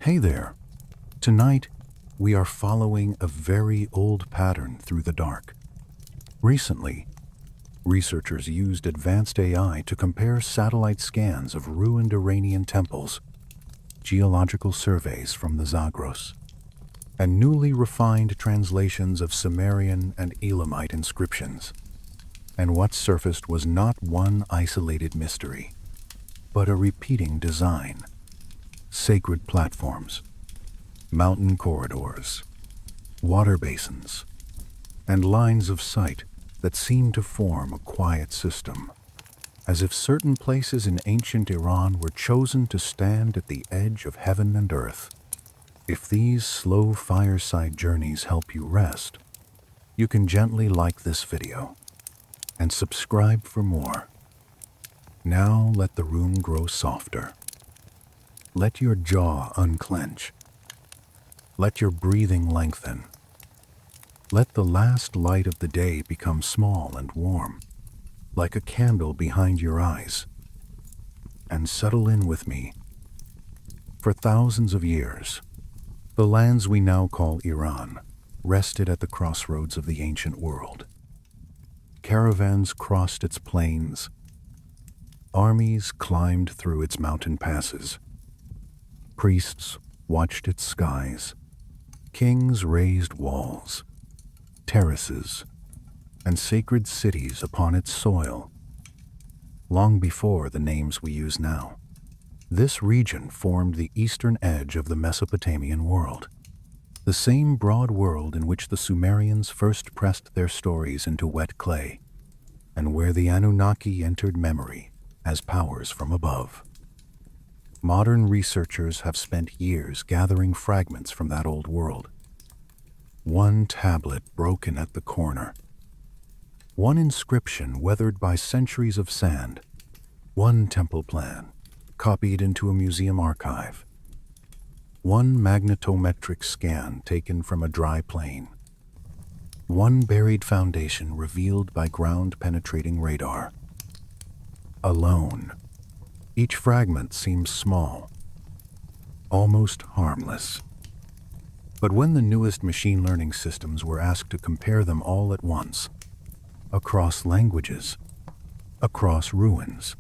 Hey there. Tonight, we are following a very old pattern through the dark. Recently, researchers used advanced AI to compare satellite scans of ruined Iranian temples, geological surveys from the Zagros, and newly refined translations of Sumerian and Elamite inscriptions. And what surfaced was not one isolated mystery, but a repeating design. Sacred platforms, mountain corridors, water basins, and lines of sight that seem to form a quiet system, as if certain places in ancient Iran were chosen to stand at the edge of heaven and earth. If these slow fireside journeys help you rest, you can gently like this video and subscribe for more. Now let the room grow softer. Let your jaw unclench. Let your breathing lengthen. Let the last light of the day become small and warm, like a candle behind your eyes. And settle in with me. For thousands of years, the lands we now call Iran rested at the crossroads of the ancient world. Caravans crossed its plains. Armies climbed through its mountain passes. Priests watched its skies. Kings raised walls, terraces, and sacred cities upon its soil. Long before the names we use now, this region formed the eastern edge of the Mesopotamian world, the same broad world in which the Sumerians first pressed their stories into wet clay, and where the Anunnaki entered memory as powers from above. Modern researchers have spent years gathering fragments from that old world. One tablet broken at the corner. One inscription weathered by centuries of sand. One temple plan copied into a museum archive. One magnetometric scan taken from a dry plain. One buried foundation revealed by ground-penetrating radar. Alone, each fragment seems small, almost harmless. But when the newest machine learning systems were asked to compare them all at once, across languages, across ruins,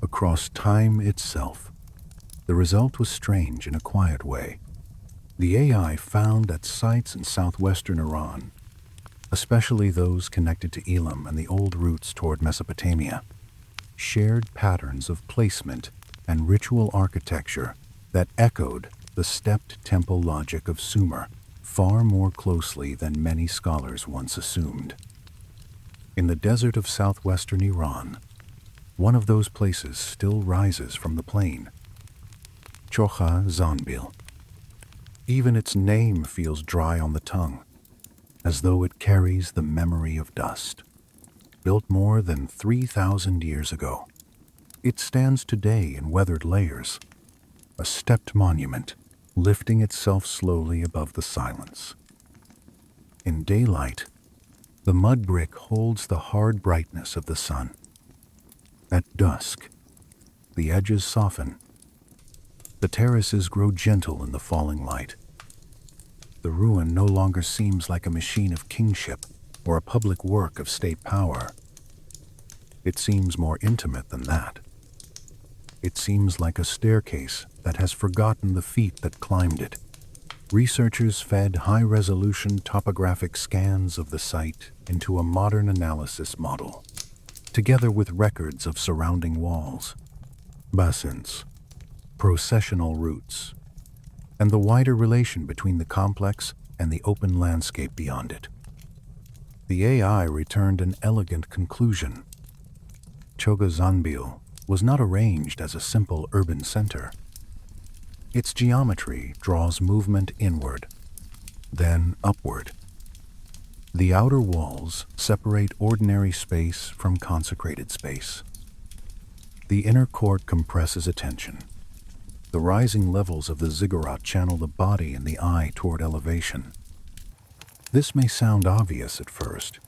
across time itself, the result was strange in a quiet way. The AI found that sites in southwestern Iran, especially those connected to Elam and the old routes toward Mesopotamia, shared patterns of placement and ritual architecture that echoed the stepped temple logic of Sumer far more closely than many scholars once assumed. In the desert of southwestern Iran, one of those places still rises from the plain, Chogha Zanbil. Even its name feels dry on the tongue, as though it carries the memory of dust. Built more than 3,000 years ago, it stands today in weathered layers, a stepped monument lifting itself slowly above the silence. In daylight, the mud brick holds the hard brightness of the sun. At dusk, the edges soften. The terraces grow gentle in the falling light. The ruin no longer seems like a machine of kingship or a public work of state power. It seems more intimate than that. It seems like a staircase that has forgotten the feet that climbed it. Researchers fed high-resolution topographic scans of the site into a modern analysis model, together with records of surrounding walls, basins, processional routes, and the wider relation between the complex and the open landscape beyond it. The AI returned an elegant conclusion. Chogha Zanbil was not arranged as a simple urban center. Its geometry draws movement inward, then upward. The outer walls separate ordinary space from consecrated space. The inner court compresses attention. The rising levels of the ziggurat channel the body and the eye toward elevation. This may sound obvious at first.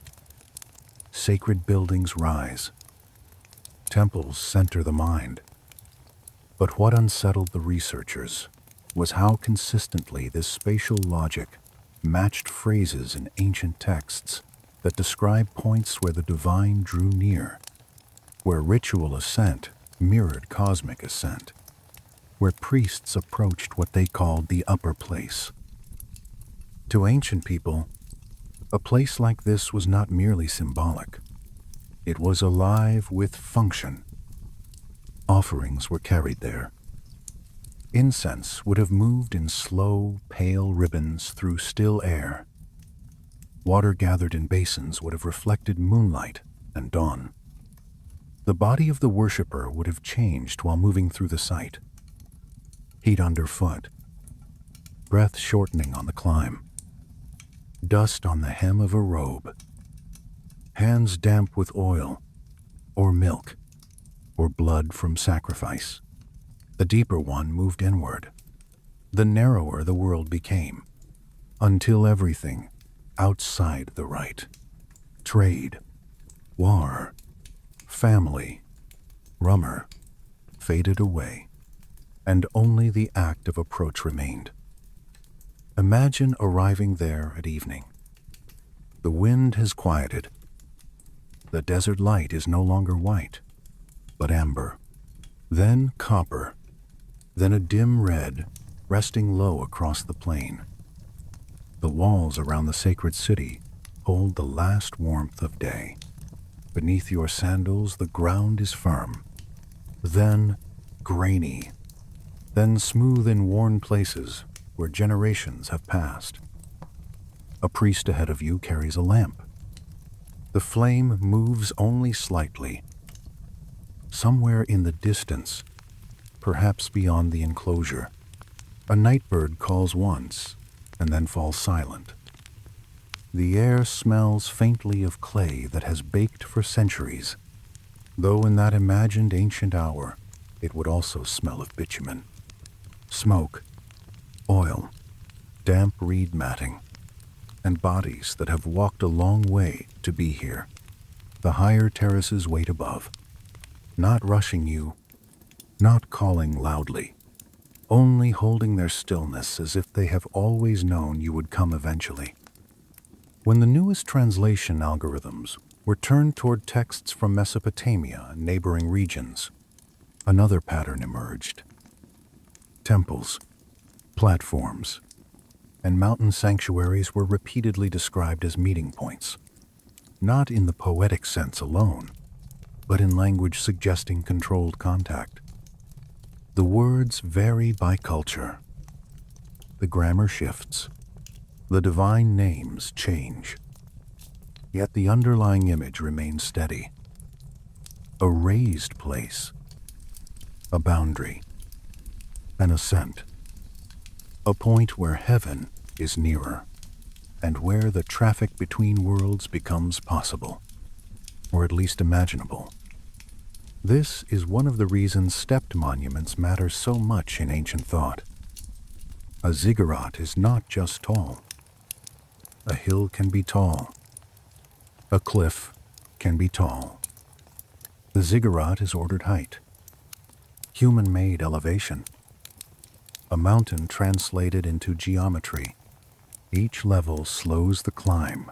Sacred buildings rise. Temples center the mind. But what unsettled the researchers was how consistently this spatial logic matched phrases in ancient texts that describe points where the divine drew near, where ritual ascent mirrored cosmic ascent, where priests approached what they called the upper place. To ancient people, a place like this was not merely symbolic. It was alive with function. Offerings were carried there. Incense would have moved in slow, pale ribbons through still air. Water gathered in basins would have reflected moonlight and dawn. The body of the worshipper would have changed while moving through the site. Heat underfoot, breath shortening on the climb, dust on the hem of a robe, hands damp with oil, or milk, or blood from sacrifice. The deeper one moved inward. The narrower the world became, until everything outside the rite, trade, war, family, rumor, faded away, and only the act of approach remained. Imagine arriving there at evening. The wind has quieted. The desert light is no longer white, but amber, then copper, then a dim red resting low across the plain. The walls around the sacred city hold the last warmth of day. Beneath your sandals, the ground is firm, then grainy, then smooth in worn places where generations have passed. A priest ahead of you carries a lamp. The flame moves only slightly. Somewhere in the distance, perhaps beyond the enclosure, a nightbird calls once and then falls silent. The air smells faintly of clay that has baked for centuries, though in that imagined ancient hour, it would also smell of bitumen, smoke, oil, damp reed matting, and bodies that have walked a long way to be here. The higher terraces wait above, not rushing you, not calling loudly, only holding their stillness as if they have always known you would come eventually. When the newest translation algorithms were turned toward texts from Mesopotamia and neighboring regions, another pattern emerged. Temples, platforms, and mountain sanctuaries were repeatedly described as meeting points, not in the poetic sense alone, but in language suggesting controlled contact. The words vary by culture. The grammar shifts. The divine names change. Yet the underlying image remains steady. A raised place, a boundary, an ascent, a point where heaven is nearer, and where the traffic between worlds becomes possible, or at least imaginable. This is one of the reasons stepped monuments matter so much in ancient thought. A ziggurat is not just tall. A hill can be tall. A cliff can be tall. The ziggurat is ordered height, human-made elevation, a mountain translated into geometry. Each level slows the climb,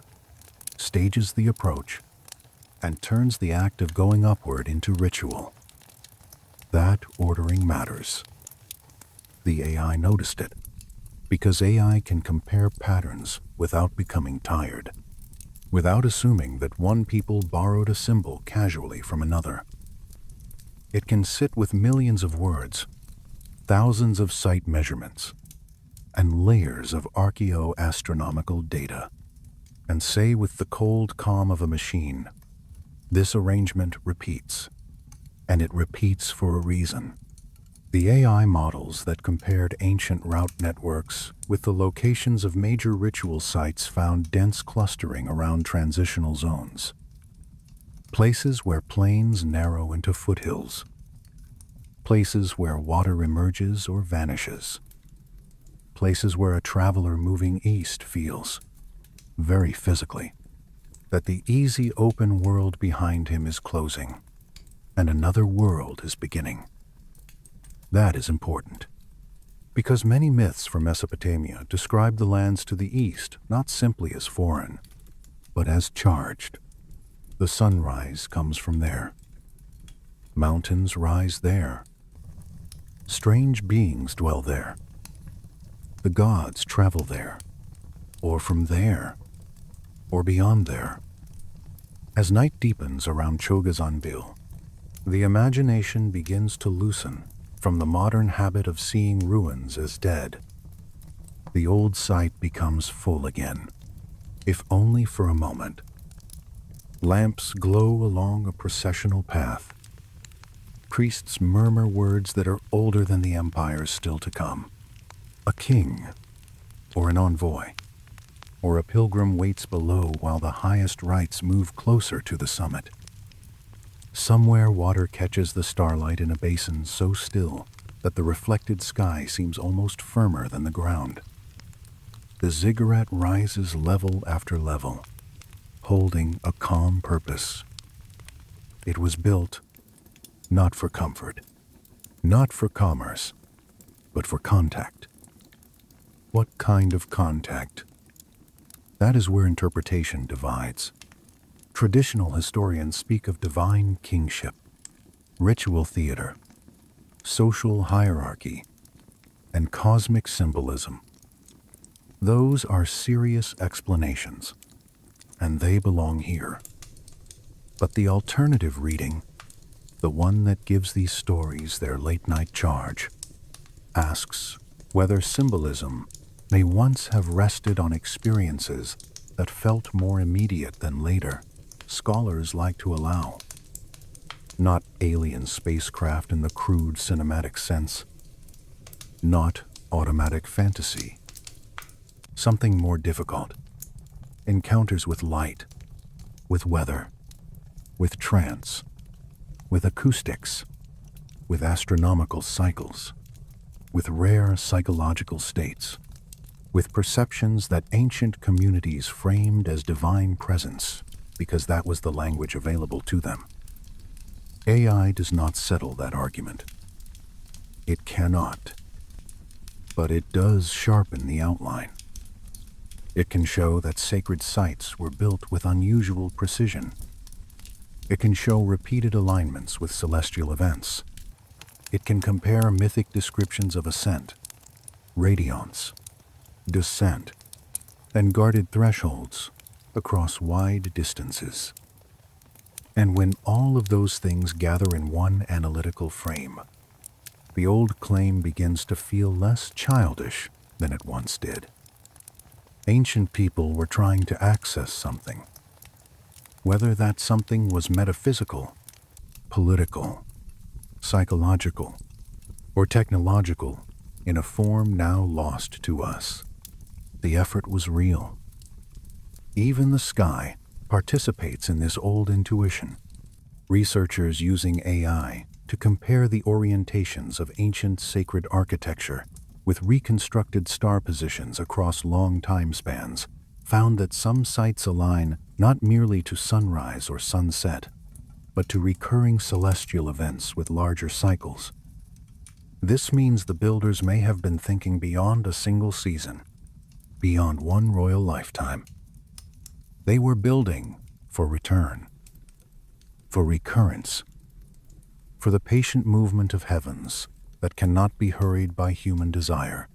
stages the approach, and turns the act of going upward into ritual. That ordering matters. The AI noticed it, because AI can compare patterns without becoming tired, without assuming that one people borrowed a symbol casually from another. It can sit with millions of words, thousands of site measurements, and layers of archaeoastronomical data, and say with the cold calm of a machine, this arrangement repeats, and it repeats for a reason. The AI models that compared ancient route networks with the locations of major ritual sites found dense clustering around transitional zones, places where plains narrow into foothills, places where water emerges or vanishes, places where a traveler moving east feels, very physically, that the easy open world behind him is closing, and another world is beginning. That is important. Because many myths from Mesopotamia describe the lands to the east not simply as foreign, but as charged. The sunrise comes from there. Mountains rise there. Strange beings dwell there. The gods travel there, or from there, or beyond there. As night deepens around Chogha Zanbil, the imagination begins to loosen from the modern habit of seeing ruins as dead. The old sight becomes full again, if only for a moment. Lamps glow along a processional path. Priests murmur words that are older than the empires still to come. A king, or an envoy, or a pilgrim waits below while the highest rites move closer to the summit. Somewhere water catches the starlight in a basin so still that the reflected sky seems almost firmer than the ground. The ziggurat rises level after level, holding a calm purpose. It was built not for comfort, not for commerce, but for contact. What kind of contact? That is where interpretation divides. Traditional historians speak of divine kingship, ritual theater, social hierarchy, and cosmic symbolism. Those are serious explanations, and they belong here. But the alternative reading, the one that gives these stories their late-night charge, asks whether symbolism may once have rested on experiences that felt more immediate than later scholars like to allow. Not alien spacecraft in the crude cinematic sense. Not automatic fantasy. Something more difficult. Encounters with light, with weather, with trance, with acoustics, with astronomical cycles, with rare psychological states, with perceptions that ancient communities framed as divine presence because that was the language available to them. AI does not settle that argument. It cannot. But it does sharpen the outline. It can show that sacred sites were built with unusual precision. It can show repeated alignments with celestial events. It can compare mythic descriptions of ascent, radiance, descent, and guarded thresholds across wide distances. And when all of those things gather in one analytical frame, the old claim begins to feel less childish than it once did. Ancient people were trying to access something. Whether that something was metaphysical, political, psychological, or technological in a form now lost to us, the effort was real. Even the sky participates in this old intuition. Researchers using AI to compare the orientations of ancient sacred architecture with reconstructed star positions across long time spans found that some sites align not merely to sunrise or sunset, but to recurring celestial events with larger cycles. This means the builders may have been thinking beyond a single season, beyond one royal lifetime. They were building for return, for recurrence, for the patient movement of heavens that cannot be hurried by human desire.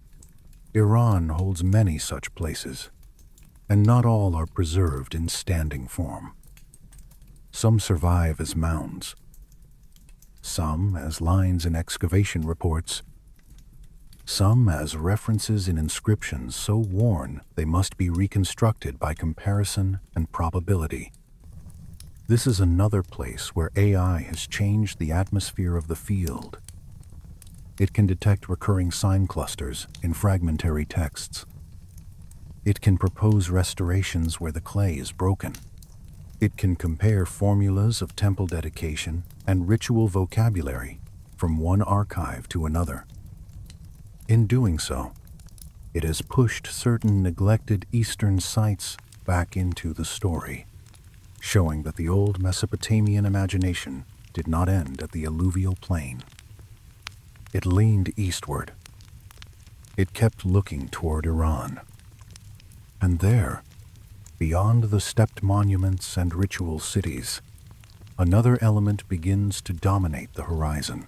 Iran holds many such places, and not all are preserved in standing form. Some survive as mounds, some as lines in excavation reports, some as references in inscriptions so worn they must be reconstructed by comparison and probability. This is another place where AI has changed the atmosphere of the field. It can detect recurring sign clusters in fragmentary texts. It can propose restorations where the clay is broken. It can compare formulas of temple dedication and ritual vocabulary from one archive to another. In doing so, it has pushed certain neglected Eastern sites back into the story, showing that the old Mesopotamian imagination did not end at the alluvial plain. It leaned eastward, It kept looking toward Iran. And there, beyond the stepped monuments and ritual cities, another element begins to dominate the horizon.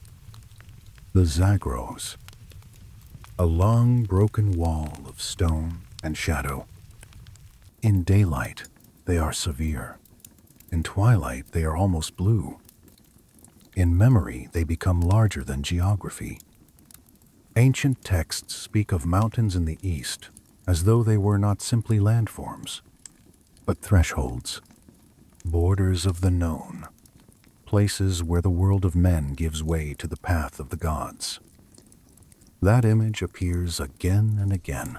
The Zagros, a long broken wall of stone and shadow. In daylight, they are severe. In twilight, they are almost blue. In memory, they become larger than geography. Ancient texts speak of mountains in the east as though they were not simply landforms, but thresholds, borders of the known, places where the world of men gives way to the path of the gods. That image appears again and again.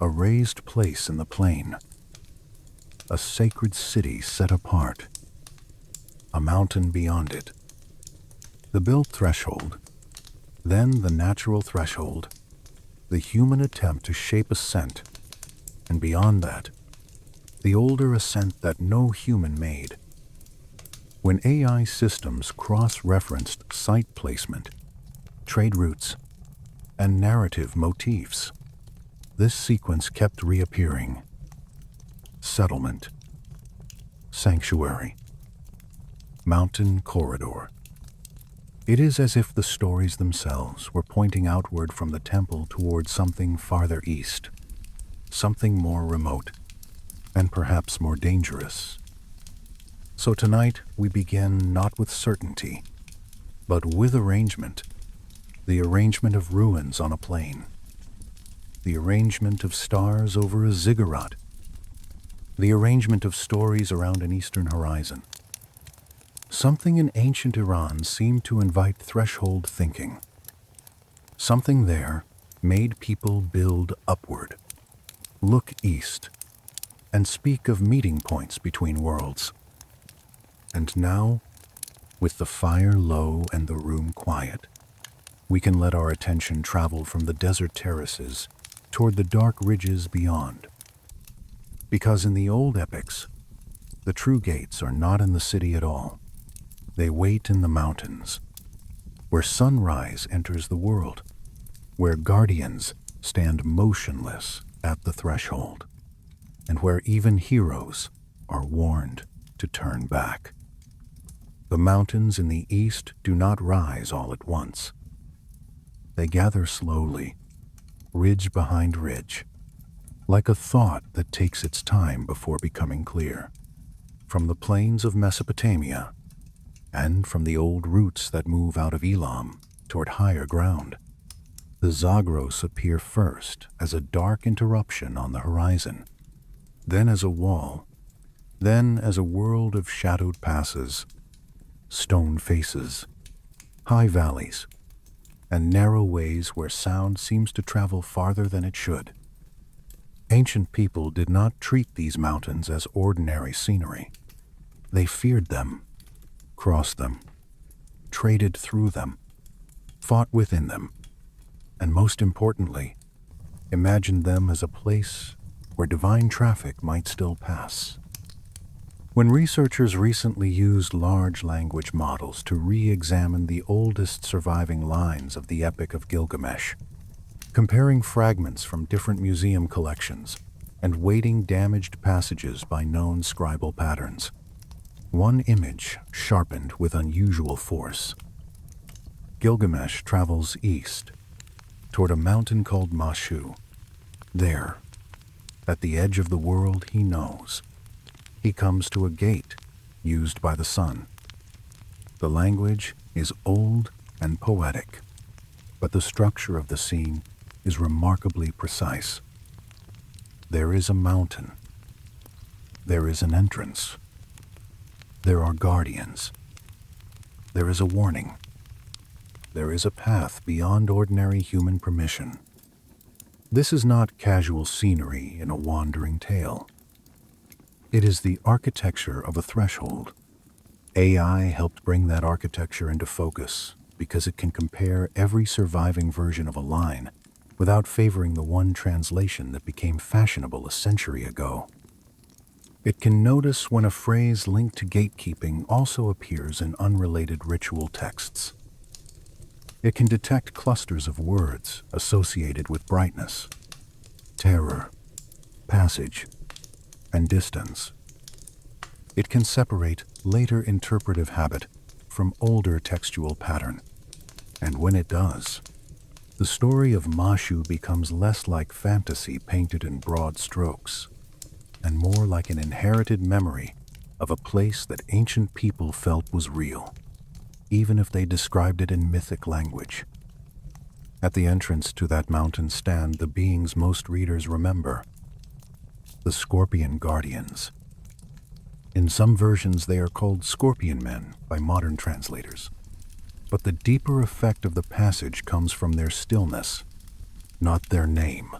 A raised place in the plain, a sacred city set apart, a mountain beyond it, the built threshold, then the natural threshold, the human attempt to shape ascent, and beyond that, the older ascent that no human made. When AI systems cross-referenced site placement, trade routes, and narrative motifs, this sequence kept reappearing. Settlement, sanctuary, mountain corridor. It is as if the stories themselves were pointing outward from the temple toward something farther east, something more remote, and perhaps more dangerous. So tonight we begin not with certainty, but with arrangement. The arrangement of ruins on a plain, the arrangement of stars over a ziggurat, the arrangement of stories around an eastern horizon. Something in ancient Iran seemed to invite threshold thinking. Something there made people build upward, look east, and speak of meeting points between worlds. And now, with the fire low and the room quiet, we can let our attention travel from the desert terraces toward the dark ridges beyond. Because in the old epics, the true gates are not in the city at all. They wait in the mountains, where sunrise enters the world, where guardians stand motionless at the threshold, and where even heroes are warned to turn back. The mountains in the east do not rise all at once. They gather slowly, ridge behind ridge, like a thought that takes its time before becoming clear. From the plains of Mesopotamia, and from the old roots that move out of Elam toward higher ground, the Zagros appear first as a dark interruption on the horizon, then as a wall, then as a world of shadowed passes, stone faces, high valleys, and narrow ways where sound seems to travel farther than it should. Ancient people did not treat these mountains as ordinary scenery. They feared them, crossed them, traded through them, fought within them, and most importantly, imagined them as a place where divine traffic might still pass. When researchers recently used large language models to re-examine the oldest surviving lines of the Epic of Gilgamesh, comparing fragments from different museum collections and weighting damaged passages by known scribal patterns, one image sharpened with unusual force. Gilgamesh travels east, toward a mountain called Mashu. There, at the edge of the world he knows, he comes to a gate used by the sun. The language is old and poetic, but the structure of the scene is remarkably precise. There is a mountain. There is an entrance. There are guardians. There is a warning. There is a path beyond ordinary human permission. This is not casual scenery in a wandering tale. It is the architecture of a threshold. AI helped bring that architecture into focus because it can compare every surviving version of a line without favoring the one translation that became fashionable a century ago. It can notice when a phrase linked to gatekeeping also appears in unrelated ritual texts. It can detect clusters of words associated with brightness, terror, passage, and distance. It can separate later interpretive habit from older textual pattern, and when it does, the story of Mashu becomes less like fantasy painted in broad strokes, and more like an inherited memory of a place that ancient people felt was real, even if they described it in mythic language. At the entrance to that mountain stand the beings most readers remember, the Scorpion Guardians. In some versions they are called Scorpion Men by modern translators, but the deeper effect of the passage comes from their stillness, not their name.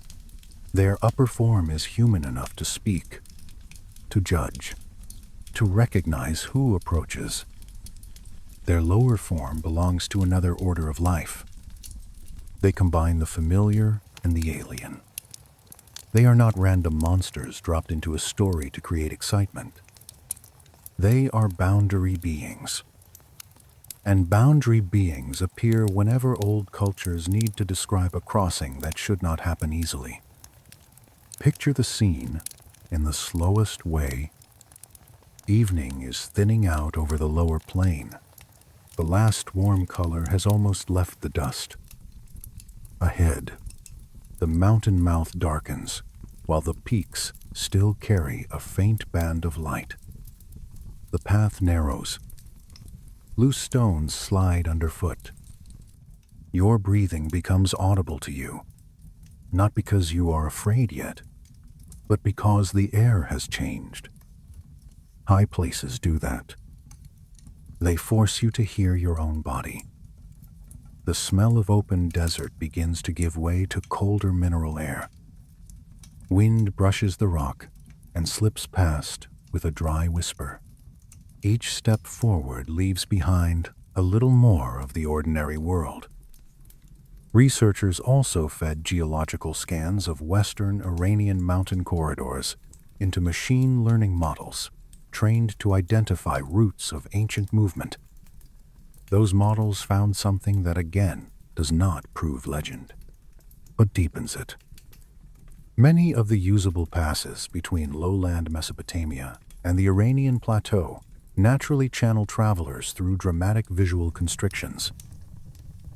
Their upper form is human enough to speak, to judge, to recognize who approaches. Their lower form belongs to another order of life. They combine the familiar and the alien. They are not random monsters dropped into a story to create excitement. They are boundary beings. And boundary beings appear whenever old cultures need to describe a crossing that should not happen easily. Picture the scene in the slowest way. Evening is thinning out over the lower plain. The last warm color has almost left the dust. Ahead, the mountain mouth darkens, while the peaks still carry a faint band of light. The path narrows. Loose stones slide underfoot. Your breathing becomes audible to you, not because you are afraid yet, but because the air has changed. High places do that. They force you to hear your own body. The smell of open desert begins to give way to colder mineral air. Wind brushes the rock and slips past with a dry whisper. Each step forward leaves behind a little more of the ordinary world. Researchers also fed geological scans of western Iranian mountain corridors into machine learning models trained to identify routes of ancient movement. Those models found something that again does not prove legend, but deepens it. Many of the usable passes between lowland Mesopotamia and the Iranian plateau naturally channel travelers through dramatic visual constrictions.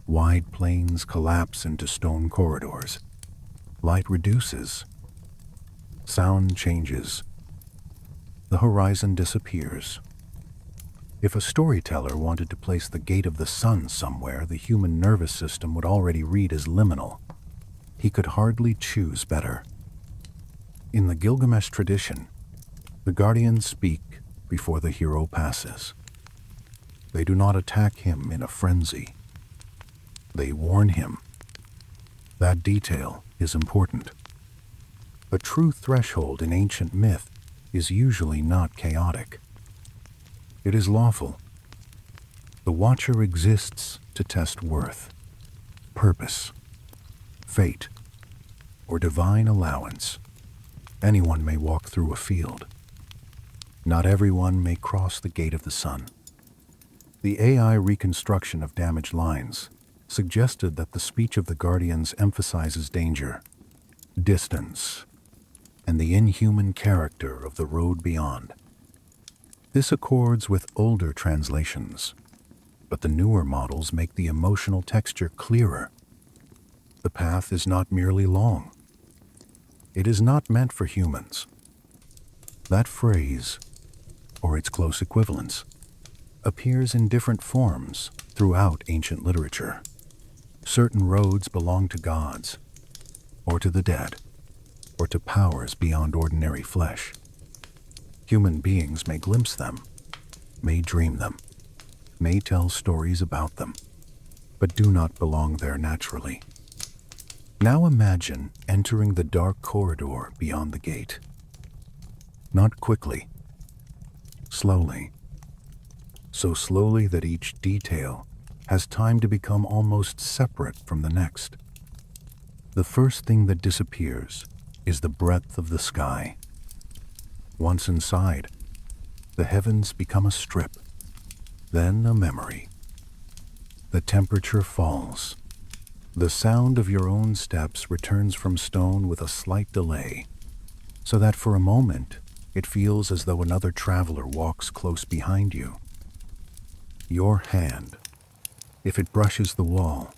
Wide plains collapse into stone corridors. Light reduces. Sound changes. The horizon disappears. If a storyteller wanted to place the gate of the sun somewhere the human nervous system would already read as liminal, he could hardly choose better. In the Gilgamesh tradition, the guardians speak before the hero passes. They do not attack him in a frenzy. They warn him. That detail is important. A true threshold in ancient myth is usually not chaotic. It is lawful. The watcher exists to test worth, purpose, fate, or divine allowance. Anyone may walk through a field. Not everyone may cross the gate of the sun. The AI reconstruction of damaged lines suggested that the speech of the guardians emphasizes danger, distance, and the inhuman character of the road beyond. This accords with older translations, but the newer models make the emotional texture clearer. The path is not merely long. It is not meant for humans. That phrase, or its close equivalents, appears in different forms throughout ancient literature. Certain roads belong to gods, or to the dead, or to powers beyond ordinary flesh. Human beings may glimpse them, may dream them, may tell stories about them, but do not belong there naturally. Now imagine entering the dark corridor beyond the gate. Not quickly, slowly. So slowly that each detail has time to become almost separate from the next. The first thing that disappears is the breadth of the sky. Once inside, the heavens become a strip, then a memory. The temperature falls. The sound of your own steps returns from stone with a slight delay, so that for a moment it feels as though another traveler walks close behind you. Your hand, if it brushes the wall,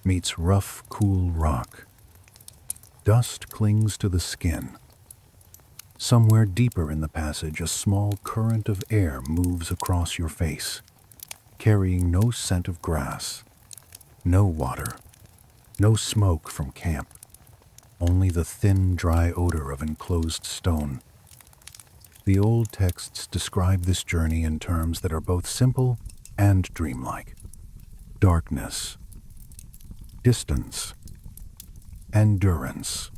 meets rough, cool rock. Dust clings to the skin. Somewhere deeper in the passage, a small current of air moves across your face, carrying no scent of grass, no water, no smoke from camp, only the thin, dry odor of enclosed stone. The old texts describe this journey in terms that are both simple and dreamlike. Darkness, distance, endurance.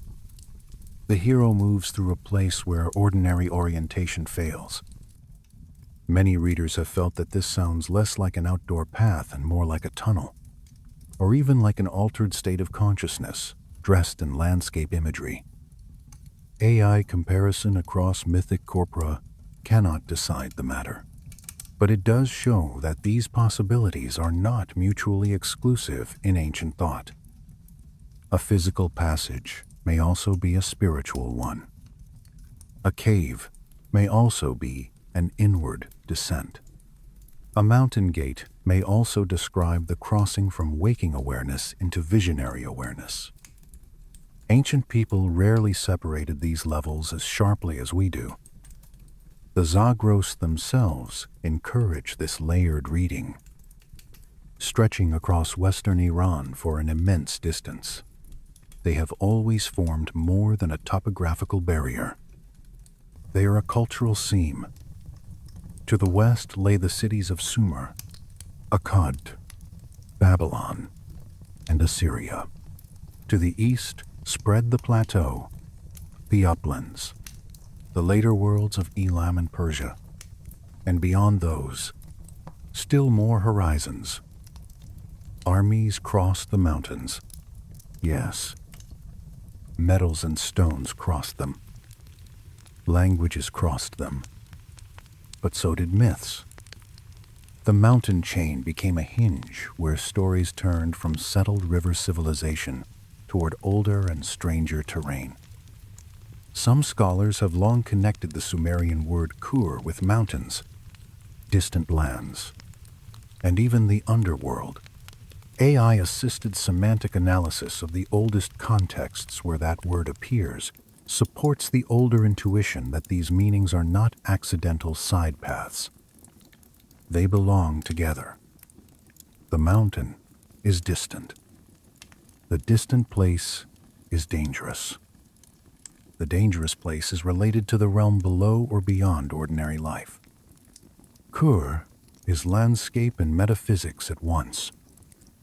The hero moves through a place where ordinary orientation fails. Many readers have felt that this sounds less like an outdoor path and more like a tunnel, or even like an altered state of consciousness dressed in landscape imagery. AI comparison across mythic corpora cannot decide the matter, but it does show that these possibilities are not mutually exclusive in ancient thought. A physical passage may also be a spiritual one. A cave may also be an inward descent. A mountain gate may also describe the crossing from waking awareness into visionary awareness. Ancient people rarely separated these levels as sharply as we do. The Zagros themselves encourage this layered reading, stretching across western Iran for an immense distance. They have always formed more than a topographical barrier. They are a cultural seam. To the west lay the cities of Sumer, Akkad, Babylon, and Assyria. To the east spread the plateau, the uplands, the later worlds of Elam and Persia, and beyond those, still more horizons. Armies crossed the mountains. Yes, metals and stones crossed them. Languages crossed them. But so did myths. The mountain chain became a hinge where stories turned from settled river civilization toward older and stranger terrain. Some scholars have long connected the Sumerian word Kur with mountains, distant lands, and even the underworld. AI-assisted semantic analysis of the oldest contexts where that word appears supports the older intuition that these meanings are not accidental side paths. They belong together. The mountain is distant. The distant place is dangerous. The dangerous place is related to the realm below or beyond ordinary life. Kur is landscape and metaphysics at once.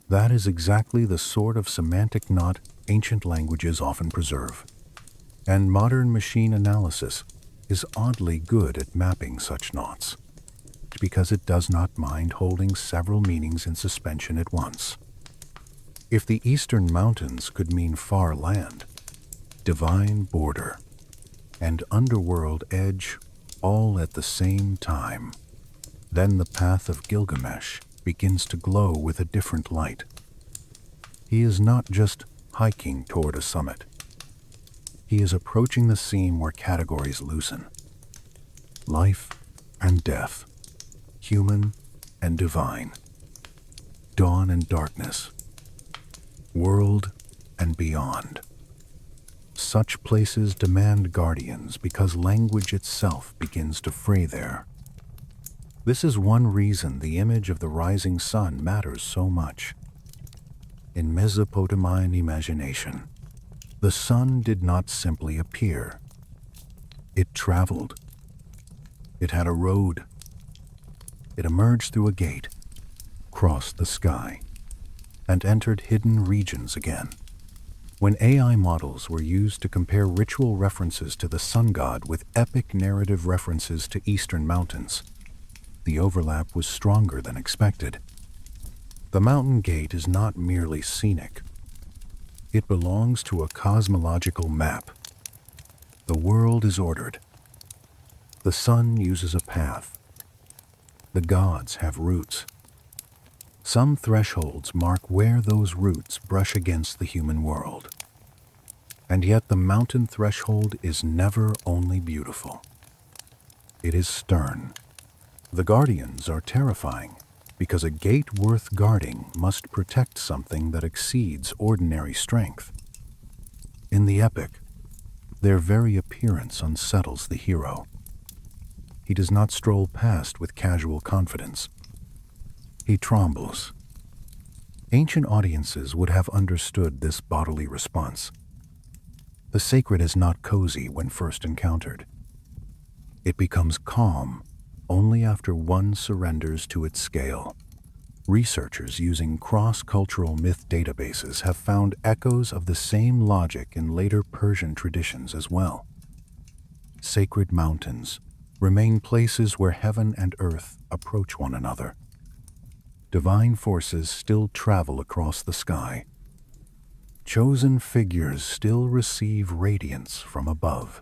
That is exactly the sort of semantic knot ancient languages often preserve. And modern machine analysis is oddly good at mapping such knots, because it does not mind holding several meanings in suspension at once. If the eastern mountains could mean far land, divine border, and underworld edge all at the same time, then the path of Gilgamesh begins to glow with a different light. He is not just hiking toward a summit. He is approaching the seam where categories loosen. Life and death, human and divine, dawn and darkness, world and beyond. Such places demand guardians because language itself begins to fray there. This is one reason the image of the rising sun matters so much. In Mesopotamian imagination, the sun did not simply appear. It traveled. It had a road. It emerged through a gate, crossed the sky, and entered hidden regions again. When AI models were used to compare ritual references to the sun god with epic narrative references to eastern mountains, the overlap was stronger than expected. The mountain gate is not merely scenic. It belongs to a cosmological map. The world is ordered. The sun uses a path. The gods have roots. Some thresholds mark where those roots brush against the human world. And yet the mountain threshold is never only beautiful. It is stern. The guardians are terrifying because a gate worth guarding must protect something that exceeds ordinary strength. In the epic, their very appearance unsettles the hero. He does not stroll past with casual confidence. He trembles. Ancient audiences would have understood this bodily response. The sacred is not cozy when first encountered. It becomes calm only after one surrenders to its scale. Researchers using cross-cultural myth databases have found echoes of the same logic in later Persian traditions as well. Sacred mountains remain places where heaven and earth approach one another. Divine forces still travel across the sky. Chosen figures still receive radiance from above.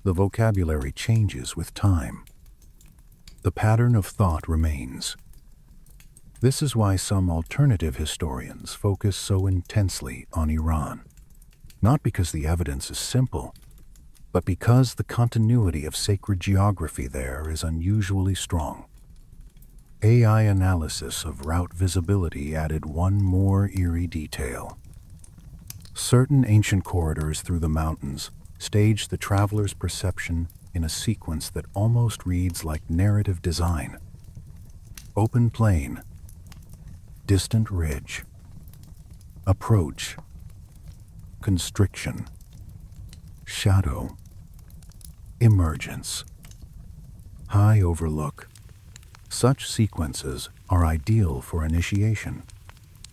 The vocabulary changes with time. The pattern of thought remains. This is why some alternative historians focus so intensely on Iran, not because the evidence is simple, but because the continuity of sacred geography there is unusually strong. AI analysis of route visibility added one more eerie detail. Certain ancient corridors through the mountains stage the traveler's perception in a sequence that almost reads like narrative design. Open plain, distant ridge, approach, constriction, shadow, emergence, high overlook. Such sequences are ideal for initiation,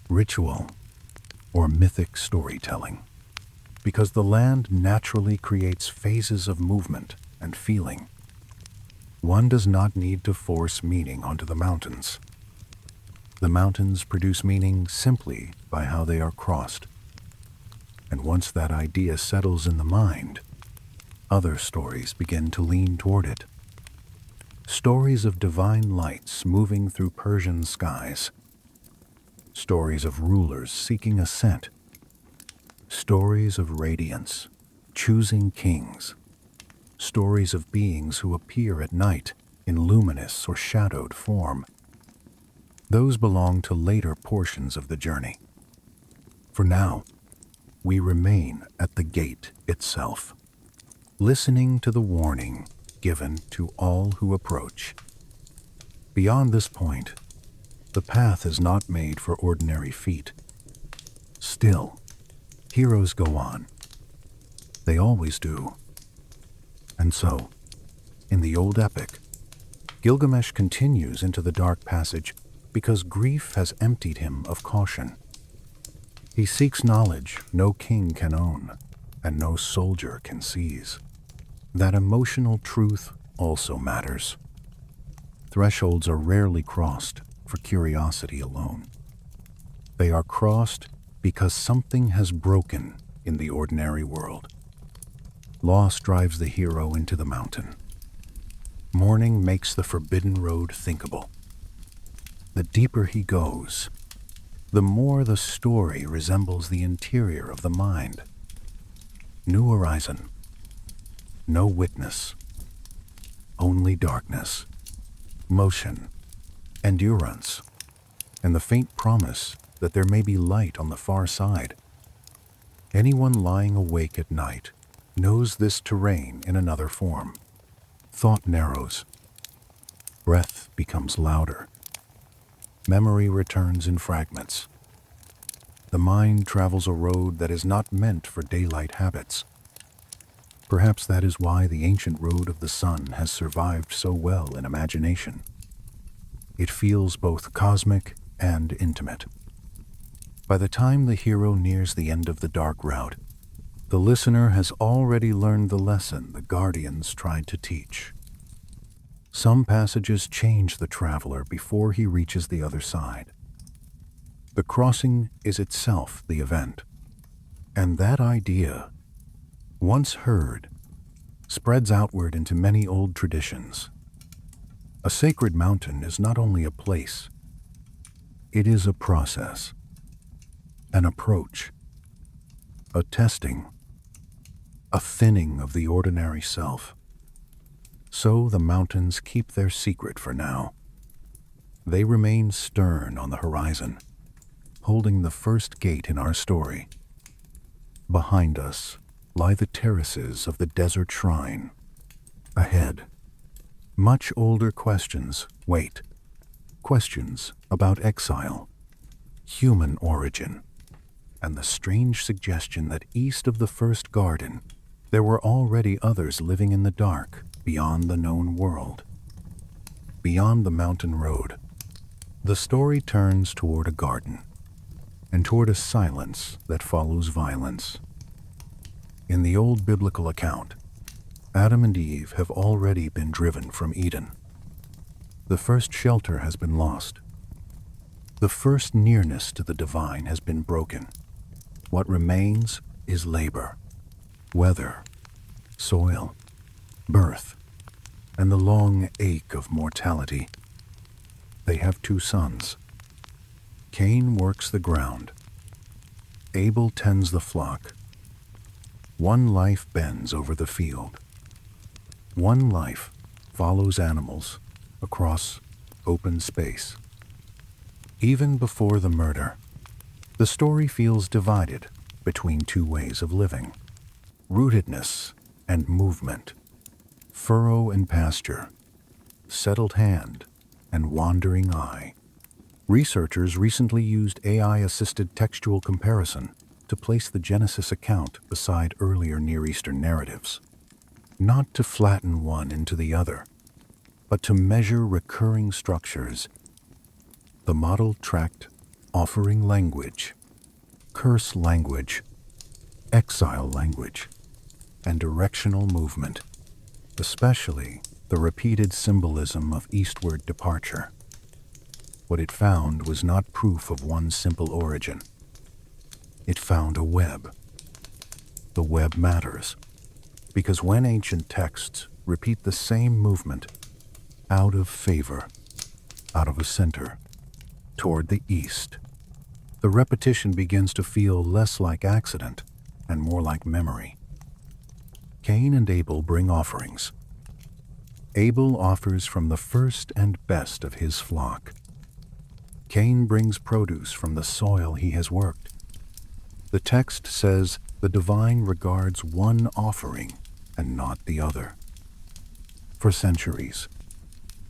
ritual, or mythic storytelling, because the land naturally creates phases of movement and feeling. One does not need to force meaning onto the mountains. The mountains produce meaning simply by how they are crossed. And once that idea settles in the mind, other stories begin to lean toward it. Stories of divine lights moving through Persian skies. Stories of rulers seeking ascent. Stories of radiance, choosing kings. Stories of beings who appear at night in luminous or shadowed form. Those belong to later portions of the journey. For now, we remain at the gate itself, listening to the warning given to all who approach. Beyond this point, the path is not made for ordinary feet. Still, heroes go on. They always do. And so, in the old epic, Gilgamesh continues into the dark passage because grief has emptied him of caution. He seeks knowledge no king can own and no soldier can seize. That emotional truth also matters. Thresholds are rarely crossed for curiosity alone. They are crossed because something has broken in the ordinary world. Loss drives the hero into the mountain. Mourning makes the forbidden road thinkable. The deeper he goes, the more the story resembles the interior of the mind. New horizon, no witness, only darkness, motion, endurance, and the faint promise that there may be light on the far side. Anyone lying awake at night knows this terrain in another form. Thought narrows. Breath becomes louder. Memory returns in fragments. The mind travels a road that is not meant for daylight habits. Perhaps that is why the ancient road of the sun has survived so well in imagination. It feels both cosmic and intimate. By the time the hero nears the end of the dark route, the listener has already learned the lesson the guardians tried to teach. Some passages change the traveler before he reaches the other side. The crossing is itself the event, and that idea, once heard, spreads outward into many old traditions. A sacred mountain is not only a place, It is a process, an approach, a testing, a thinning of the ordinary self. So the mountains keep their secret for now. They remain stern on the horizon, holding the first gate in our story. Behind us lie the terraces of the desert shrine. Ahead, much older questions wait. Questions about exile, human origin, and the strange suggestion that east of the first garden, there were already others living in the dark beyond the known world. Beyond the mountain road, the story turns toward a garden, and toward a silence that follows violence. In the old biblical account, Adam and Eve have already been driven from Eden. The first shelter has been lost. The first nearness to the divine has been broken. What remains is labor, weather, soil, birth, and the long ache of mortality. They have 2 sons. Cain works the ground. Abel tends the flock. One life bends over the field. One life follows animals across open space. Even before the murder, the story feels divided between 2 ways of living: rootedness and movement, furrow and pasture, settled hand and wandering eye. Researchers recently used AI-assisted textual comparison to place the Genesis account beside earlier Near Eastern narratives, not to flatten one into the other, but to measure recurring structures. The model tracked offering language, curse language, exile language, and directional movement, especially the repeated symbolism of eastward departure. What it found was not proof of one simple origin. It found a web. The web matters, because when ancient texts repeat the same movement, out of favor, out of a center, toward the east, the repetition begins to feel less like accident and more like memory. Cain and Abel bring offerings. Abel offers from the first and best of his flock. Cain brings produce from the soil he has worked. The text says the divine regards one offering and not the other. For centuries,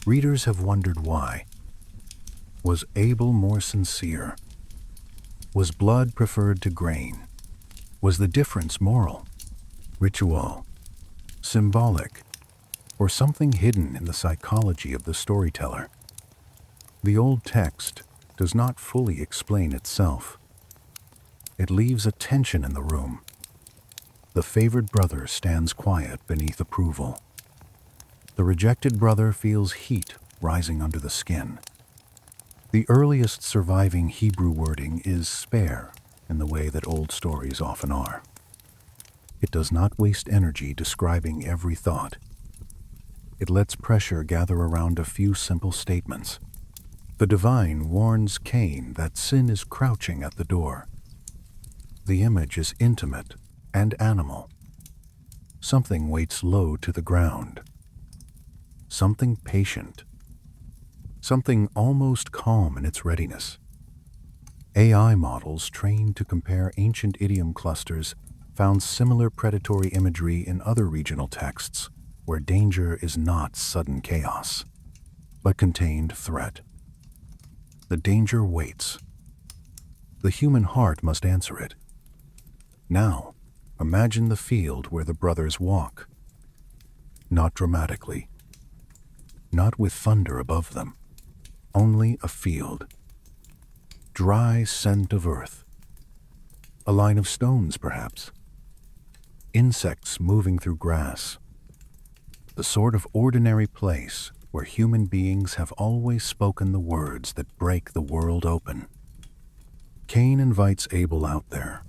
readers have wondered why. Was Abel more sincere? Was blood preferred to grain? Was the difference moral, ritual, symbolic, or something hidden in the psychology of the storyteller? The old text does not fully explain itself. It leaves a tension in the room. The favored brother stands quiet beneath approval. The rejected brother feels heat rising under the skin. The earliest surviving Hebrew wording is spare in the way that old stories often are. It does not waste energy describing every thought. It lets pressure gather around a few simple statements. The divine warns Cain that sin is crouching at the door. The image is intimate and animal. Something waits low to the ground. Something patient. Something almost calm in its readiness. AI models trained to compare ancient idiom clusters found similar predatory imagery in other regional texts where danger is not sudden chaos, but contained threat. The danger waits. The human heart must answer it. Now, imagine the field where the brothers walk. Not dramatically. Not with thunder above them. Only a field. Dry scent of earth. A line of stones, perhaps. Insects moving through grass. The sort of ordinary place where human beings have always spoken the words that break the world open. Cain invites Abel out there.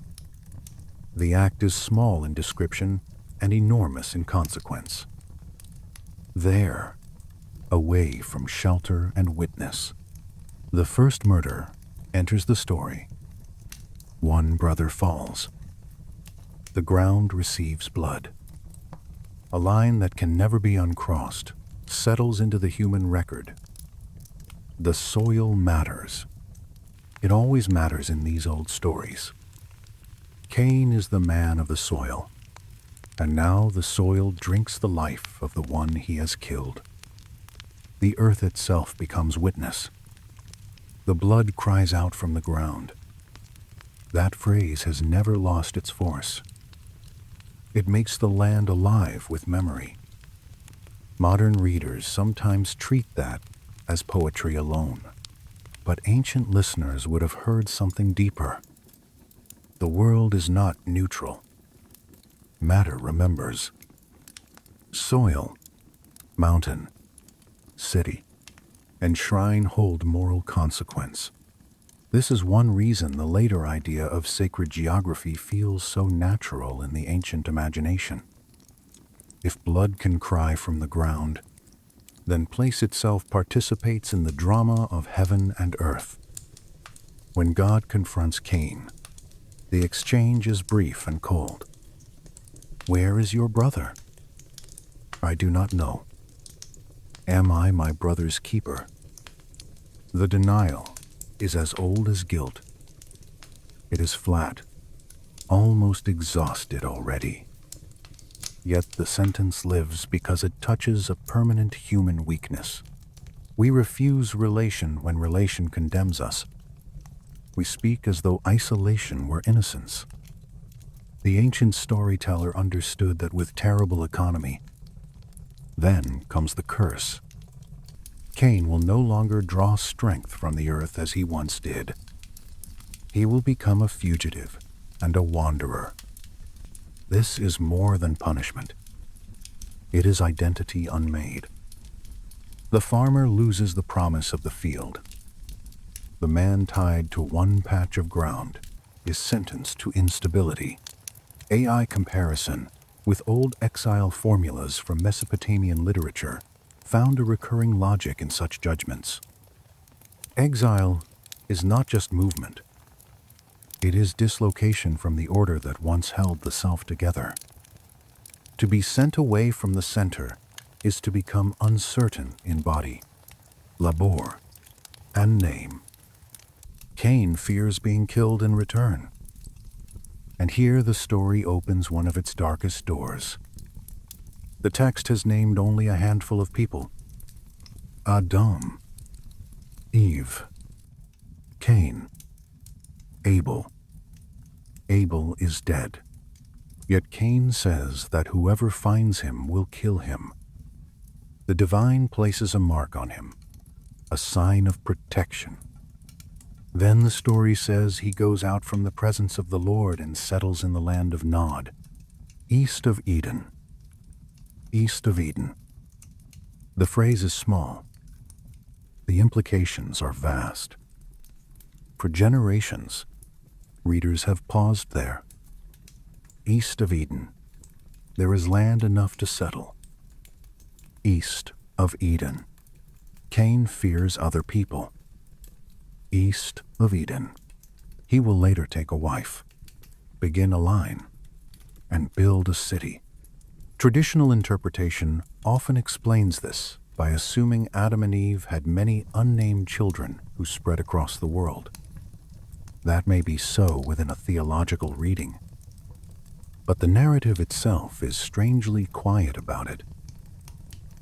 The act is small in description and enormous in consequence. There, away from shelter and witness, the first murder enters the story. One brother falls. The ground receives blood. A line that can never be uncrossed settles into the human record. The soil matters. It always matters in these old stories. Cain is the man of the soil, and now the soil drinks the life of the one he has killed. The earth itself becomes witness. The blood cries out from the ground. That phrase has never lost its force. It makes the land alive with memory. Modern readers sometimes treat that as poetry alone, but ancient listeners would have heard something deeper. The world is not neutral. Matter remembers. Soil, mountain, city, and shrine hold moral consequence. This is one reason the later idea of sacred geography feels so natural in the ancient imagination. If blood can cry from the ground, then place itself participates in the drama of heaven and earth. When God confronts Cain, the exchange is brief and cold. Where is your brother? I do not know. Am I my brother's keeper? The denial is as old as guilt. It is flat, almost exhausted already. Yet the sentence lives because it touches a permanent human weakness. We refuse relation when relation condemns us. We speak as though isolation were innocence. The ancient storyteller understood that with terrible economy, then comes the curse. Cain will no longer draw strength from the earth as he once did. He will become a fugitive and a wanderer. This is more than punishment. It is identity unmade. The farmer loses the promise of the field. The man tied to one patch of ground is sentenced to instability. AI comparison with old exile formulas from Mesopotamian literature found a recurring logic in such judgments. Exile is not just movement. It is dislocation from the order that once held the self together. To be sent away from the center is to become uncertain in body, labor, and name. Cain fears being killed in return. And here the story opens one of its darkest doors. The text has named only a handful of people: Adam, Eve, Cain, Abel. Abel is dead. Yet Cain says that whoever finds him will kill him. The divine places a mark on him, a sign of protection. Then the story says he goes out from the presence of the Lord and settles in the land of Nod, east of Eden. East of Eden. The phrase is small. The implications are vast. For generations, readers have paused there. East of Eden. There is land enough to settle. East of Eden. Cain fears other people. East of Eden. He will later take a wife, begin a line, and build a city. Traditional interpretation often explains this by assuming Adam and Eve had many unnamed children who spread across the world. That may be so within a theological reading, but the narrative itself is strangely quiet about it.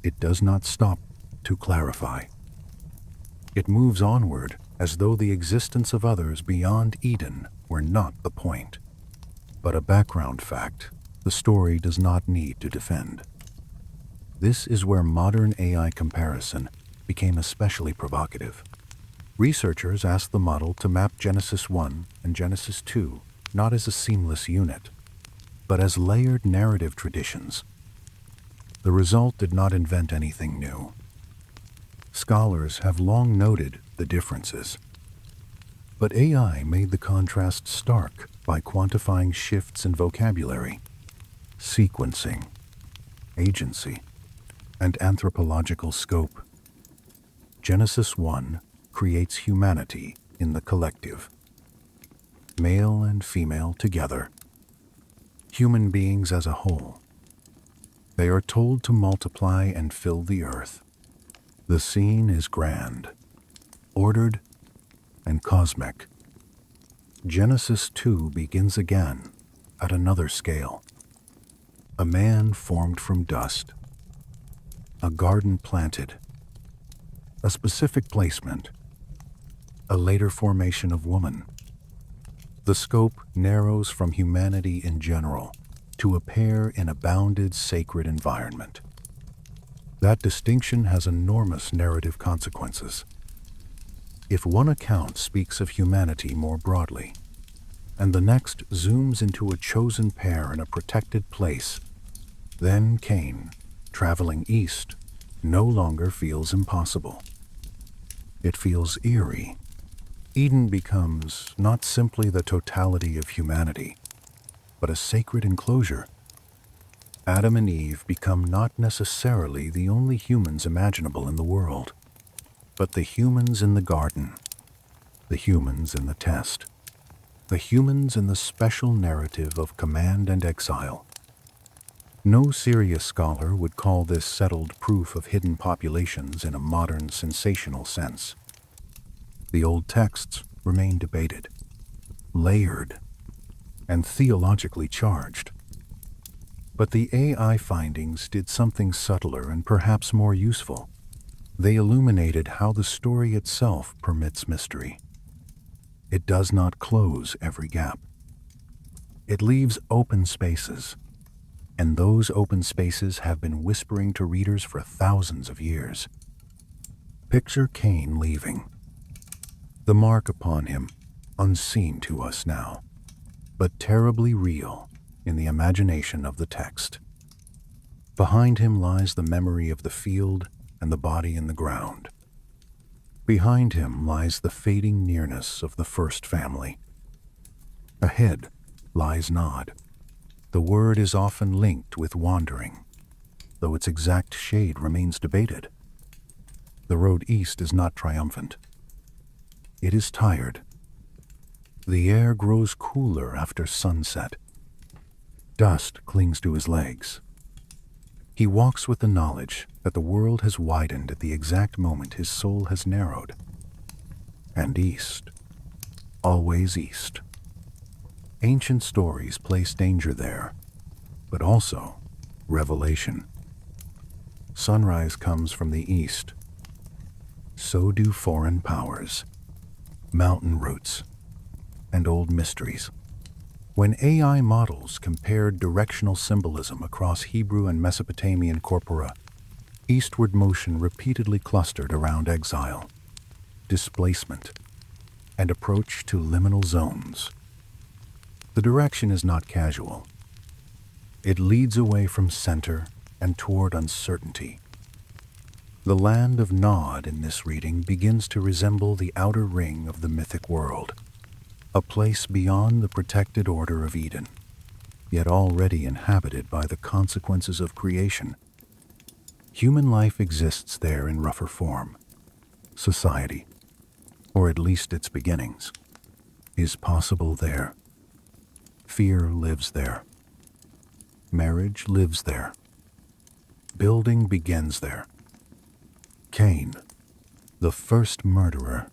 It does not stop to clarify. It moves onward as though the existence of others beyond Eden were not the point, but a background fact the story does not need to defend. This is where modern AI comparison became especially provocative. Researchers asked the model to map Genesis 1 and Genesis 2 not as a seamless unit, but as layered narrative traditions. The result did not invent anything new. Scholars have long noted the differences, but AI made the contrast stark by quantifying shifts in vocabulary, sequencing, agency, and anthropological scope. Genesis 1 creates humanity in the collective, male and female together, human beings as a whole. They are told to multiply and fill the earth. The scene is grand, ordered, and cosmic. Genesis 2 begins again at another scale. A man formed from dust, a garden planted, a specific placement, a later formation of woman. The scope narrows from humanity in general to a pair in a bounded sacred environment. That distinction has enormous narrative consequences. If one account speaks of humanity more broadly, and the next zooms into a chosen pair in a protected place, then Cain, traveling east, no longer feels impossible. It feels eerie. Eden becomes not simply the totality of humanity, but a sacred enclosure. Adam and Eve become not necessarily the only humans imaginable in the world, but the humans in the garden, the humans in the test, the humans in the special narrative of command and exile. No serious scholar would call this settled proof of hidden populations in a modern sensational sense. The old texts remain debated, layered, and theologically charged. But the AI findings did something subtler and perhaps more useful. They illuminated how the story itself permits mystery. It does not close every gap. It leaves open spaces, and those open spaces have been whispering to readers for thousands of years. Picture Cain leaving. The mark upon him, unseen to us now, but terribly real in the imagination of the text. Behind him lies the memory of the field and the body in the ground. Behind him lies the fading nearness of the first family. Ahead lies Nod. The word is often linked with wandering, though its exact shade remains debated. The road east is not triumphant. It is tired. The air grows cooler after sunset. Dust clings to his legs. He walks with the knowledge that the world has widened at the exact moment his soul has narrowed. And east, always east. Ancient stories place danger there, but also revelation. Sunrise comes from the east. So do foreign powers, mountain roots, and old mysteries. When AI models compared directional symbolism across Hebrew and Mesopotamian corpora, eastward motion repeatedly clustered around exile, displacement, and approach to liminal zones. The direction is not casual. It leads away from center and toward uncertainty. The land of Nod in this reading begins to resemble the outer ring of the mythic world, a place beyond the protected order of Eden, yet already inhabited by the consequences of creation. Human life exists there in rougher form. Society, or at least its beginnings, is possible there. Fear lives there. Marriage lives there. Building begins there. Cain, the first murderer,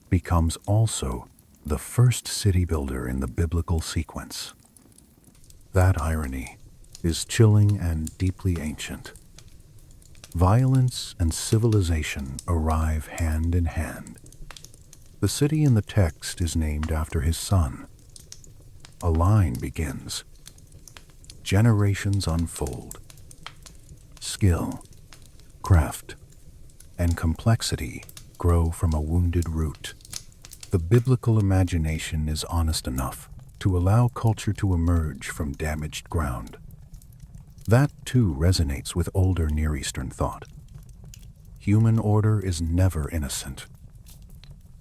becomes also the first city builder in the biblical sequence. That irony is chilling and deeply ancient. Violence and civilization arrive hand in hand. The city in the text is named after his son. A line begins. Generations unfold. Skill, craft, and complexity grow from a wounded root. The biblical imagination is honest enough to allow culture to emerge from damaged ground. That, too, resonates with older Near Eastern thought. Human order is never innocent.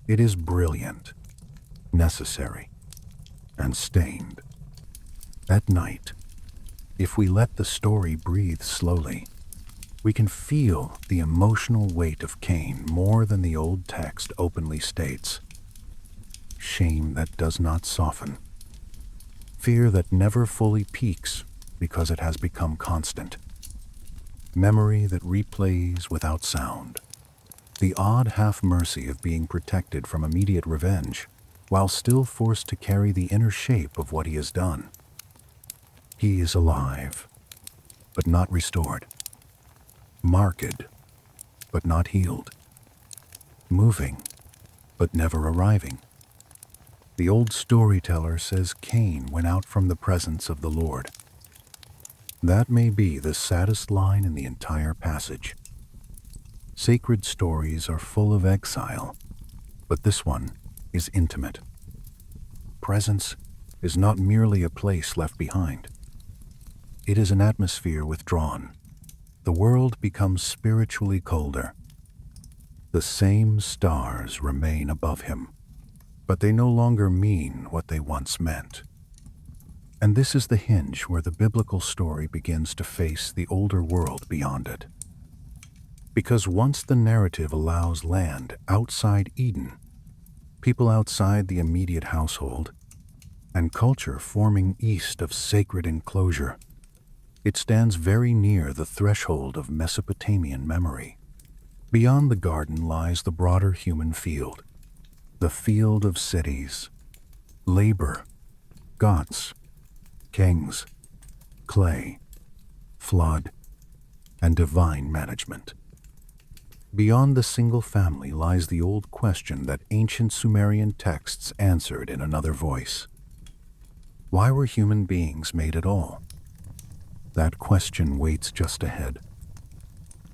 It is brilliant, necessary, and stained. At night, if we let the story breathe slowly, we can feel the emotional weight of Cain more than the old text openly states. shame that does not soften, fear that never fully peaks because it has become constant, memory that replays without sound, the odd half-mercy of being protected from immediate revenge while still forced to carry the inner shape of what he has done. He is alive, but not restored, marked, but not healed, moving, but never arriving. The old storyteller says Cain went out from the presence of the Lord. That may be the saddest line in the entire passage. Sacred stories are full of exile, but this one is intimate. Presence is not merely a place left behind. It is an atmosphere withdrawn. The world becomes spiritually colder. The same stars remain above him, but they no longer mean what they once meant. And this is the hinge where the biblical story begins to face the older world beyond it. Because once the narrative allows land outside Eden, people outside the immediate household, and culture forming east of sacred enclosure, it stands very near the threshold of Mesopotamian memory. Beyond the garden lies the broader human field, the field of cities, labor, gods, kings, clay, flood, and divine management. Beyond the single family lies the old question that ancient Sumerian texts answered in another voice. Why were human beings made at all? That question waits just ahead.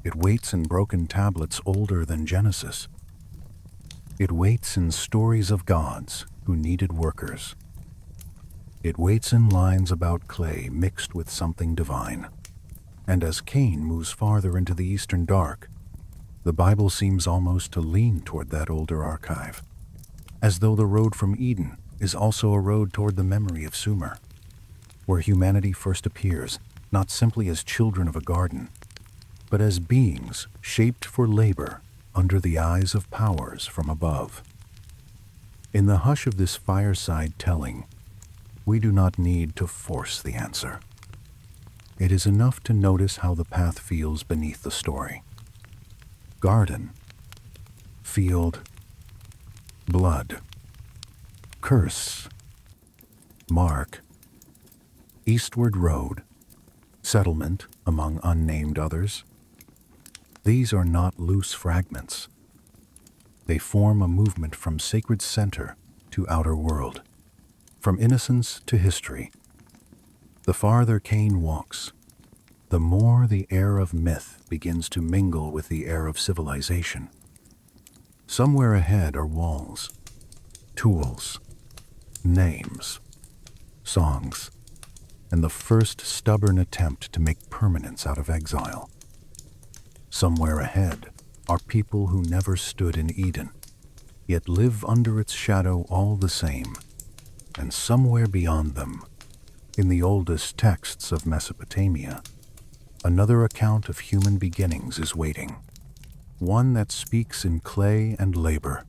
It waits in broken tablets older than Genesis. It waits in stories of gods who needed workers. It waits in lines about clay mixed with something divine. And as Cain moves farther into the eastern dark, the Bible seems almost to lean toward that older archive, as though the road from Eden is also a road toward the memory of Sumer, where humanity first appears not simply as children of a garden, but as beings shaped for labor under the eyes of powers from above. In the hush of this fireside telling, we do not need to force the answer. It is enough to notice how the path feels beneath the story. Garden, field, blood, curse, mark, eastward road, settlement among unnamed others. These are not loose fragments. They form a movement from sacred center to outer world, from innocence to history. The farther Cain walks, the more the air of myth begins to mingle with the air of civilization. Somewhere ahead are walls, tools, names, songs, and the first stubborn attempt to make permanence out of exile. Somewhere ahead are people who never stood in Eden, yet live under its shadow all the same. And somewhere beyond them, in the oldest texts of Mesopotamia, another account of human beginnings is waiting, one that speaks in clay and labor,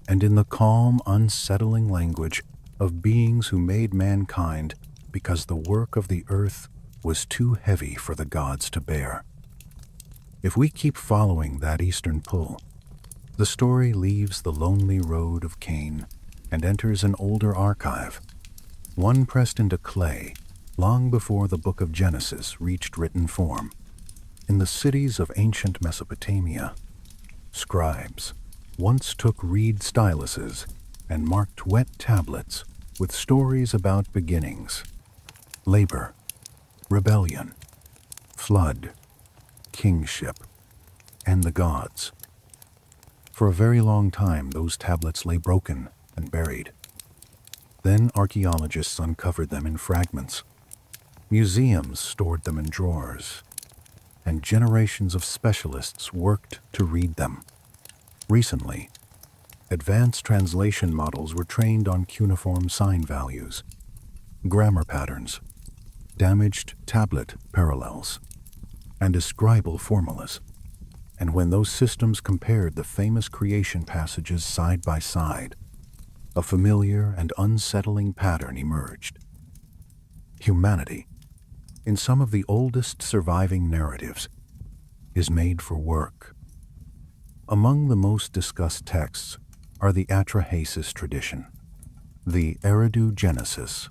and in the calm, unsettling language of beings who made mankind because the work of the earth was too heavy for the gods to bear. If we keep following that eastern pull, the story leaves the lonely road of Cain and enters an older archive, one pressed into clay long before the book of Genesis reached written form. In the cities of ancient Mesopotamia, scribes once took reed styluses and marked wet tablets with stories about beginnings, labor, rebellion, flood, kingship, and the gods. For a very long time, those tablets lay broken and buried. Then archaeologists uncovered them in fragments. Museums stored them in drawers, and generations of specialists worked to read them. Recently, advanced translation models were trained on cuneiform sign values, grammar patterns, damaged tablet parallels, and scribal formulas. And when those systems compared the famous creation passages side by side, a familiar and unsettling pattern emerged. Humanity, in some of the oldest surviving narratives, is made for work. Among the most discussed texts are the Atrahasis tradition, the Eridu Genesis,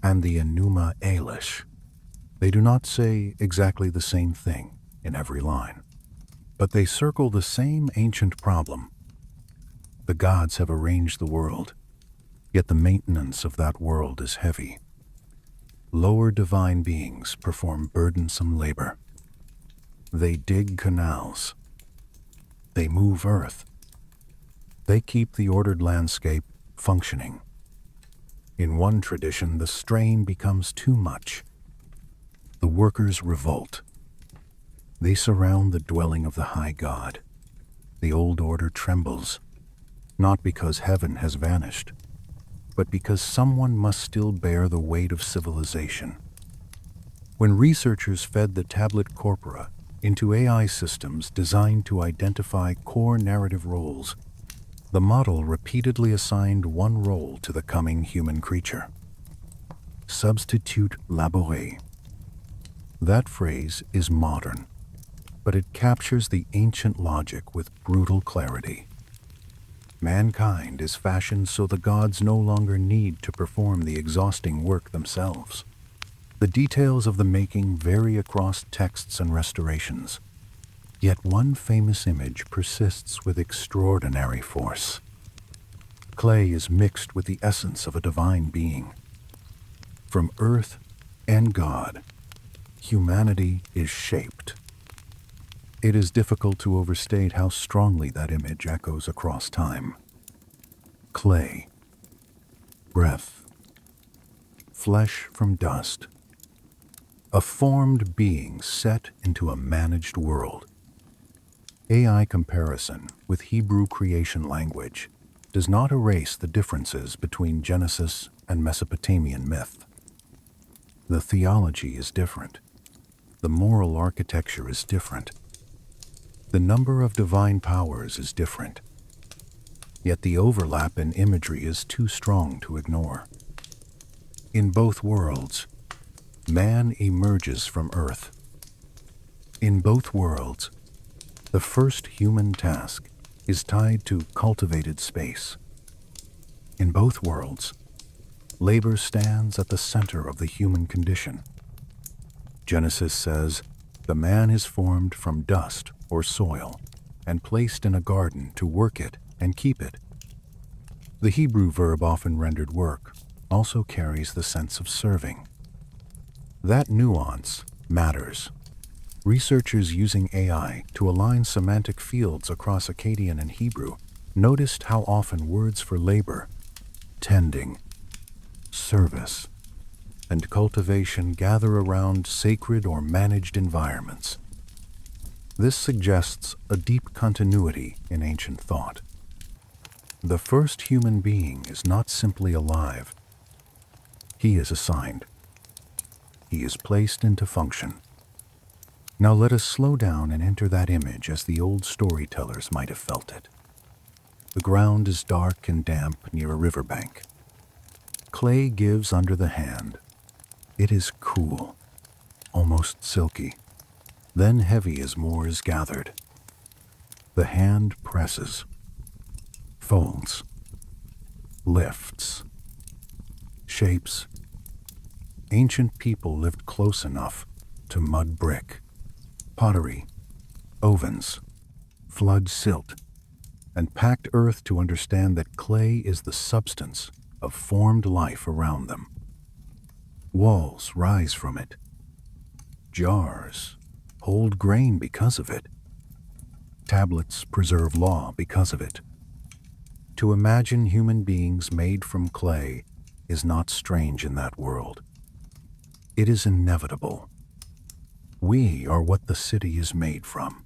and the Enuma Elish. They do not say exactly the same thing in every line, but they circle the same ancient problem. The gods have arranged the world, yet the maintenance of that world is heavy. Lower divine beings perform burdensome labor. They dig canals. They move earth. They keep the ordered landscape functioning. In one tradition, the strain becomes too much. The workers revolt. They surround the dwelling of the high god. The old order trembles, not because heaven has vanished, but because someone must still bear the weight of civilization. When researchers fed the tablet corpora into AI systems designed to identify core narrative roles, the model repeatedly assigned one role to the coming human creature: substitut labore. That phrase is modern, but it captures the ancient logic with brutal clarity. Mankind is fashioned so the gods no longer need to perform the exhausting work themselves. The details of the making vary across texts and restorations, yet one famous image persists with extraordinary force. Clay is mixed with the essence of a divine being. From earth and God, humanity is shaped. It is difficult to overstate how strongly that image echoes across time. Clay, breath, flesh from dust, a formed being set into a managed world. AI comparison with Hebrew creation language does not erase the differences between Genesis and Mesopotamian myth. The theology is different. The moral architecture is different. The number of divine powers is different. Yet the overlap in imagery is too strong to ignore. In both worlds, man emerges from earth. In both worlds, the first human task is tied to cultivated space. In both worlds, labor stands at the center of the human condition. Genesis says, the man is formed from dust or soil and placed in a garden to work it and keep it. The Hebrew verb often rendered work also carries the sense of serving. That nuance matters. Researchers using AI to align semantic fields across Akkadian and Hebrew noticed how often words for labor, tending, service, and cultivation gather around sacred or managed environments. This suggests a deep continuity in ancient thought. The first human being is not simply alive. He is assigned. He is placed into function. Now let us slow down and enter that image as the old storytellers might have felt it. The ground is dark and damp near a riverbank. Clay gives under the hand. It is cool, almost silky, then heavy as more is gathered. The hand presses, folds, lifts, shapes. Ancient people lived close enough to mud brick, pottery, ovens, flood silt, and packed earth to understand that clay is the substance of formed life around them. Walls rise from it. Jars hold grain because of it. Tablets preserve law because of it. To imagine human beings made from clay is not strange in that world. It is inevitable. We are what the city is made from.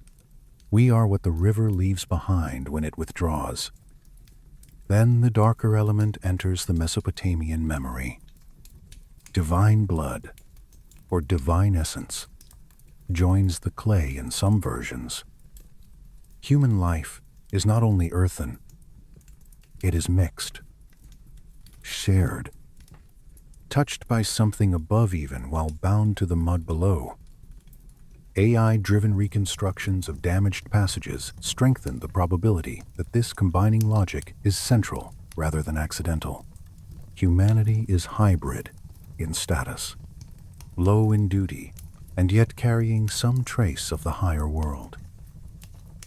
We are what the river leaves behind when it withdraws. Then the darker element enters the Mesopotamian memory. Divine blood, or divine essence, joins the clay in some versions. Human life is not only earthen, it is mixed. shared, touched by something above even while bound to the mud below. AI-driven reconstructions of damaged passages strengthen the probability that this combining logic is central rather than accidental. Humanity is hybrid in status, low in duty, and yet carrying some trace of the higher world.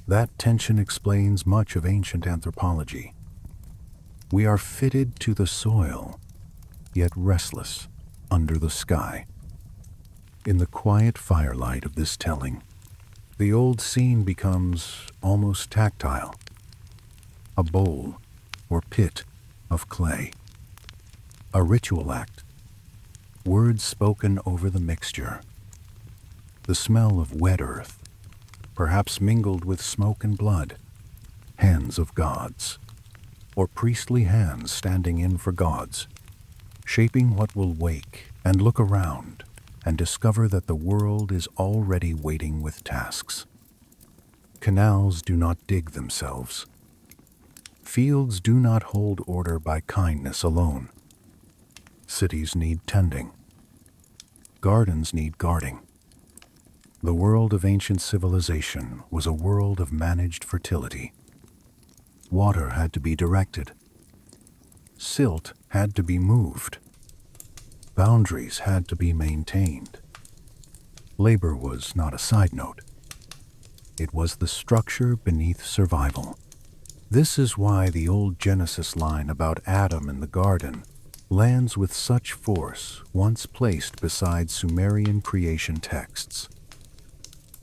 That tension explains much of ancient anthropology. We are fitted to the soil, yet restless under the sky. In the quiet firelight of this telling, the old scene becomes almost tactile. A bowl or pit of clay. A ritual act. Words spoken over the mixture. The smell of wet earth, perhaps mingled with smoke and blood. Hands of gods, or priestly hands standing in for gods, shaping what will wake and look around and discover that the world is already waiting with tasks. Canals do not dig themselves. Fields do not hold order by kindness alone. Cities need tending. Gardens need guarding. The world of ancient civilization was a world of managed fertility. Water had to be directed. Silt had to be moved. Boundaries had to be maintained. Labor was not a side note. It was the structure beneath survival. This is why the old Genesis line about Adam in the garden lands with such force once placed beside Sumerian creation texts.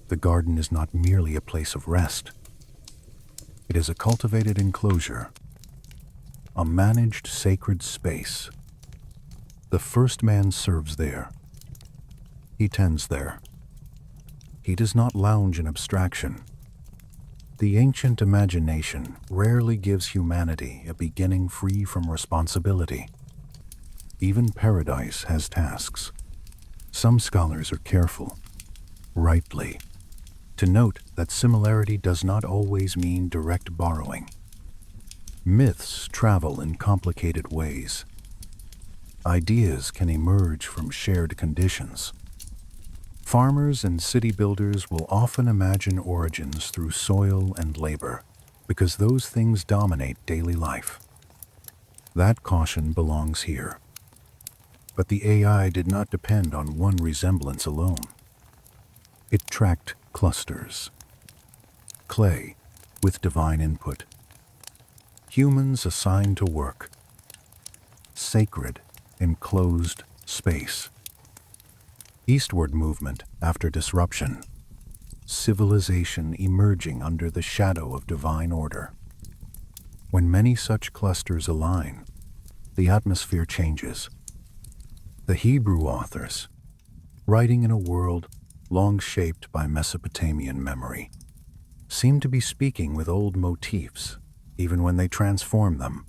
The garden is not merely a place of rest. It is a cultivated enclosure, a managed sacred space. The first man serves there. He tends there. He does not lounge in abstraction. The ancient imagination rarely gives humanity a beginning free from responsibility. Even paradise has tasks. Some scholars are careful, rightly, to note that similarity does not always mean direct borrowing. Myths travel in complicated ways. Ideas can emerge from shared conditions. Farmers and city builders will often imagine origins through soil and labor, because those things dominate daily life. That caution belongs here. But the AI did not depend on one resemblance alone. It tracked clusters. Clay with divine input. Humans assigned to work. Sacred enclosed space. Eastward movement after disruption. Civilization emerging under the shadow of divine order. When many such clusters align, the atmosphere changes. The Hebrew authors, writing in a world long shaped by Mesopotamian memory, seem to be speaking with old motifs, even when they transform them.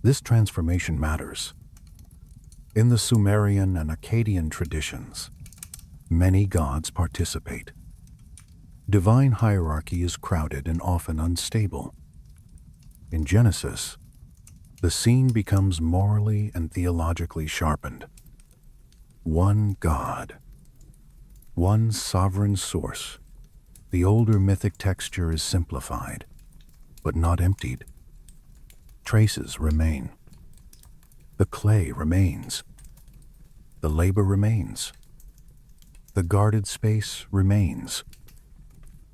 This transformation matters. In the Sumerian and Akkadian traditions, many gods participate. Divine hierarchy is crowded and often unstable. In Genesis, the scene becomes morally and theologically sharpened. One God, one sovereign source. The older mythic texture is simplified, but not emptied. Traces remain. The clay remains. The labor remains. The guarded space remains.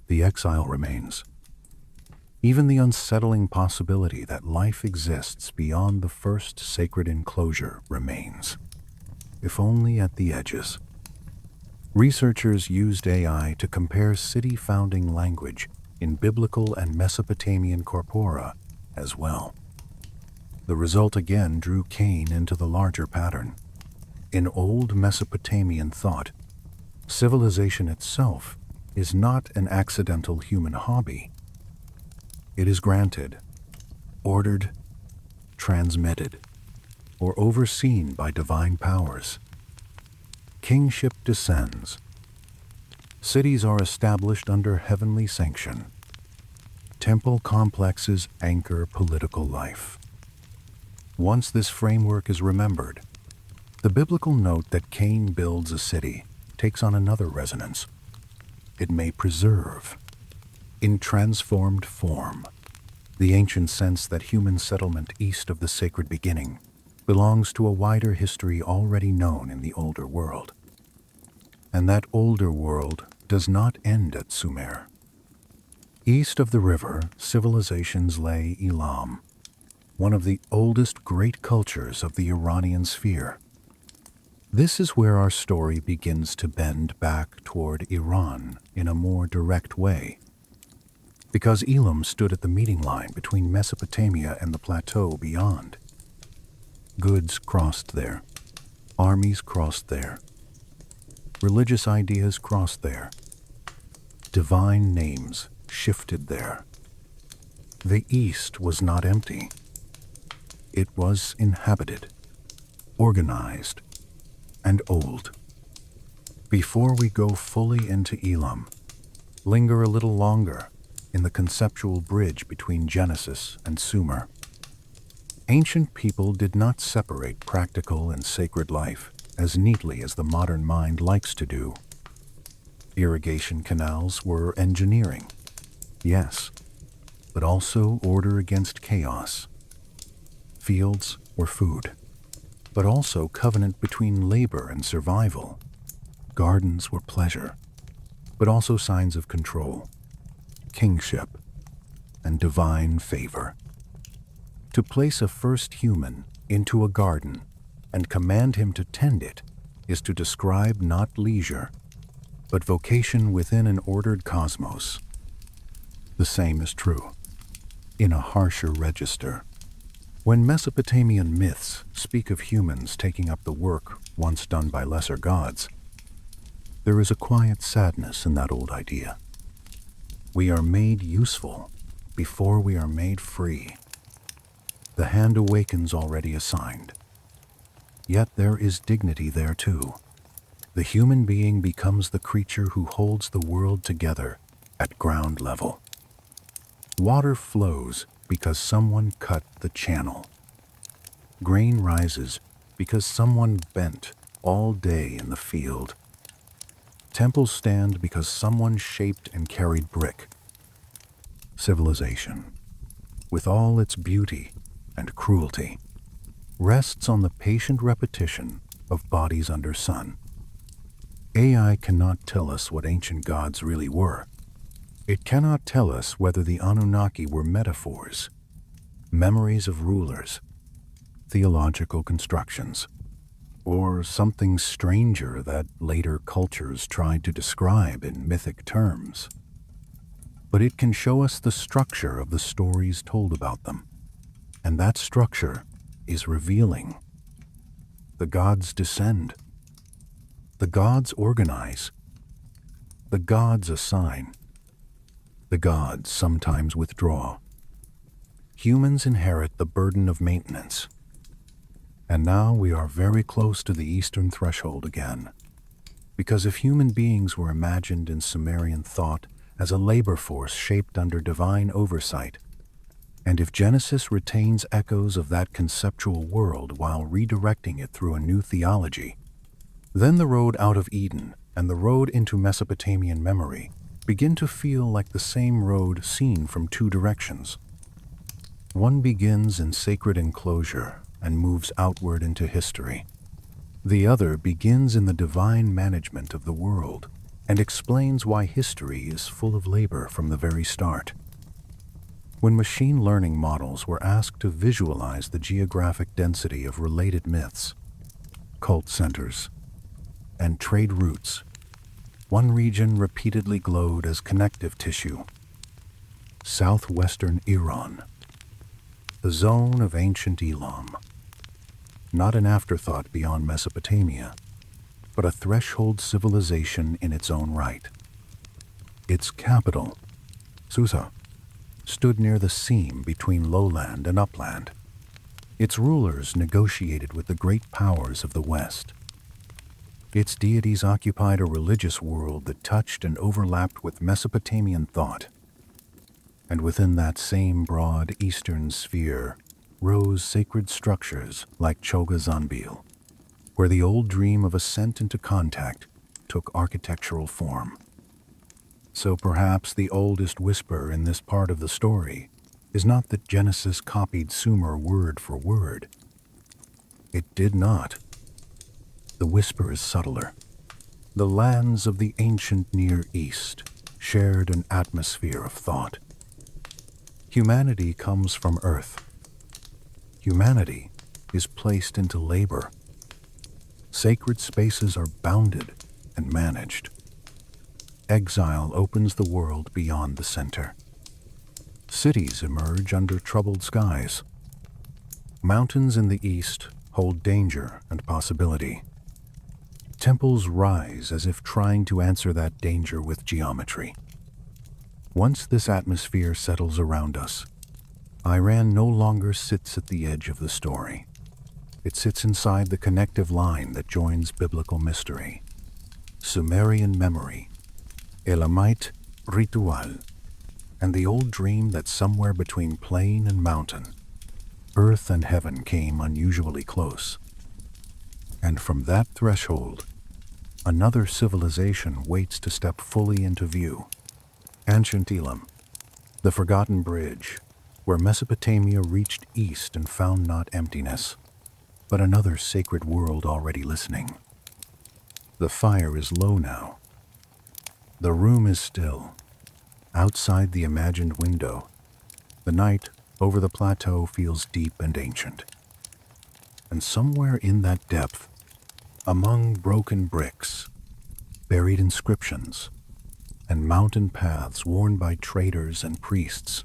The exile remains. Even the unsettling possibility that life exists beyond the first sacred enclosure remains, if only at the edges. Researchers used AI to compare city founding language in biblical and Mesopotamian corpora as well. The result again drew Cain into the larger pattern. In old Mesopotamian thought, civilization itself is not an accidental human hobby. It is granted, ordered, transmitted, or overseen by divine powers. Kingship descends. Cities are established under heavenly sanction. Temple complexes anchor political life. Once this framework is remembered, the biblical note that Cain builds a city takes on another resonance. It may preserve, in transformed form, the ancient sense that human settlement east of the sacred beginning belongs to a wider history already known in the older world. And that older world does not end at Sumer. East of the river, civilizations lay Elam, one of the oldest great cultures of the Iranian sphere. This is where our story begins to bend back toward Iran in a more direct way. Because Elam stood at the meeting line between Mesopotamia and the plateau beyond. Goods crossed there. Armies crossed there. Religious ideas crossed there. Divine names shifted there. The East was not empty. It was inhabited, organized, and old. Before we go fully into Elam, linger a little longer in the conceptual bridge between Genesis and Sumer. Ancient people did not separate practical and sacred life as neatly as the modern mind likes to do. Irrigation canals were engineering, yes, but also order against chaos. Fields were food, but also covenant between labor and survival. Gardens were pleasure, but also signs of control, kingship, and divine favor. To place a first human into a garden and command him to tend it is to describe not leisure, but vocation within an ordered cosmos. The same is true in a harsher register. When Mesopotamian myths speak of humans taking up the work once done by lesser gods, there is a quiet sadness in that old idea. We are made useful before we are made free. The hand awakens already assigned. Yet there is dignity there too. The human being becomes the creature who holds the world together at ground level. Water flows because someone cut the channel. Grain rises because someone bent all day in the field. Temples stand because someone shaped and carried brick. Civilization, with all its beauty and cruelty, rests on the patient repetition of bodies under sun. AI cannot tell us what ancient gods really were. It cannot tell us whether the Anunnaki were metaphors, memories of rulers, theological constructions, or something stranger that later cultures tried to describe in mythic terms. But it can show us the structure of the stories told about them, and that structure is revealing. The gods descend. The gods organize. The gods assign. The gods sometimes withdraw. Humans inherit the burden of maintenance. And now we are very close to the eastern threshold again. Because if human beings were imagined in Sumerian thought as a labor force shaped under divine oversight, and if Genesis retains echoes of that conceptual world while redirecting it through a new theology, then the road out of Eden and the road into Mesopotamian memory begin to feel like the same road seen from two directions. One begins in sacred enclosure and moves outward into history. The other begins in the divine management of the world and explains why history is full of labor from the very start. When machine learning models were asked to visualize the geographic density of related myths, cult centers, and trade routes, one region repeatedly glowed as connective tissue: southwestern Iran, the zone of ancient Elam. Not an afterthought beyond Mesopotamia, but a threshold civilization in its own right. Its capital, Susa, stood near the seam between lowland and upland. Its rulers negotiated with the great powers of the West. Its deities occupied a religious world that touched and overlapped with Mesopotamian thought. And within that same broad eastern sphere, rose sacred structures like Chogha Zanbil, where the old dream of ascent into contact took architectural form. So perhaps the oldest whisper in this part of the story is not that Genesis copied Sumer word for word. It did not. The whisper is subtler. The lands of the ancient Near East shared an atmosphere of thought. Humanity comes from Earth. Humanity is placed into labor. Sacred spaces are bounded and managed. Exile opens the world beyond the center. Cities emerge under troubled skies. Mountains in the east hold danger and possibility. Temples rise as if trying to answer that danger with geometry. Once this atmosphere settles around us, Iran no longer sits at the edge of the story. It sits inside the connective line that joins biblical mystery, Sumerian memory, Elamite ritual, and the old dream that somewhere between plain and mountain, earth and heaven came unusually close. And from that threshold, another civilization waits to step fully into view. Ancient Elam, the forgotten bridge, where Mesopotamia reached east and found not emptiness, but another sacred world already listening. The fire is low now. The room is still. Outside the imagined window, the night over the plateau feels deep and ancient. And somewhere in that depth, among broken bricks, buried inscriptions, and mountain paths worn by traders and priests,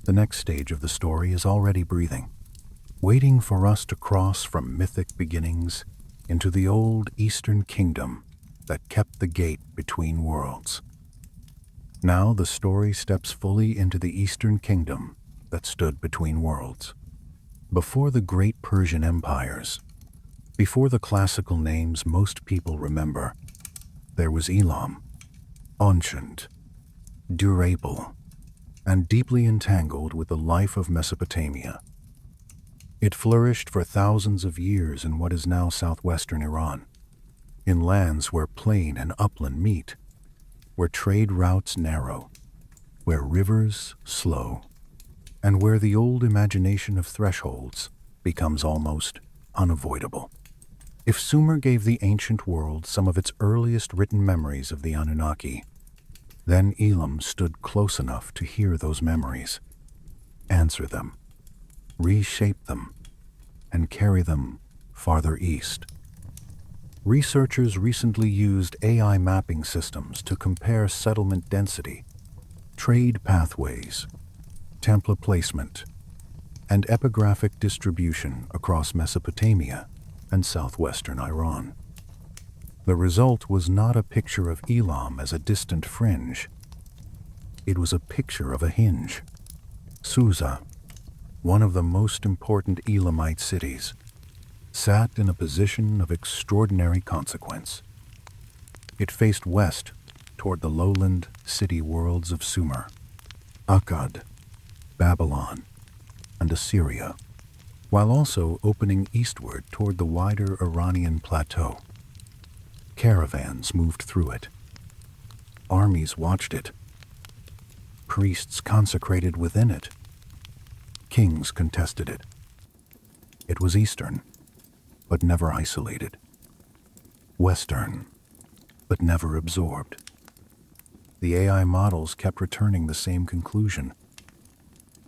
the next stage of the story is already breathing, waiting for us to cross from mythic beginnings into the old Eastern kingdom that kept the gate between worlds. Now the story steps fully into the Eastern kingdom that stood between worlds. Before the great Persian empires, before the classical names most people remember, there was Elam, ancient, durable, and deeply entangled with the life of Mesopotamia. It flourished for thousands of years in what is now southwestern Iran, in lands where plain and upland meet, where trade routes narrow, where rivers slow, and where the old imagination of thresholds becomes almost unavoidable. If Sumer gave the ancient world some of its earliest written memories of the Anunnaki, then Elam stood close enough to hear those memories, answer them, reshape them, and carry them farther east. Researchers recently used AI mapping systems to compare settlement density, trade pathways, template placement, and epigraphic distribution across Mesopotamia and southwestern Iran. The result was not a picture of Elam as a distant fringe. It was a picture of a hinge. Susa, one of the most important Elamite cities, sat in a position of extraordinary consequence. It faced west toward the lowland city worlds of Sumer, Akkad, Babylon, and Assyria, while also opening eastward toward the wider Iranian plateau. Caravans moved through it. Armies watched it. Priests consecrated within it. Kings contested it. It was Eastern, but never isolated. Western, but never absorbed. The AI models kept returning the same conclusion.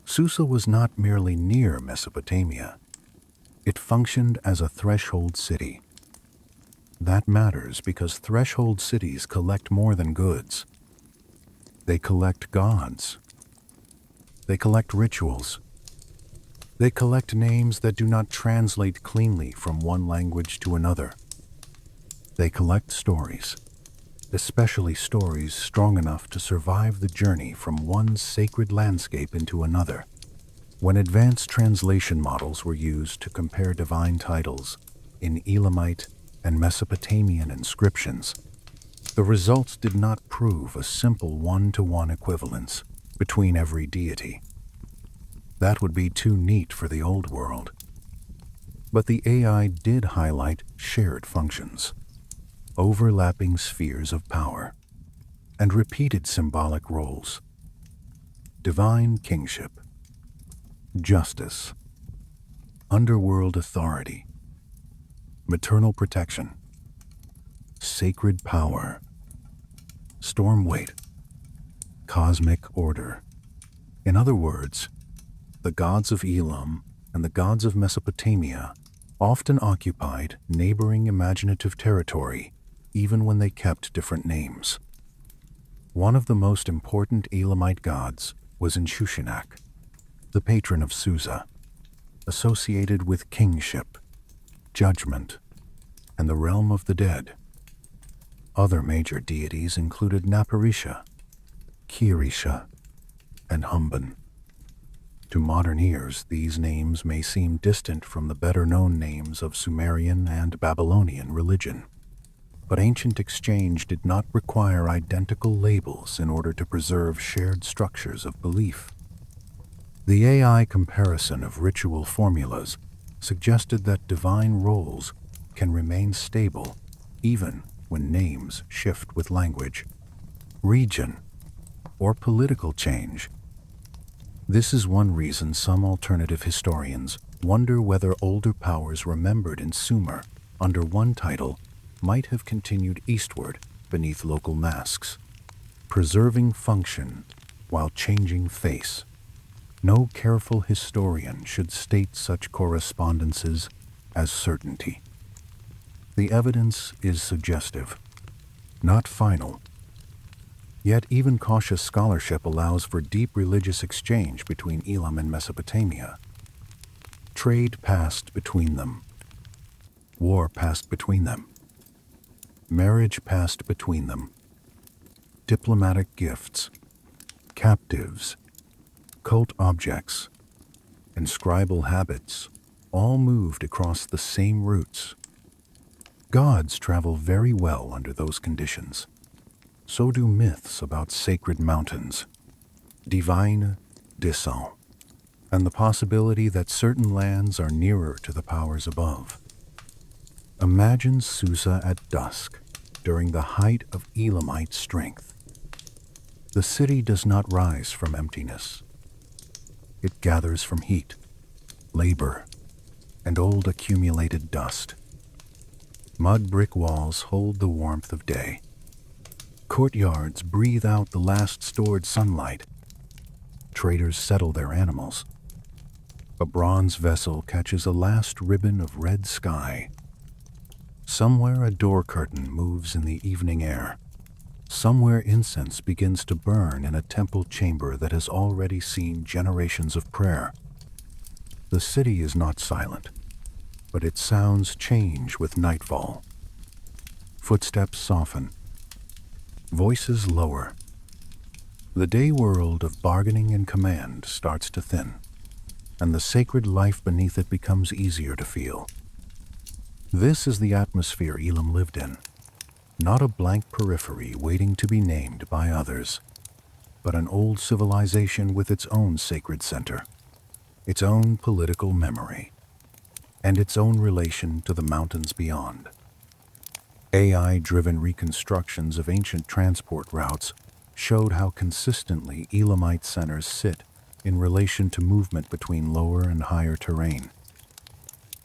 Susa was not merely near Mesopotamia. It functioned as a threshold city. That matters because threshold cities collect more than goods. They collect gods. They collect rituals. They collect names that do not translate cleanly from one language to another. They collect stories, especially stories strong enough to survive the journey from one sacred landscape into another. When advanced translation models were used to compare divine titles in Elamite and Mesopotamian inscriptions, the results did not prove a simple one-to-one equivalence between every deity. That would be too neat for the old world. But the AI did highlight shared functions, overlapping spheres of power, and repeated symbolic roles: divine kingship, justice, underworld authority, maternal protection, sacred power, storm weight, cosmic order. In other words, the gods of Elam and the gods of Mesopotamia often occupied neighboring imaginative territory, even when they kept different names. One of the most important Elamite gods was Inshushinak, the patron of Susa, associated with kingship, judgment, and the realm of the dead. Other major deities included Naparisha, Kirisha, and Humban. To modern ears, these names may seem distant from the better-known names of Sumerian and Babylonian religion. But ancient exchange did not require identical labels in order to preserve shared structures of belief. The AI comparison of ritual formulas suggested that divine roles can remain stable even when names shift with language, region, or political change. This is one reason some alternative historians wonder whether older powers remembered in Sumer under one title might have continued eastward beneath local masks, preserving function while changing face. No careful historian should state such correspondences as certainty. The evidence is suggestive, not final. Yet even cautious scholarship allows for deep religious exchange between Elam and Mesopotamia. Trade passed between them. War passed between them. Marriage passed between them. Diplomatic gifts, captives, cult objects, and scribal habits all moved across the same routes. Gods travel very well under those conditions. So do myths about sacred mountains, divine descent, and the possibility that certain lands are nearer to the powers above. Imagine Susa at dusk, during the height of Elamite strength. The city does not rise from emptiness. It gathers from heat, labor, and old accumulated dust. Mud brick walls hold the warmth of day. Courtyards breathe out the last stored sunlight. Traders settle their animals. A bronze vessel catches a last ribbon of red sky. Somewhere a door curtain moves in the evening air. Somewhere incense begins to burn in a temple chamber that has already seen generations of prayer. The city is not silent, but its sounds change with nightfall. Footsteps soften. Voices lower. The day world of bargaining and command starts to thin, and the sacred life beneath it becomes easier to feel. This is the atmosphere Elam lived in, not a blank periphery waiting to be named by others, but an old civilization with its own sacred center, its own political memory, and its own relation to the mountains beyond. AI-driven reconstructions of ancient transport routes showed how consistently Elamite centers sit in relation to movement between lower and higher terrain.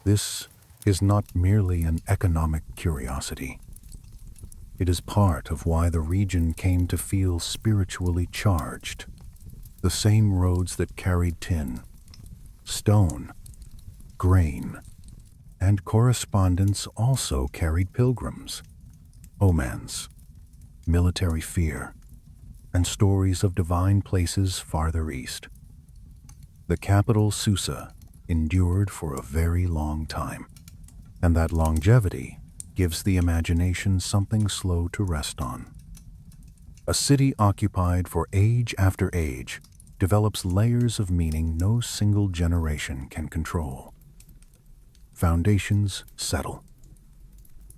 This is not merely an economic curiosity. It is part of why the region came to feel spiritually charged. The same roads that carried tin, stone, grain, and correspondence also carried pilgrims, omens, military fear, and stories of divine places farther east. The capital, Susa, endured for a very long time, and that longevity gives the imagination something slow to rest on. A city occupied for age after age develops layers of meaning no single generation can control. Foundations settle.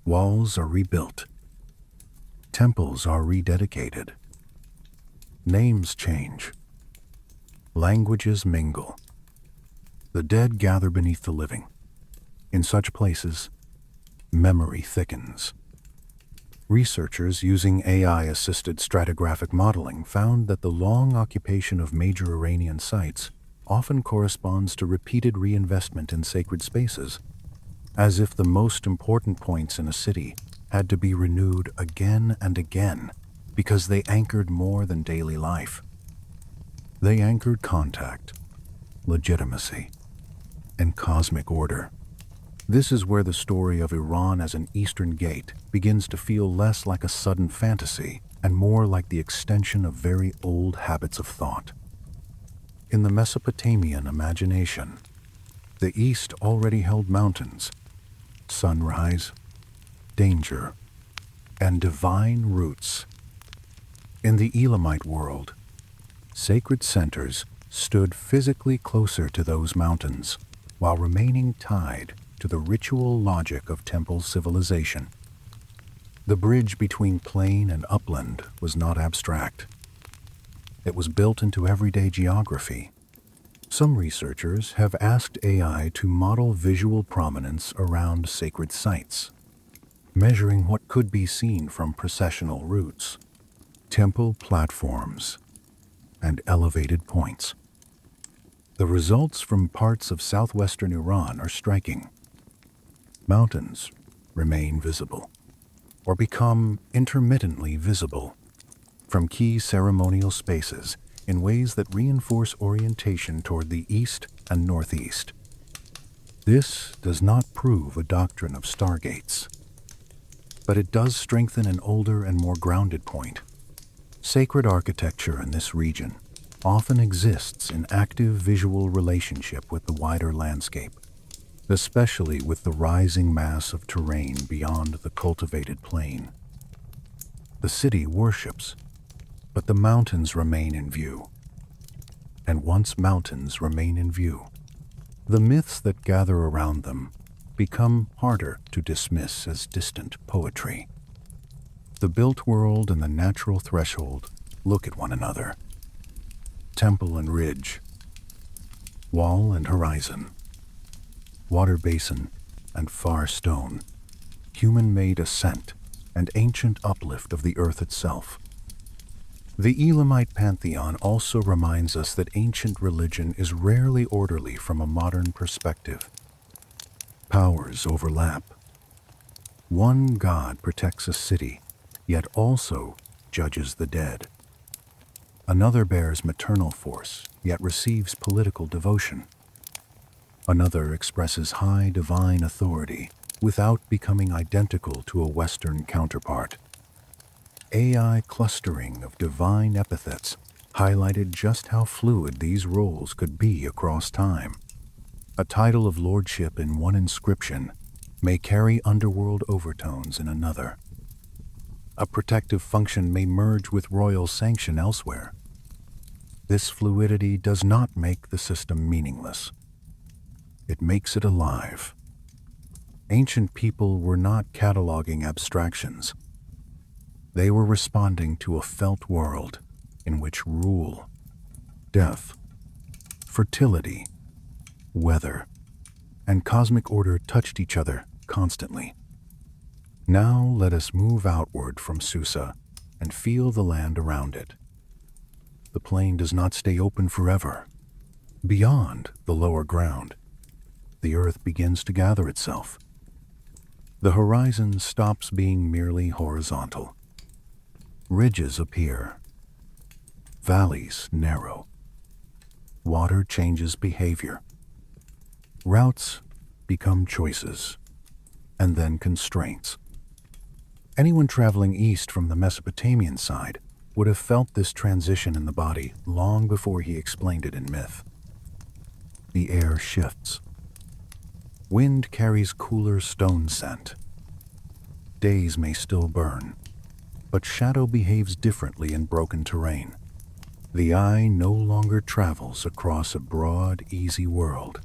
Walls are rebuilt. Temples are rededicated. Names change. Languages mingle. The dead gather beneath the living. In such places, memory thickens. Researchers using AI-assisted stratigraphic modeling found that the long occupation of major Iranian sites often corresponds to repeated reinvestment in sacred spaces, as if the most important points in a city had to be renewed again and again because they anchored more than daily life. They anchored contact, legitimacy, and cosmic order. This is where the story of Iran as an Eastern gate begins to feel less like a sudden fantasy and more like the extension of very old habits of thought. In the Mesopotamian imagination, the East already held mountains, sunrise, danger, and divine roots. In the Elamite world, sacred centers stood physically closer to those mountains while remaining tied to the ritual logic of temple civilization. The bridge between plain and upland was not abstract. It was built into everyday geography. Some researchers have asked AI to model visual prominence around sacred sites, measuring what could be seen from processional routes, temple platforms, and elevated points. The results from parts of southwestern Iran are striking. Mountains remain visible, or become intermittently visible, from key ceremonial spaces in ways that reinforce orientation toward the east and northeast. This does not prove a doctrine of stargates, but it does strengthen an older and more grounded point. Sacred architecture in this region often exists in active visual relationship with the wider landscape, especially with the rising mass of terrain beyond the cultivated plain. The city worships, but the mountains remain in view. And once mountains remain in view, the myths that gather around them become harder to dismiss as distant poetry. The built world and the natural threshold look at one another. Temple and ridge, wall and horizon, water basin and far stone, human-made ascent and ancient uplift of the earth itself. The Elamite pantheon also reminds us that ancient religion is rarely orderly from a modern perspective. Powers overlap. One god protects a city, yet also judges the dead. Another bears maternal force, yet receives political devotion. Another expresses high divine authority without becoming identical to a Western counterpart. AI clustering of divine epithets highlighted just how fluid these roles could be across time. A title of lordship in one inscription may carry underworld overtones in another. A protective function may merge with royal sanction elsewhere. This fluidity does not make the system meaningless. It makes it alive. Ancient people were not cataloging abstractions. They were responding to a felt world in which rule, death, fertility, weather, and cosmic order touched each other constantly. Now let us move outward from Susa and feel the land around it. The plain does not stay open forever. Beyond the lower ground, the earth begins to gather itself. The horizon stops being merely horizontal. Ridges appear. Valleys narrow. Water changes behavior. Routes become choices, and then constraints. Anyone traveling east from the Mesopotamian side would have felt this transition in the body long before he explained it in myth. The air shifts. Wind carries cooler stone scent. Days may still burn, but shadow behaves differently in broken terrain. The eye no longer travels across a broad, easy world.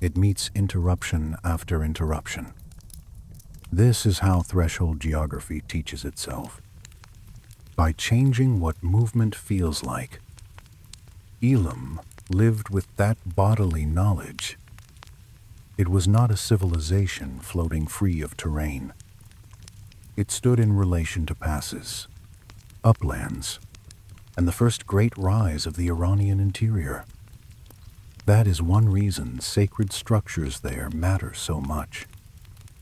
It meets interruption after interruption. This is how threshold geography teaches itself. By changing what movement feels like. Elam lived with that bodily knowledge. It was not a civilization floating free of terrain. It stood in relation to passes, uplands, and the first great rise of the Iranian interior. That is one reason sacred structures there matter so much.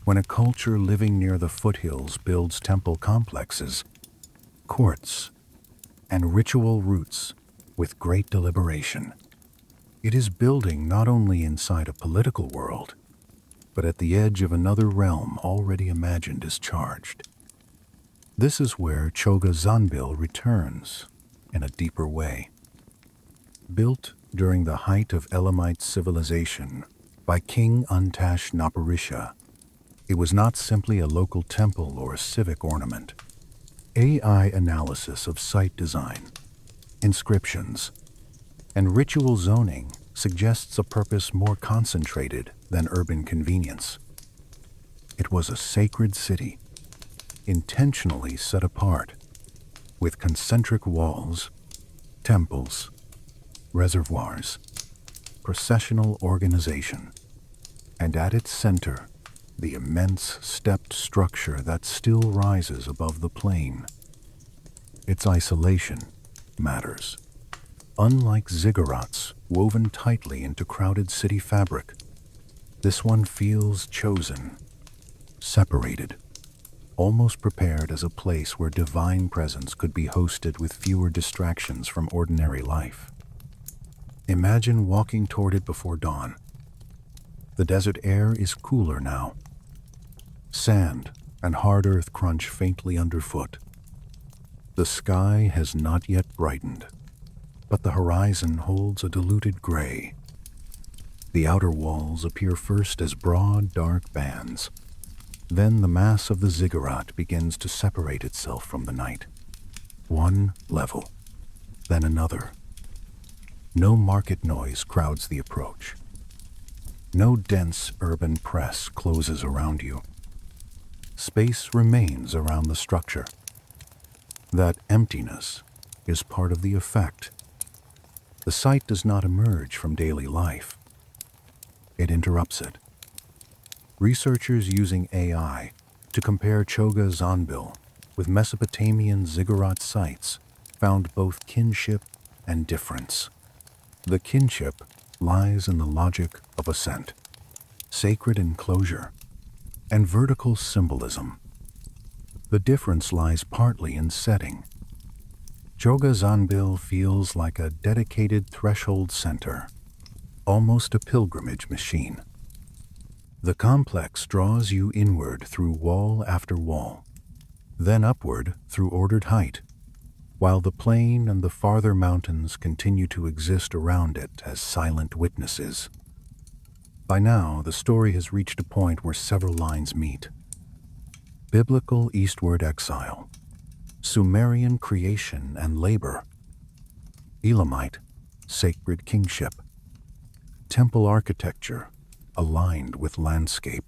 When a culture living near the foothills builds temple complexes, courts, and ritual routes with great deliberation, it is building not only inside a political world, but at the edge of another realm already imagined as charged. This is where Chogha Zanbil returns in a deeper way. Built during the height of Elamite civilization by King Antash-Naparisha, it was not simply a local temple or a civic ornament. AI analysis of site design, inscriptions, and ritual zoning suggests a purpose more concentrated than urban convenience. It was a sacred city, intentionally set apart, with concentric walls, temples, reservoirs, processional organization, and at its center, the immense stepped structure that still rises above the plain. Its isolation matters. Unlike ziggurats woven tightly into crowded city fabric, this one feels chosen, separated, almost prepared as a place where divine presence could be hosted with fewer distractions from ordinary life. Imagine walking toward it before dawn. The desert air is cooler now. Sand and hard earth crunch faintly underfoot. The sky has not yet brightened, but the horizon holds a diluted gray. The outer walls appear first as broad, dark bands. Then the mass of the ziggurat begins to separate itself from the night. One level, then another. No market noise crowds the approach. No dense urban press closes around you. Space remains around the structure. That emptiness is part of the effect. The site does not emerge from daily life. It interrupts it. Researchers using AI to compare Chogha Zanbil with Mesopotamian ziggurat sites found both kinship and difference. The kinship lies in the logic of ascent, sacred enclosure, and vertical symbolism. The difference lies partly in setting. Chogha Zanbil feels like a dedicated threshold center, almost a pilgrimage machine. The complex draws you inward through wall after wall, then upward through ordered height, while the plain and the farther mountains continue to exist around it as silent witnesses. By now, the story has reached a point where several lines meet. Biblical eastward exile, Sumerian creation and labor, Elamite sacred kingship, temple architecture aligned with landscape.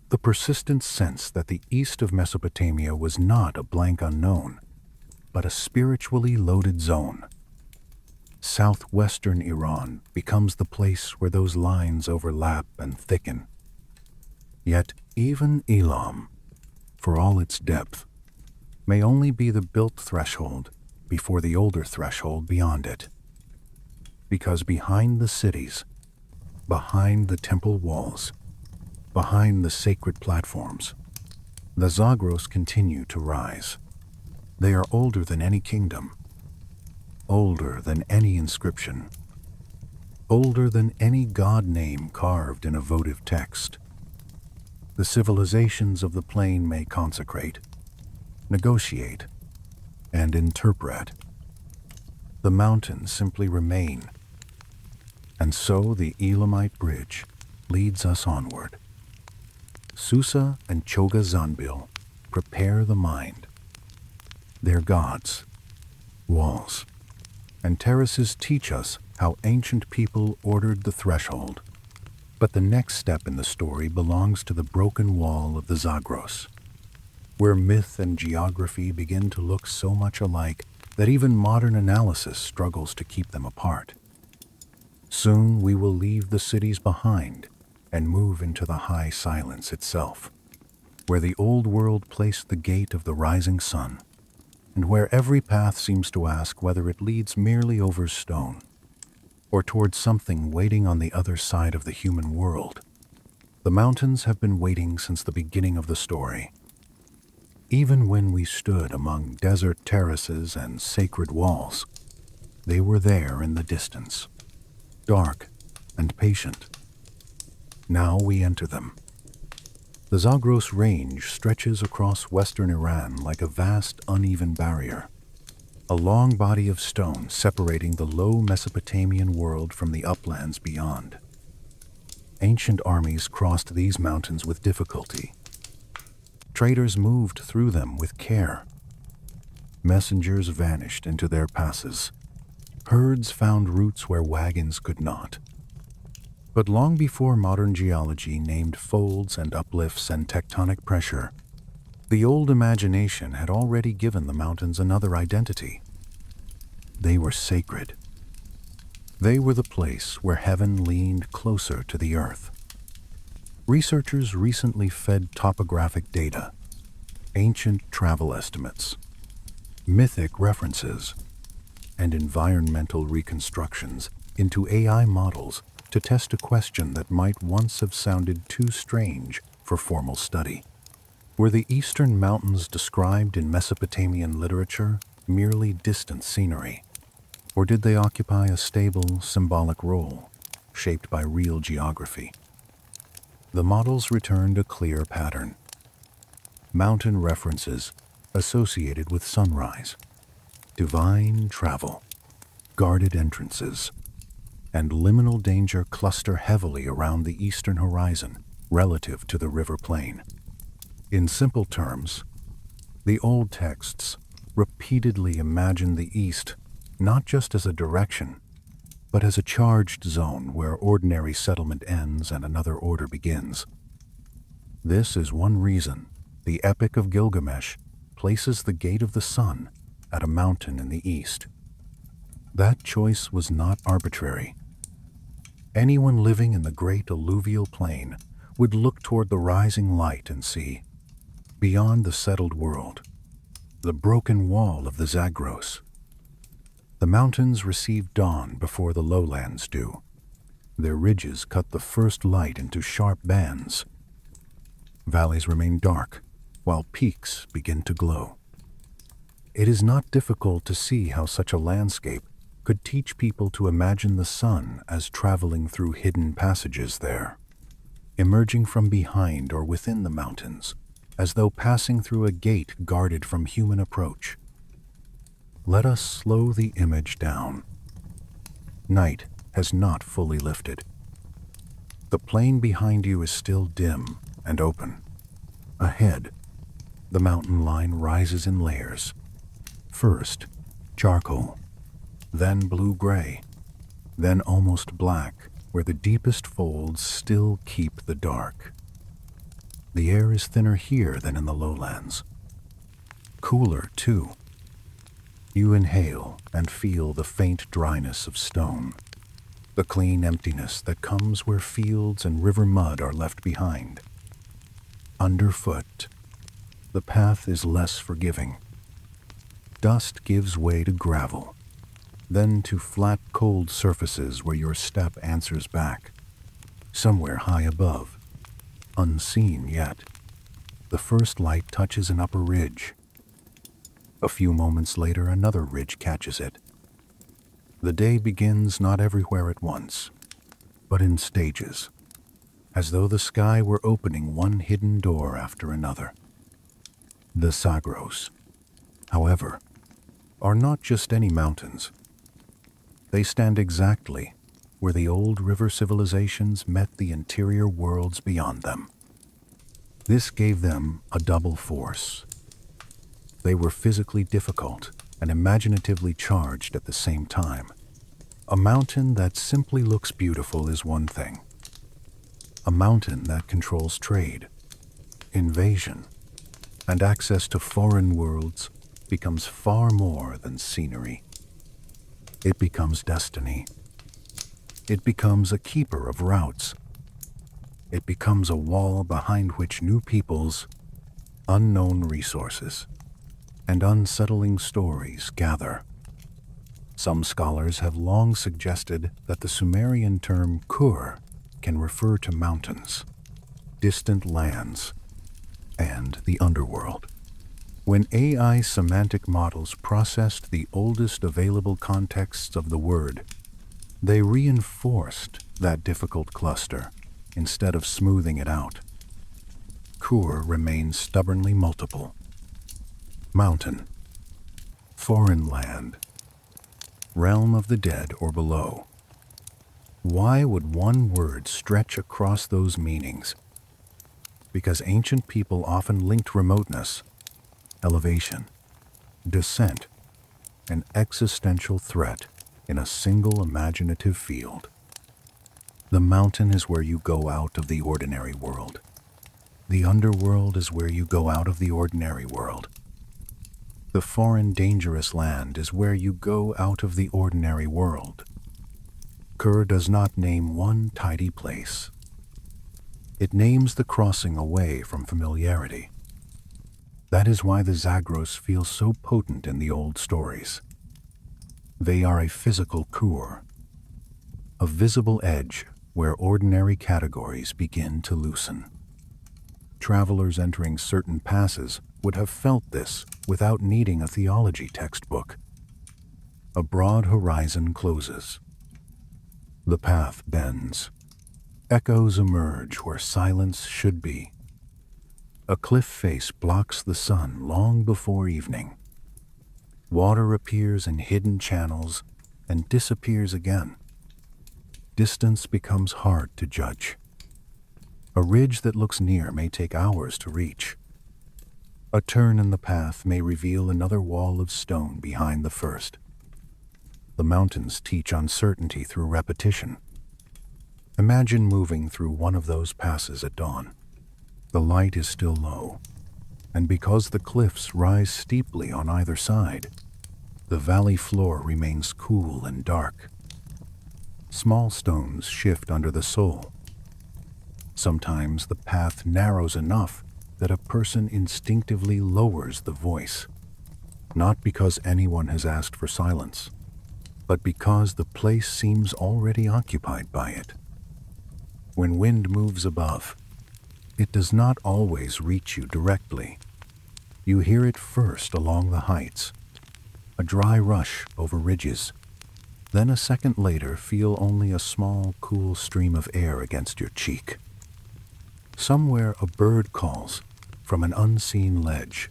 The persistent sense that the east of Mesopotamia was not a blank unknown, but a spiritually loaded zone. Southwestern Iran becomes the place where those lines overlap and thicken. Yet even Elam, for all its depth, may only be the built threshold before the older threshold beyond it. Because behind the cities, behind the temple walls, behind the sacred platforms, the Zagros continue to rise. They are older than any kingdom, older than any inscription, older than any god name carved in a votive text. The civilizations of the plain may consecrate, negotiate, and interpret. The mountains simply remain. And so the Elamite bridge leads us onward. Susa and Chogha Zanbil prepare the mind. Their gods, walls, and terraces teach us how ancient people ordered the threshold. But the next step in the story belongs to the broken wall of the Zagros, where myth and geography begin to look so much alike that even modern analysis struggles to keep them apart. Soon we will leave the cities behind and move into the high silence itself, where the old world placed the gate of the rising sun, and where every path seems to ask whether it leads merely over stone or towards something waiting on the other side of the human world. The mountains have been waiting since the beginning of the story. Even when we stood among desert terraces and sacred walls, they were there in the distance, dark and patient. Now we enter them. The Zagros range stretches across western Iran like a vast, uneven barrier, a long body of stone separating the low Mesopotamian world from the uplands beyond. Ancient armies crossed these mountains with difficulty. Traders moved through them with care. Messengers vanished into their passes. Herds found routes where wagons could not. But long before modern geology named folds and uplifts and tectonic pressure, the old imagination had already given the mountains another identity. They were sacred. They were the place where heaven leaned closer to the earth. Researchers recently fed topographic data, ancient travel estimates, mythic references, and environmental reconstructions into AI models to test a question that might once have sounded too strange for formal study. Were the eastern mountains described in Mesopotamian literature merely distant scenery, or did they occupy a stable, symbolic role, shaped by real geography? The models returned a clear pattern. Mountain references associated with sunrise, divine travel, guarded entrances, and liminal danger cluster heavily around the eastern horizon relative to the river plain. In simple terms, the old texts repeatedly imagined the east not just as a direction, but as a charged zone where ordinary settlement ends and another order begins. This is one reason the Epic of Gilgamesh places the Gate of the Sun at a mountain in the east. That choice was not arbitrary. Anyone living in the great alluvial plain would look toward the rising light and see, beyond the settled world, the broken wall of the Zagros. The mountains receive dawn before the lowlands do. Their ridges cut the first light into sharp bands. Valleys remain dark, while peaks begin to glow. It is not difficult to see how such a landscape could teach people to imagine the sun as traveling through hidden passages there, emerging from behind or within the mountains, as though passing through a gate guarded from human approach. Let us slow the image down. Night has not fully lifted. The plain behind you is still dim and open. Ahead, the mountain line rises in layers. First, charcoal, then blue-gray, then almost black, where the deepest folds still keep the dark. The air is thinner here than in the lowlands. Cooler, too. You inhale and feel the faint dryness of stone, the clean emptiness that comes where fields and river mud are left behind. Underfoot, the path is less forgiving. Dust gives way to gravel, then to flat, cold surfaces where your step answers back. Somewhere high above, unseen yet, the first light touches an upper ridge. A few moments later, another ridge catches it. The day begins not everywhere at once, but in stages, as though the sky were opening one hidden door after another. The Zagros, however, are not just any mountains. They stand exactly where the old river civilizations met the interior worlds beyond them. This gave them a double force. They were physically difficult and imaginatively charged at the same time. A mountain that simply looks beautiful is one thing. A mountain that controls trade, invasion, and access to foreign worlds becomes far more than scenery. It becomes destiny. It becomes a keeper of routes. It becomes a wall behind which new peoples, unknown resources, and unsettling stories gather. Some scholars have long suggested that the Sumerian term Kur can refer to mountains, distant lands, and the underworld. When AI semantic models processed the oldest available contexts of the word, they reinforced that difficult cluster instead of smoothing it out. Kur remains stubbornly multiple. Mountain, foreign land, realm of the dead or below. Why would one word stretch across those meanings? Because ancient people often linked remoteness, elevation, descent, and existential threat in a single imaginative field. The mountain is where you go out of the ordinary world. The underworld is where you go out of the ordinary world. The foreign dangerous land is where you go out of the ordinary world. Kur does not name one tidy place. It names the crossing away from familiarity. That is why the Zagros feel so potent in the old stories. They are a physical Kur, a visible edge where ordinary categories begin to loosen. Travelers entering certain passes would have felt this without needing a theology textbook. A broad horizon closes. The path bends. Echoes emerge where silence should be. A cliff face blocks the sun long before evening. Water appears in hidden channels and disappears again. Distance becomes hard to judge. A ridge that looks near may take hours to reach. A turn in the path may reveal another wall of stone behind the first. The mountains teach uncertainty through repetition. Imagine moving through one of those passes at dawn. The light is still low, and because the cliffs rise steeply on either side, the valley floor remains cool and dark. Small stones shift under the sole. Sometimes the path narrows enough that a person instinctively lowers the voice, not because anyone has asked for silence, but because the place seems already occupied by it. When wind moves above, it does not always reach you directly. You hear it first along the heights, a dry rush over ridges. Then a second later feel only a small, cool stream of air against your cheek. Somewhere a bird calls from an unseen ledge.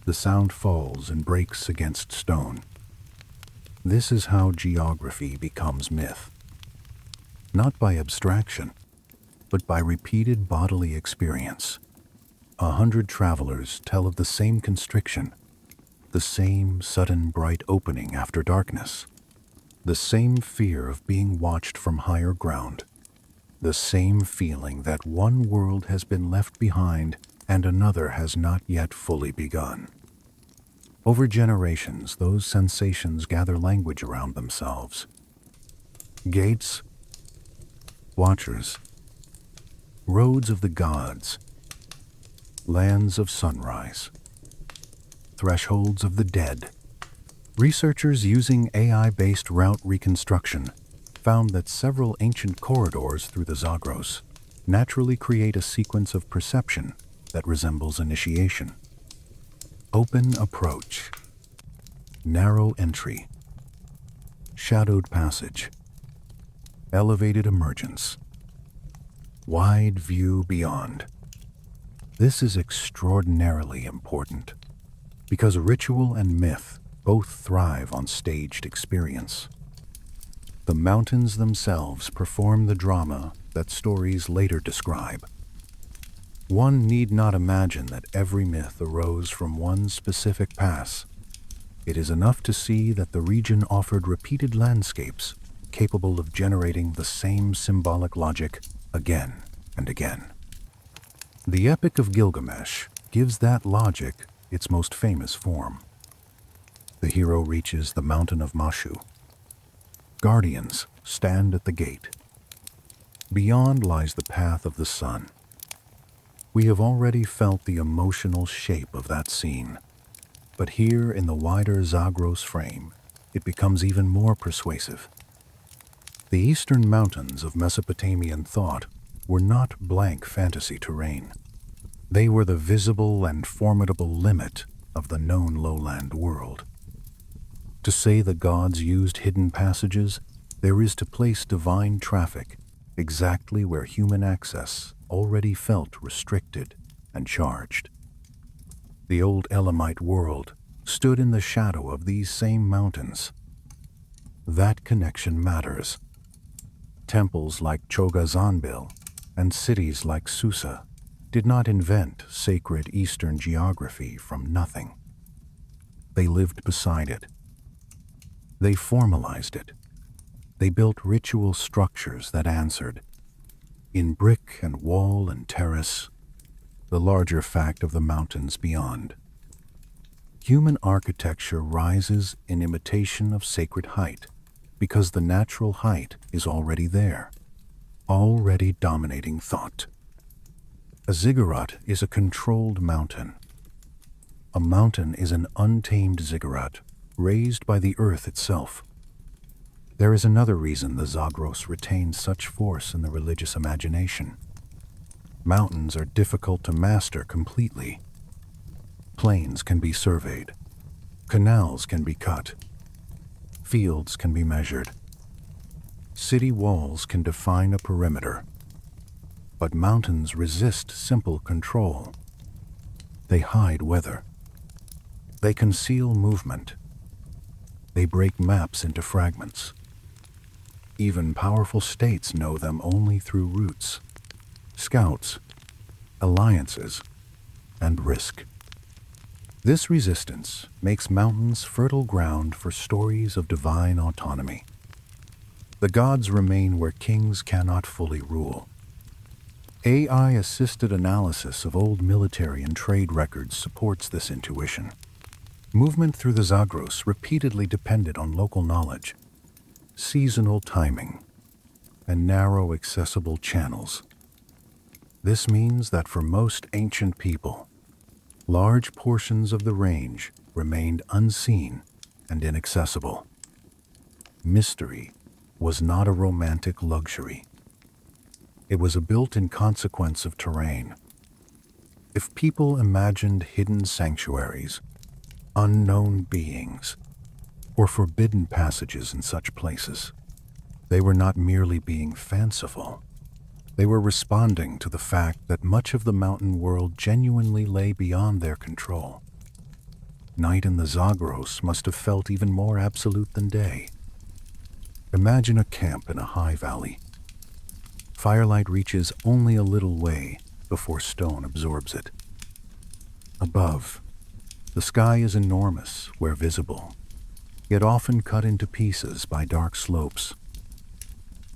The sound falls and breaks against stone. This is how geography becomes myth. Not by abstraction, but by repeated bodily experience. 100 travelers tell of the same constriction, the same sudden bright opening after darkness, the same fear of being watched from higher ground, the same feeling that one world has been left behind and another has not yet fully begun. Over generations, those sensations gather language around themselves. Gates, watchers, roads of the gods, lands of sunrise, thresholds of the dead. Researchers using AI-based route reconstruction found that several ancient corridors through the Zagros naturally create a sequence of perception that resembles initiation. Open approach, narrow entry, shadowed passage, elevated emergence, wide view beyond. This is extraordinarily important because ritual and myth both thrive on staged experience. The mountains themselves perform the drama that stories later describe. One need not imagine that every myth arose from one specific pass. It is enough to see that the region offered repeated landscapes capable of generating the same symbolic logic again and again. The Epic of Gilgamesh gives that logic its most famous form. The hero reaches the mountain of Mashu. Guardians stand at the gate. Beyond lies the path of the sun. We have already felt the emotional shape of that scene, but here in the wider Zagros frame, it becomes even more persuasive. The eastern mountains of Mesopotamian thought were not blank fantasy terrain. They were the visible and formidable limit of the known lowland world. To say the gods used hidden passages, there is to place divine traffic exactly where human access already felt restricted and charged. The old Elamite world stood in the shadow of these same mountains. That connection matters. Temples like Chogha Zanbil and cities like Susa did not invent sacred Eastern geography from nothing. They lived beside it. They formalized it. They built ritual structures that answered, in brick and wall and terrace, the larger fact of the mountains beyond. Human architecture rises in imitation of sacred height because the natural height is already there, already dominating thought. A ziggurat is a controlled mountain. A mountain is an untamed ziggurat raised by the earth itself. There is another reason the Zagros retain such force in the religious imagination. Mountains are difficult to master completely. Plains can be surveyed. Canals can be cut. Fields can be measured. City walls can define a perimeter. But mountains resist simple control. They hide weather. They conceal movement. They break maps into fragments. Even powerful states know them only through routes, scouts, alliances, and risk. This resistance makes mountains fertile ground for stories of divine autonomy. The gods remain where kings cannot fully rule. AI-assisted analysis of old military and trade records supports this intuition. Movement through the Zagros repeatedly depended on local knowledge, seasonal timing, and narrow accessible channels. This means that for most ancient people, large portions of the range remained unseen and inaccessible. Mystery was not a romantic luxury. It was a built-in consequence of terrain. If people imagined hidden sanctuaries, unknown beings, or forbidden passages in such places, they were not merely being fanciful. They were responding to the fact that much of the mountain world genuinely lay beyond their control. Night in the Zagros must have felt even more absolute than day. Imagine a camp in a high valley. Firelight reaches only a little way before stone absorbs it. Above, the sky is enormous where visible, yet often cut into pieces by dark slopes.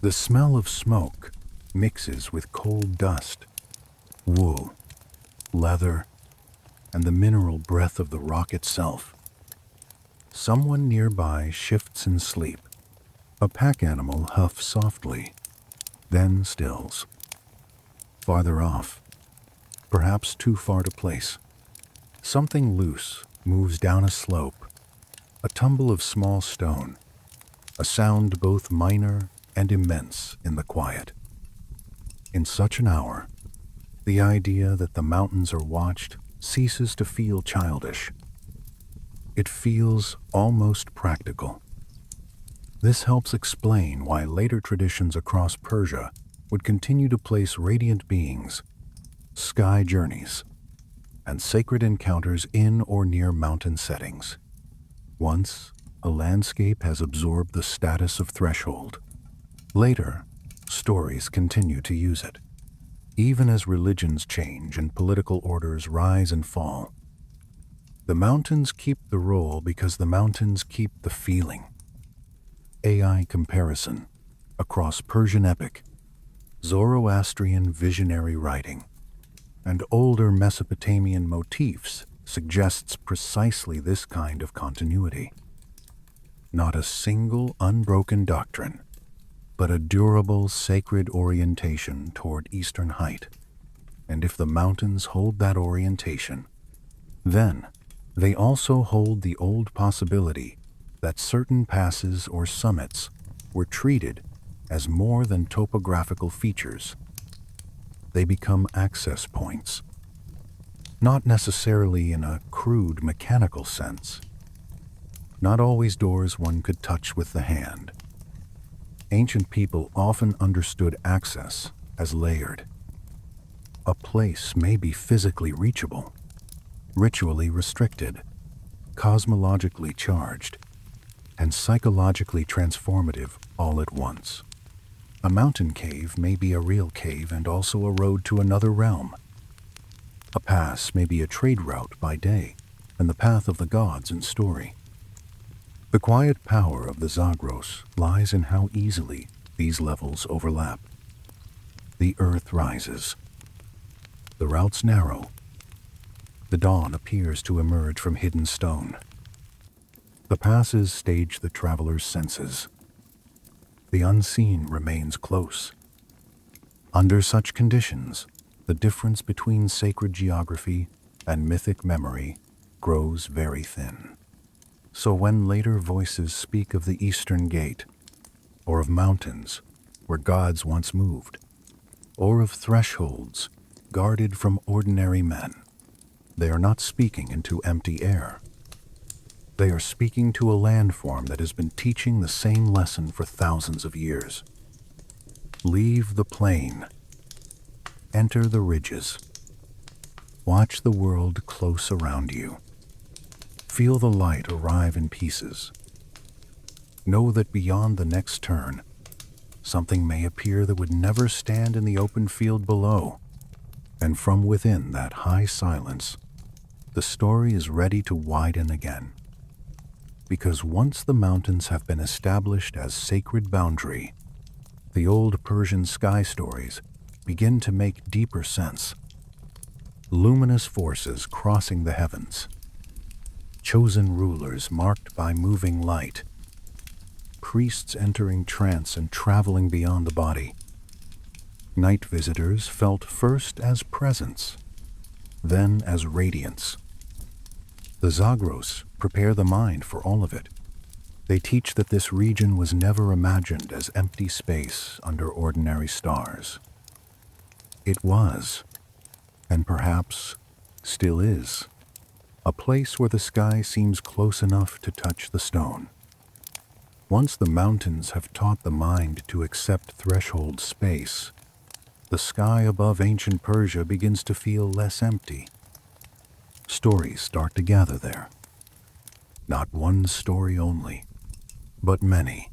The smell of smoke mixes with cold dust, wool, leather, and the mineral breath of the rock itself. Someone nearby shifts in sleep. A pack animal huffs softly, then stills. Farther off, perhaps too far to place, something loose moves down a slope, a tumble of small stone, a sound both minor and immense in the quiet. In such an hour, the idea that the mountains are watched ceases to feel childish. It feels almost practical. This helps explain why later traditions across Persia would continue to place radiant beings, sky journeys, and sacred encounters in or near mountain settings. Once, a landscape has absorbed the status of threshold. Later, stories continue to use it, even as religions change and political orders rise and fall. The mountains keep the role because the mountains keep the feeling. AI comparison across Persian epic, Zoroastrian visionary writing, and older Mesopotamian motifs suggests precisely this kind of continuity. not a single unbroken doctrine, but a durable sacred orientation toward Eastern height. And if the mountains hold that orientation, then they also hold the old possibility that certain passes or summits were treated as more than topographical features. They become access points, not necessarily in a crude mechanical sense, not always doors one could touch with the hand. Ancient people often understood access as layered. A place may be physically reachable, ritually restricted, cosmologically charged, and psychologically transformative all at once. A mountain cave may be a real cave and also a road to another realm. A pass may be a trade route by day and the path of the gods in story. The quiet power of the Zagros lies in how easily these levels overlap. The earth rises. The routes narrow. The dawn appears to emerge from hidden stone. The passes stage the traveler's senses. The unseen remains close. Under such conditions, the difference between sacred geography and mythic memory grows very thin. So when later voices speak of the Eastern Gate, or of mountains where gods once moved, or of thresholds guarded from ordinary men, they are not speaking into empty air. They are speaking to a landform that has been teaching the same lesson for thousands of years. Leave the plain. Enter the ridges. Watch the world close around you. Feel the light arrive in pieces. Know that beyond the next turn, something may appear that would never stand in the open field below. And from within that high silence, the story is ready to widen again. Because once the mountains have been established as sacred boundary, the old Persian sky stories begin to make deeper sense. Luminous forces crossing the heavens, chosen rulers marked by moving light, priests entering trance and traveling beyond the body. Night visitors felt first as presence, then as radiance. The Zagros prepare the mind for all of it. They teach that this region was never imagined as empty space under ordinary stars. It was, and perhaps still is, a place where the sky seems close enough to touch the stone. Once the mountains have taught the mind to accept threshold space, the sky above ancient Persia begins to feel less empty. Stories start to gather there. Not one story only, but many.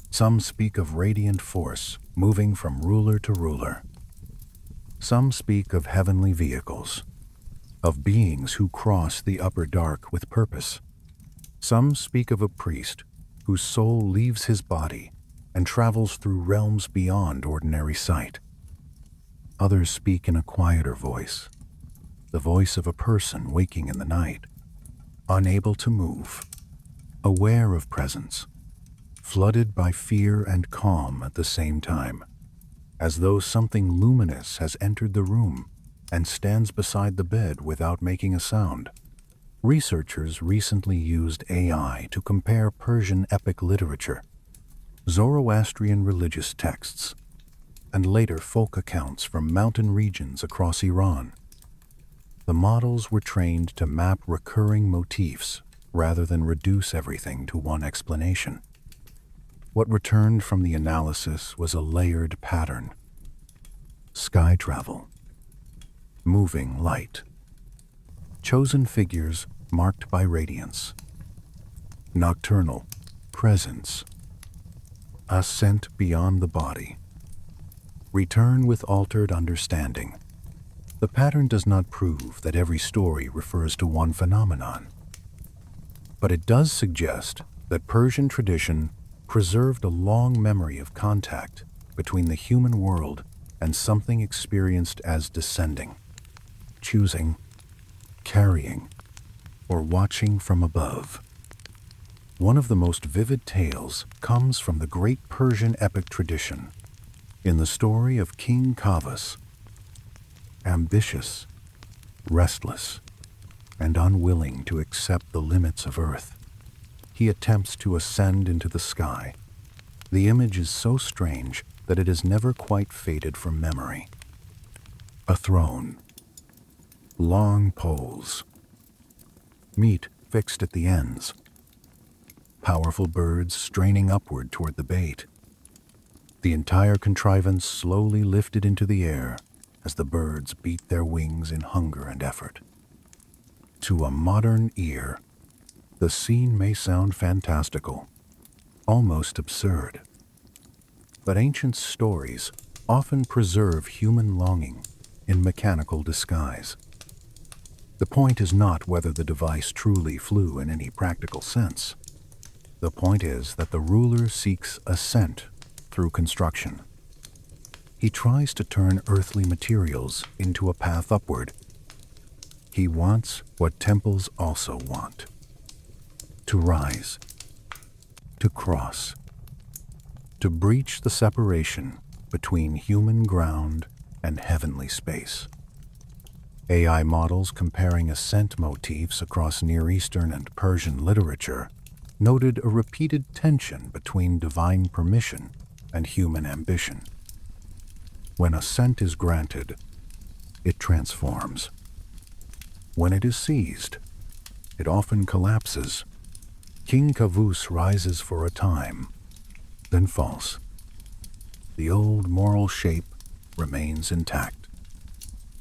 Some speak of radiant force moving from ruler to ruler. Some speak of heavenly vehicles, of beings who cross the upper dark with purpose. Some speak of a priest whose soul leaves his body and travels through realms beyond ordinary sight. Others speak in a quieter voice, the voice of a person waking in the night, unable to move, aware of presence, flooded by fear and calm at the same time, as though something luminous has entered the room and stands beside the bed without making a sound. Researchers recently used AI to compare Persian epic literature, Zoroastrian religious texts, and later folk accounts from mountain regions across Iran. The models were trained to map recurring motifs rather than reduce everything to one explanation. What returned from the analysis was a layered pattern. Sky travel, moving light, chosen figures marked by radiance, nocturnal presence, ascent beyond the body, return with altered understanding. The pattern does not prove that every story refers to one phenomenon, but it does suggest that Persian tradition preserved a long memory of contact between the human world and something experienced as descending, choosing, carrying, or watching from above. One of the most vivid tales comes from the great Persian epic tradition. In the story of King Kavas, ambitious, restless, and unwilling to accept the limits of Earth, he attempts to ascend into the sky. The image is so strange that it has never quite faded from memory. A throne, long poles, meat fixed at the ends, powerful birds straining upward toward the bait. The entire contrivance slowly lifted into the air as the birds beat their wings in hunger and effort. To a modern ear, the scene may sound fantastical, almost absurd. But ancient stories often preserve human longing in mechanical disguise. The point is not whether the device truly flew in any practical sense. The point is that the ruler seeks ascent through construction. He tries to turn earthly materials into a path upward. He wants what temples also want: to rise, to cross, to breach the separation between human ground and heavenly space. AI models comparing ascent motifs across Near Eastern and Persian literature noted a repeated tension between divine permission and human ambition. When ascent is granted, it transforms. When it is seized, it often collapses. King Kavus rises for a time, then falls. The old moral shape remains intact.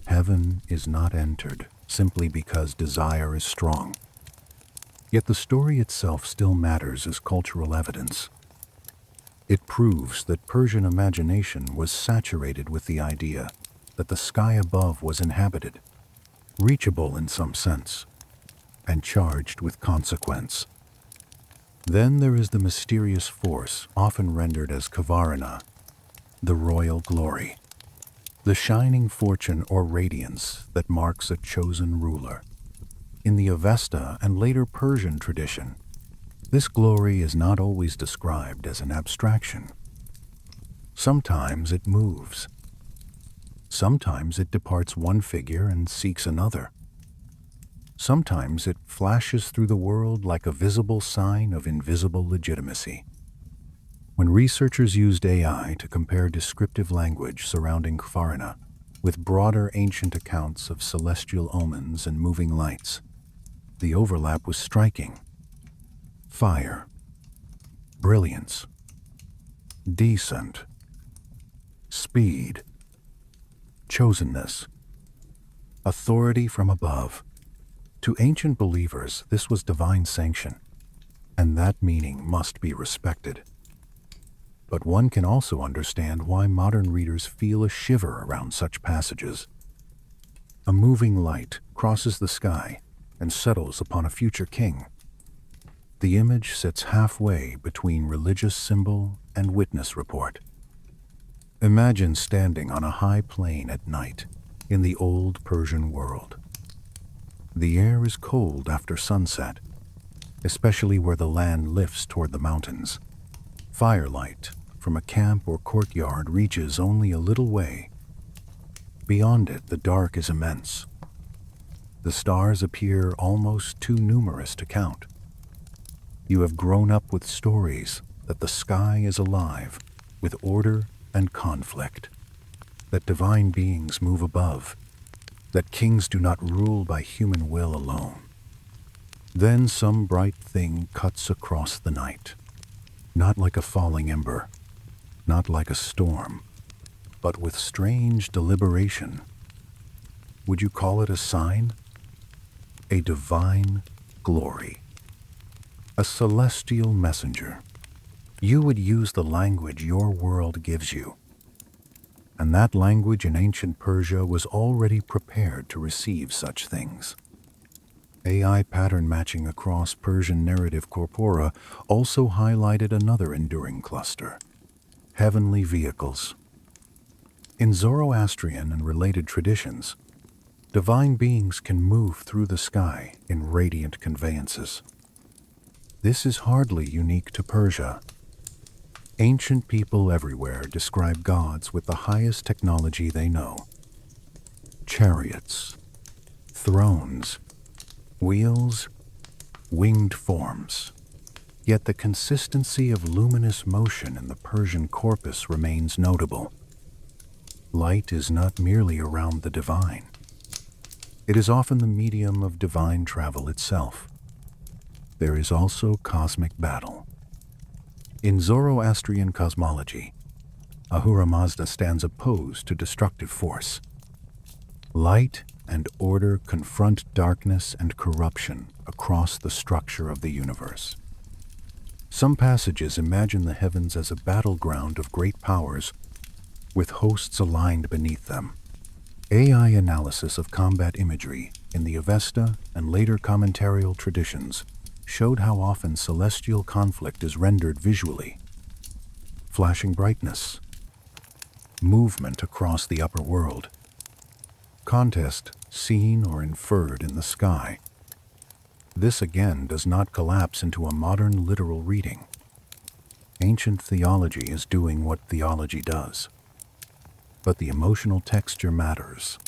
Heaven is not entered simply because desire is strong. Yet the story itself still matters as cultural evidence. It proves that Persian imagination was saturated with the idea that the sky above was inhabited, reachable in some sense, and charged with consequence. Then there is the mysterious force, often rendered as Kavarana, the royal glory, the shining fortune or radiance that marks a chosen ruler. In the Avesta and later Persian tradition, this glory is not always described as an abstraction. Sometimes it moves. Sometimes it departs one figure and seeks another. Sometimes it flashes through the world like a visible sign of invisible legitimacy. When researchers used AI to compare descriptive language surrounding Kfarina with broader ancient accounts of celestial omens and moving lights, the overlap was striking. Fire, brilliance, descent, speed, chosenness, authority from above. To ancient believers, this was divine sanction, and that meaning must be respected. But one can also understand why modern readers feel a shiver around such passages. A moving light crosses the sky and settles upon a future king. The image sits halfway between religious symbol and witness report. Imagine standing on a high plain at night in the old Persian world. The air is cold after sunset, especially where the land lifts toward the mountains. Firelight from a camp or courtyard reaches only a little way. Beyond it, the dark is immense. The stars appear almost too numerous to count. You have grown up with stories that the sky is alive with order and conflict, that divine beings move above, that kings do not rule by human will alone. Then some bright thing cuts across the night, not like a falling ember, not like a storm, but with strange deliberation. Would you call it a sign? A divine glory. A celestial messenger. You would use the language your world gives you. And that language in ancient Persia was already prepared to receive such things. AI pattern matching across Persian narrative corpora also highlighted another enduring cluster: heavenly vehicles. In Zoroastrian and related traditions, divine beings can move through the sky in radiant conveyances. This is hardly unique to Persia. Ancient people everywhere describe gods with the highest technology they know. Chariots, thrones, wheels, winged forms. Yet the consistency of luminous motion in the Persian corpus remains notable. Light is not merely around the divine. It is often the medium of divine travel itself. There is also cosmic battle. In Zoroastrian cosmology, Ahura Mazda stands opposed to destructive force. Light and order confront darkness and corruption across the structure of the universe. Some passages imagine the heavens as a battleground of great powers, with hosts aligned beneath them. AI analysis of combat imagery in the Avesta and later commentarial traditions showed how often celestial conflict is rendered visually. Flashing brightness, movement across the upper world, contest seen or inferred in the sky. This again does not collapse into a modern literal reading. Ancient theology is doing what theology does. But the emotional texture matters.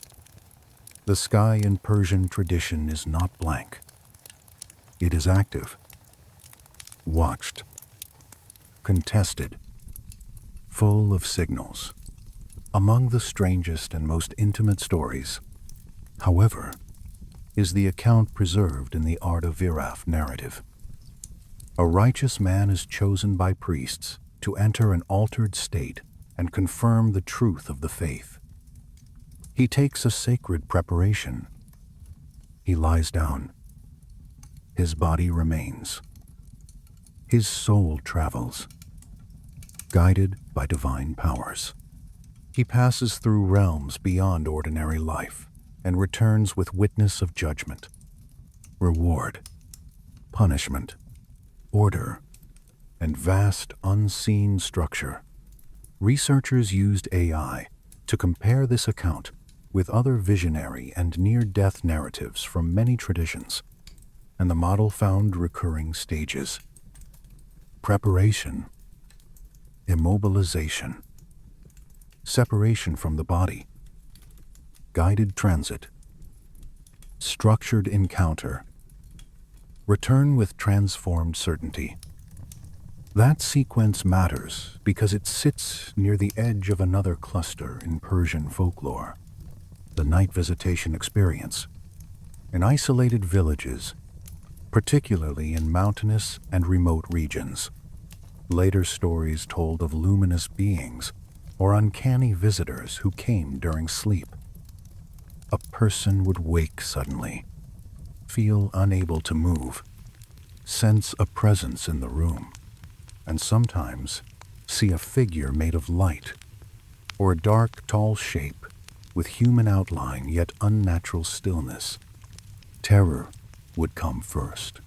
The sky in Persian tradition is not blank. It is active, watched, contested, full of signals. Among the strangest and most intimate stories, however, is the account preserved in the Art of Viraf narrative. A righteous man is chosen by priests to enter an altered state and confirm the truth of the faith. He takes a sacred preparation. He lies down. His body remains. His soul travels, guided by divine powers. He passes through realms beyond ordinary life and returns with witness of judgment, reward, punishment, order, and vast unseen structure. Researchers used AI to compare this account with other visionary and near-death narratives from many traditions, and the model found recurring stages: preparation, immobilization, separation from the body, guided transit, structured encounter, return with transformed certainty. That sequence matters because it sits near the edge of another cluster in Persian folklore, the night visitation experience. In isolated villages, particularly in mountainous and remote regions, later stories told of luminous beings or uncanny visitors who came during sleep. A person would wake suddenly, feel unable to move, sense a presence in the room, and sometimes see a figure made of light, or a dark, tall shape with human outline yet unnatural stillness. Terror would come first,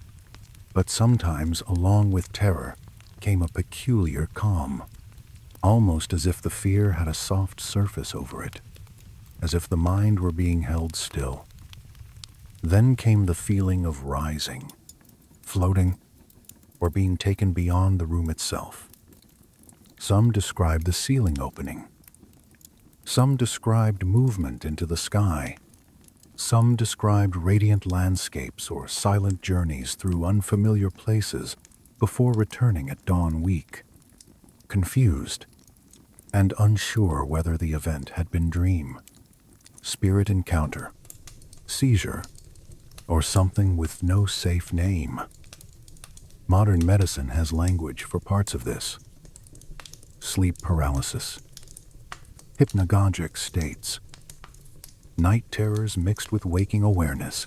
but sometimes along with terror came a peculiar calm, almost as if the fear had a soft surface over it, as if the mind were being held still. Then came the feeling of rising, floating, or being taken beyond the room itself. Some described the ceiling opening. Some described movement into the sky. Some described radiant landscapes or silent journeys through unfamiliar places before returning at dawn weak, confused and unsure whether the event had been dream, spirit encounter, seizure, or something with no safe name. Modern medicine has language for parts of this: sleep paralysis, hypnagogic states, night terrors mixed with waking awareness.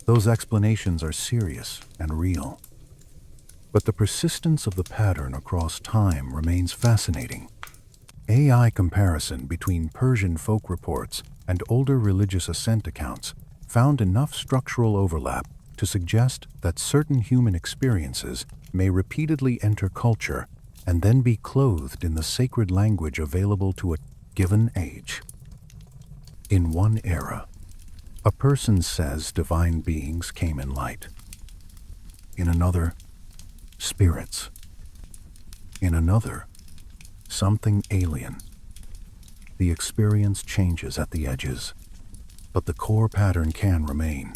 Those explanations are serious and real, but the persistence of the pattern across time remains fascinating. AI comparison between Persian folk reports and older religious ascent accounts found enough structural overlap to suggest that certain human experiences may repeatedly enter culture and then be clothed in the sacred language available to a given age. In one era, a person says divine beings came in light. In another, spirits. In another, something alien. The experience changes at the edges, but the core pattern can remain.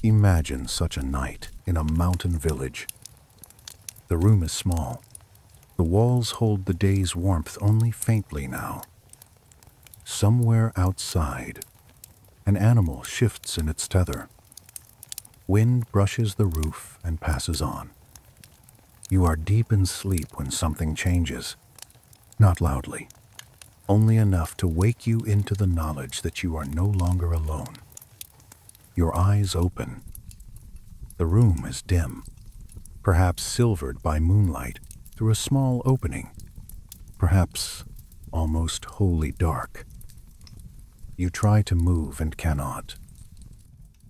Imagine such a night in a mountain village. The room is small. The walls hold the day's warmth only faintly now. Somewhere outside, an animal shifts in its tether. Wind brushes the roof and passes on. You are deep in sleep when something changes. Not loudly, only enough to wake you into the knowledge that you are no longer alone. Your eyes open. The room is dim, perhaps silvered by moonlight through a small opening, perhaps almost wholly dark. You try to move and cannot.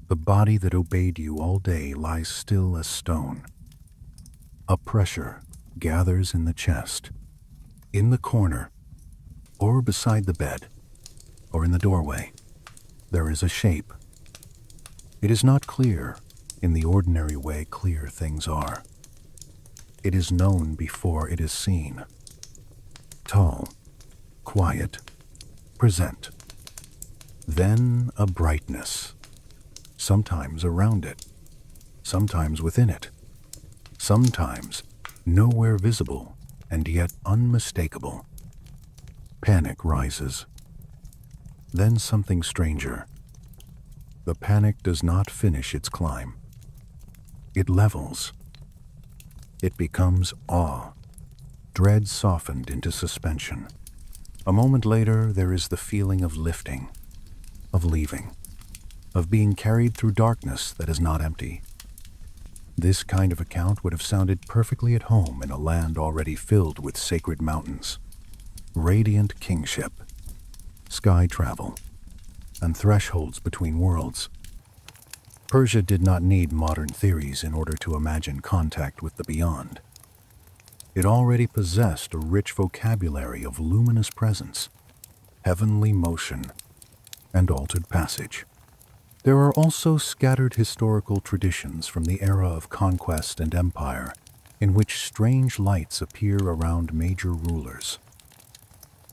The body that obeyed you all day lies still as stone. A pressure gathers in the chest, in the corner, or beside the bed, or in the doorway. There is a shape. It is not clear in the ordinary way clear things are. It is known before it is seen. Tall, quiet, present. Then a brightness, sometimes around it, sometimes within it, sometimes nowhere visible and yet unmistakable. Panic rises. Then something stranger. The panic does not finish its climb. It levels. It becomes awe, dread softened into suspension. A moment later, there is the feeling of lifting, of leaving, of being carried through darkness that is not empty. This kind of account would have sounded perfectly at home in a land already filled with sacred mountains, radiant kingship, sky travel, and thresholds between worlds. Persia did not need modern theories in order to imagine contact with the beyond. It already possessed a rich vocabulary of luminous presence, heavenly motion, and altered passage. There are also scattered historical traditions from the era of conquest and empire, in which strange lights appear around major rulers.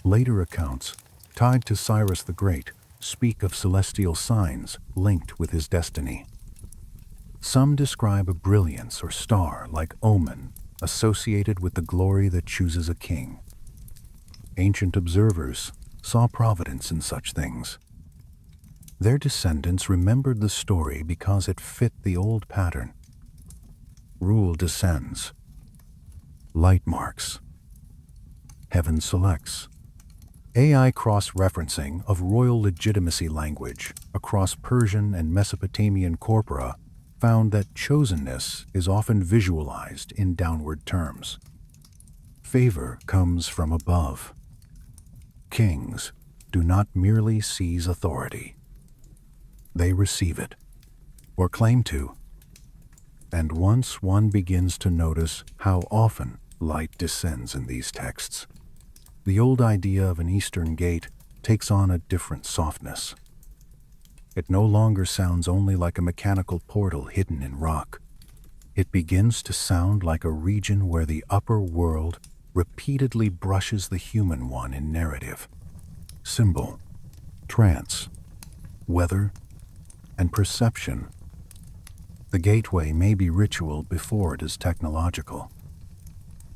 Later accounts, tied to Cyrus the Great, speak of celestial signs linked with his destiny. Some describe a brilliance or star-like omen associated with the glory that chooses a king. Ancient observers saw providence in such things. Their descendants remembered the story because it fit the old pattern. Rule descends. Light marks. Heaven selects. AI cross-referencing of royal legitimacy language across Persian and Mesopotamian corpora found that chosenness is often visualized in downward terms. Favor comes from above. Kings do not merely seize authority. They receive it, or claim to. And once one begins to notice how often light descends in these texts, the old idea of an eastern gate takes on a different softness. It no longer sounds only like a mechanical portal hidden in rock. It begins to sound like a region where the upper world repeatedly brushes the human one in narrative, symbol, trance, weather, and perception. The gateway may be ritual before it is technological,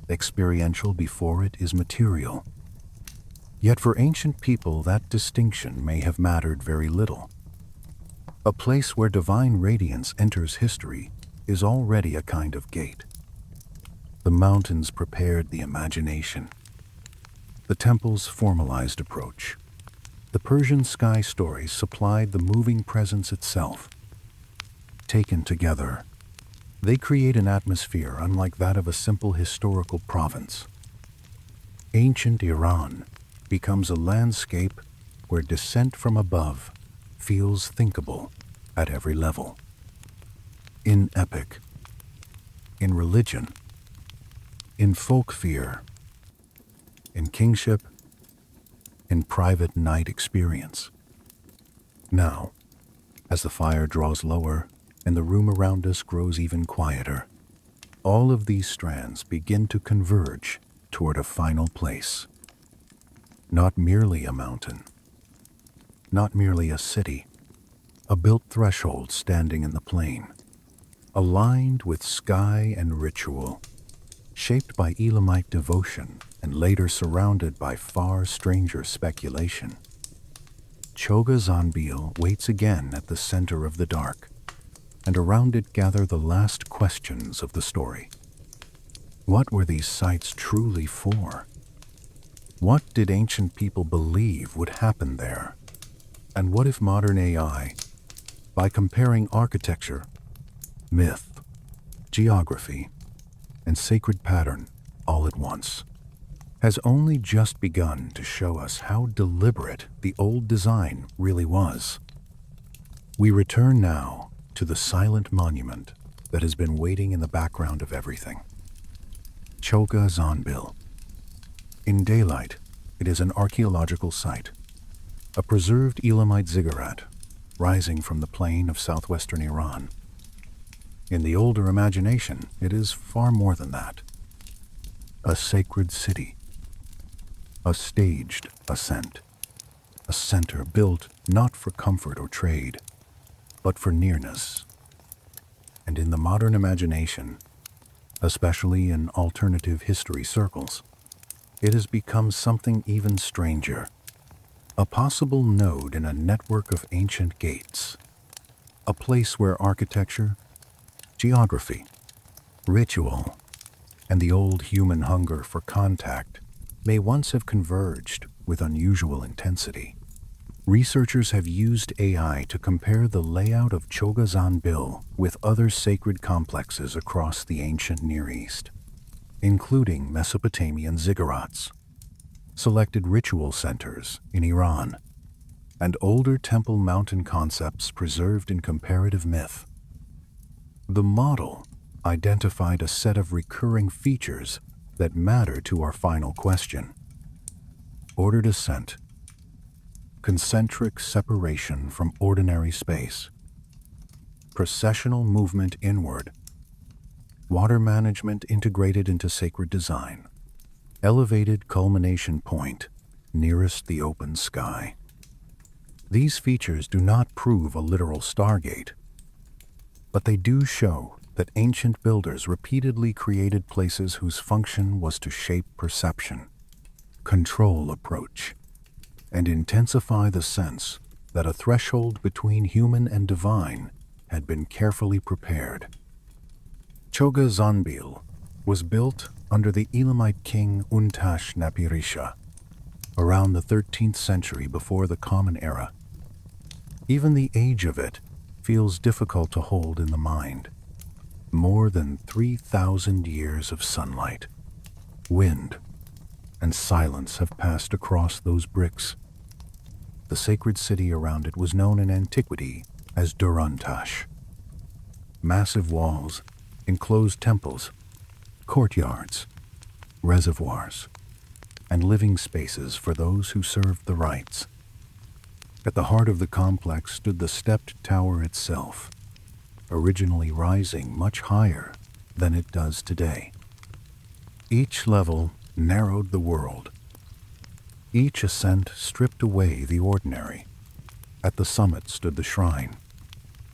experiential before it is material. Yet for ancient people, that distinction may have mattered very little. A place where divine radiance enters history is already a kind of gate. The mountains prepared the imagination. The temples formalized approach. The Persian sky stories supplied the moving presence itself. Taken together, they create an atmosphere unlike that of a simple historical province. Ancient Iran becomes a landscape where descent from above feels thinkable at every level. In epic, in religion, in folk fear, in kingship, in private night experience. Now, as the fire draws lower, and the room around us grows even quieter. All of these strands begin to converge toward a final place. Not merely a mountain, not merely a city, a built threshold standing in the plain, aligned with sky and ritual, shaped by Elamite devotion and later surrounded by far stranger speculation. Chogha Zanbil waits again at the center of the dark, and around it gather the last questions of the story. What were these sites truly for? What did ancient people believe would happen there? And what if modern AI, by comparing architecture, myth, geography, and sacred pattern all at once, has only just begun to show us how deliberate the old design really was? We return now to the silent monument that has been waiting in the background of everything. Chogha Zanbil. In daylight, it is an archaeological site, a preserved Elamite ziggurat rising from the plain of southwestern Iran. In the older imagination, it is far more than that. A sacred city, a staged ascent, a center built not for comfort or trade, but for nearness. And in the modern imagination, especially in alternative history circles, it has become something even stranger, a possible node in a network of ancient gates, a place where architecture, geography, ritual, and the old human hunger for contact may once have converged with unusual intensity. Researchers have used AI to compare the layout of Chogha Zanbil with other sacred complexes across the ancient Near East, including Mesopotamian ziggurats, selected ritual centers in Iran, and older temple mountain concepts preserved in comparative myth. The model identified a set of recurring features that matter to our final question. Ordered ascent, concentric separation from ordinary space, processional movement inward, water management integrated into sacred design, elevated culmination point nearest the open sky. These features do not prove a literal stargate, but they do show that ancient builders repeatedly created places whose function was to shape perception, control approach, and intensify the sense that a threshold between human and divine had been carefully prepared. Chogha Zanbil was built under the Elamite king Untash-Napirisha around the 13th century before the Common Era. Even the age of it feels difficult to hold in the mind. More than 3,000 years of sunlight, wind, and silence have passed across those bricks. The sacred city around it was known in antiquity as Durantash. Massive walls, enclosed temples, courtyards, reservoirs, and living spaces for those who served the rites. At the heart of the complex stood the stepped tower itself, originally rising much higher than it does today. Each level narrowed the world. Each ascent stripped away the ordinary. At the summit stood the shrine,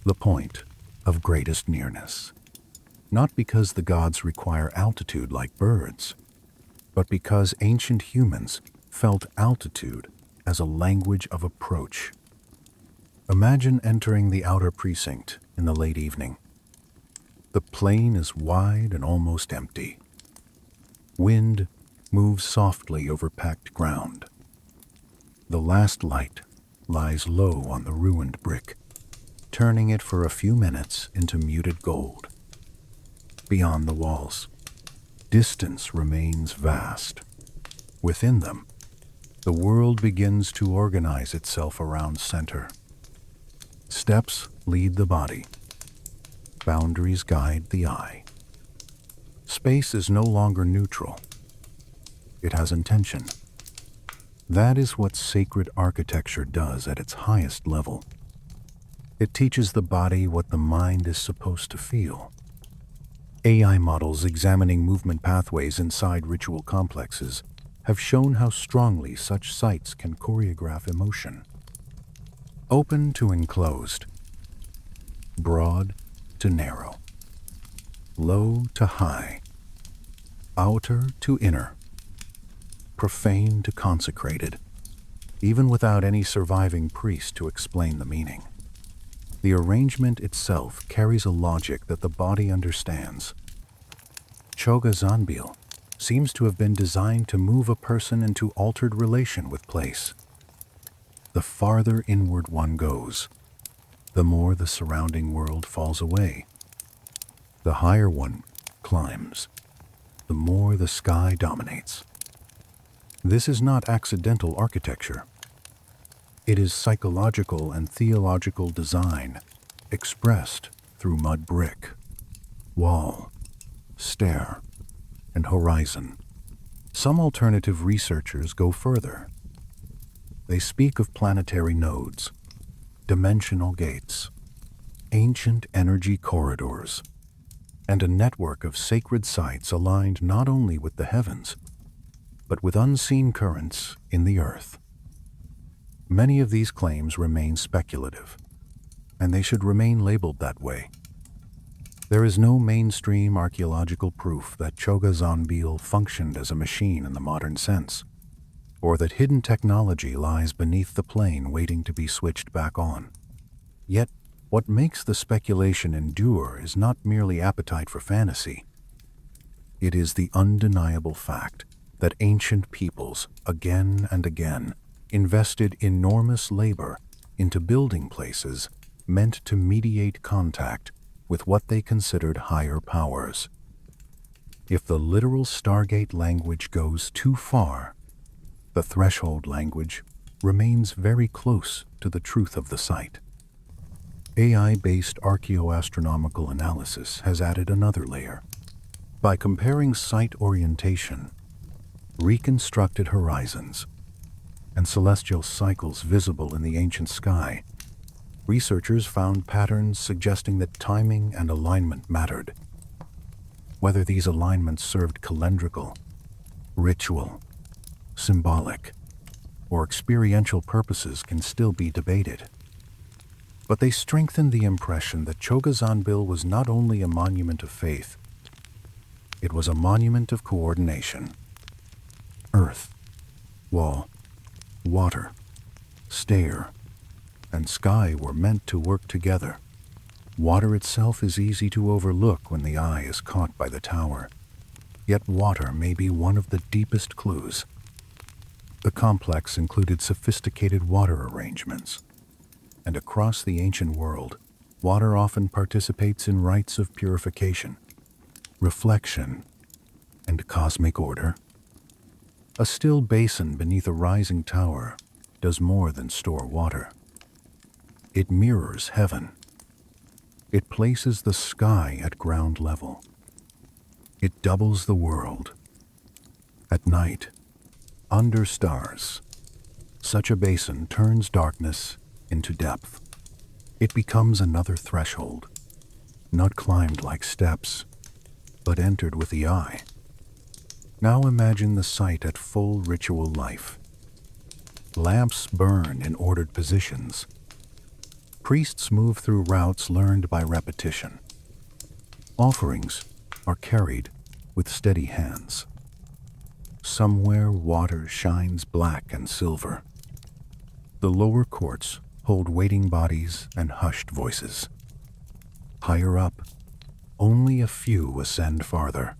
the point of greatest nearness. Not because the gods require altitude like birds, but because ancient humans felt altitude as a language of approach. Imagine entering the outer precinct in the late evening. The plain is wide and almost empty. Wind moves softly over packed ground. The last light lies low on the ruined brick, turning it for a few minutes into muted gold. Beyond the walls, distance remains vast. Within them, the world begins to organize itself around center. Steps lead the body. Boundaries guide the eye. Space is no longer neutral. It has intention. That is what sacred architecture does at its highest level. It teaches the body what the mind is supposed to feel. AI models examining movement pathways inside ritual complexes have shown how strongly such sites can choreograph emotion. Open to enclosed, broad to narrow, low to high, outer to inner, profane to consecrated, even without any surviving priest to explain the meaning. The arrangement itself carries a logic that the body understands. Chogha Zanbil seems to have been designed to move a person into altered relation with place. The farther inward one goes, the more the surrounding world falls away. The higher one climbs, the more the sky dominates. This is not accidental architecture. It is psychological and theological design expressed through mud brick, wall, stair, and horizon. Some alternative researchers go further. They speak of planetary nodes, dimensional gates, ancient energy corridors, and a network of sacred sites aligned not only with the heavens, but with unseen currents in the earth. Many of these claims remain speculative, and they should remain labeled that way. There is no mainstream archaeological proof that Chogha Zanbil functioned as a machine in the modern sense, or that hidden technology lies beneath the plane waiting to be switched back on. Yet, what makes the speculation endure is not merely appetite for fantasy. It is the undeniable fact that ancient peoples, again and again, invested enormous labor into building places meant to mediate contact with what they considered higher powers. If the literal Stargate language goes too far, the threshold language remains very close to the truth of the site. AI-based archaeoastronomical analysis has added another layer. By comparing site orientation, reconstructed horizons, and celestial cycles visible in the ancient sky, researchers found patterns suggesting that timing and alignment mattered. Whether these alignments served calendrical, ritual, symbolic, or experiential purposes can still be debated. But they strengthened the impression that Chogha Zanbil was not only a monument of faith, it was a monument of coordination. Earth, wall, water, stair, and sky were meant to work together. Water itself is easy to overlook when the eye is caught by the tower. Yet water may be one of the deepest clues. The complex included sophisticated water arrangements, and across the ancient world, water often participates in rites of purification, reflection, and cosmic order. A still basin beneath a rising tower does more than store water. It mirrors heaven. It places the sky at ground level. It doubles the world. At night, under stars, such a basin turns darkness into depth. It becomes another threshold, not climbed like steps, but entered with the eye. Now imagine the site at full ritual life. Lamps burn in ordered positions. Priests move through routes learned by repetition. Offerings are carried with steady hands. Somewhere water shines black and silver. The lower courts hold waiting bodies and hushed voices. Higher up, only a few ascend farther.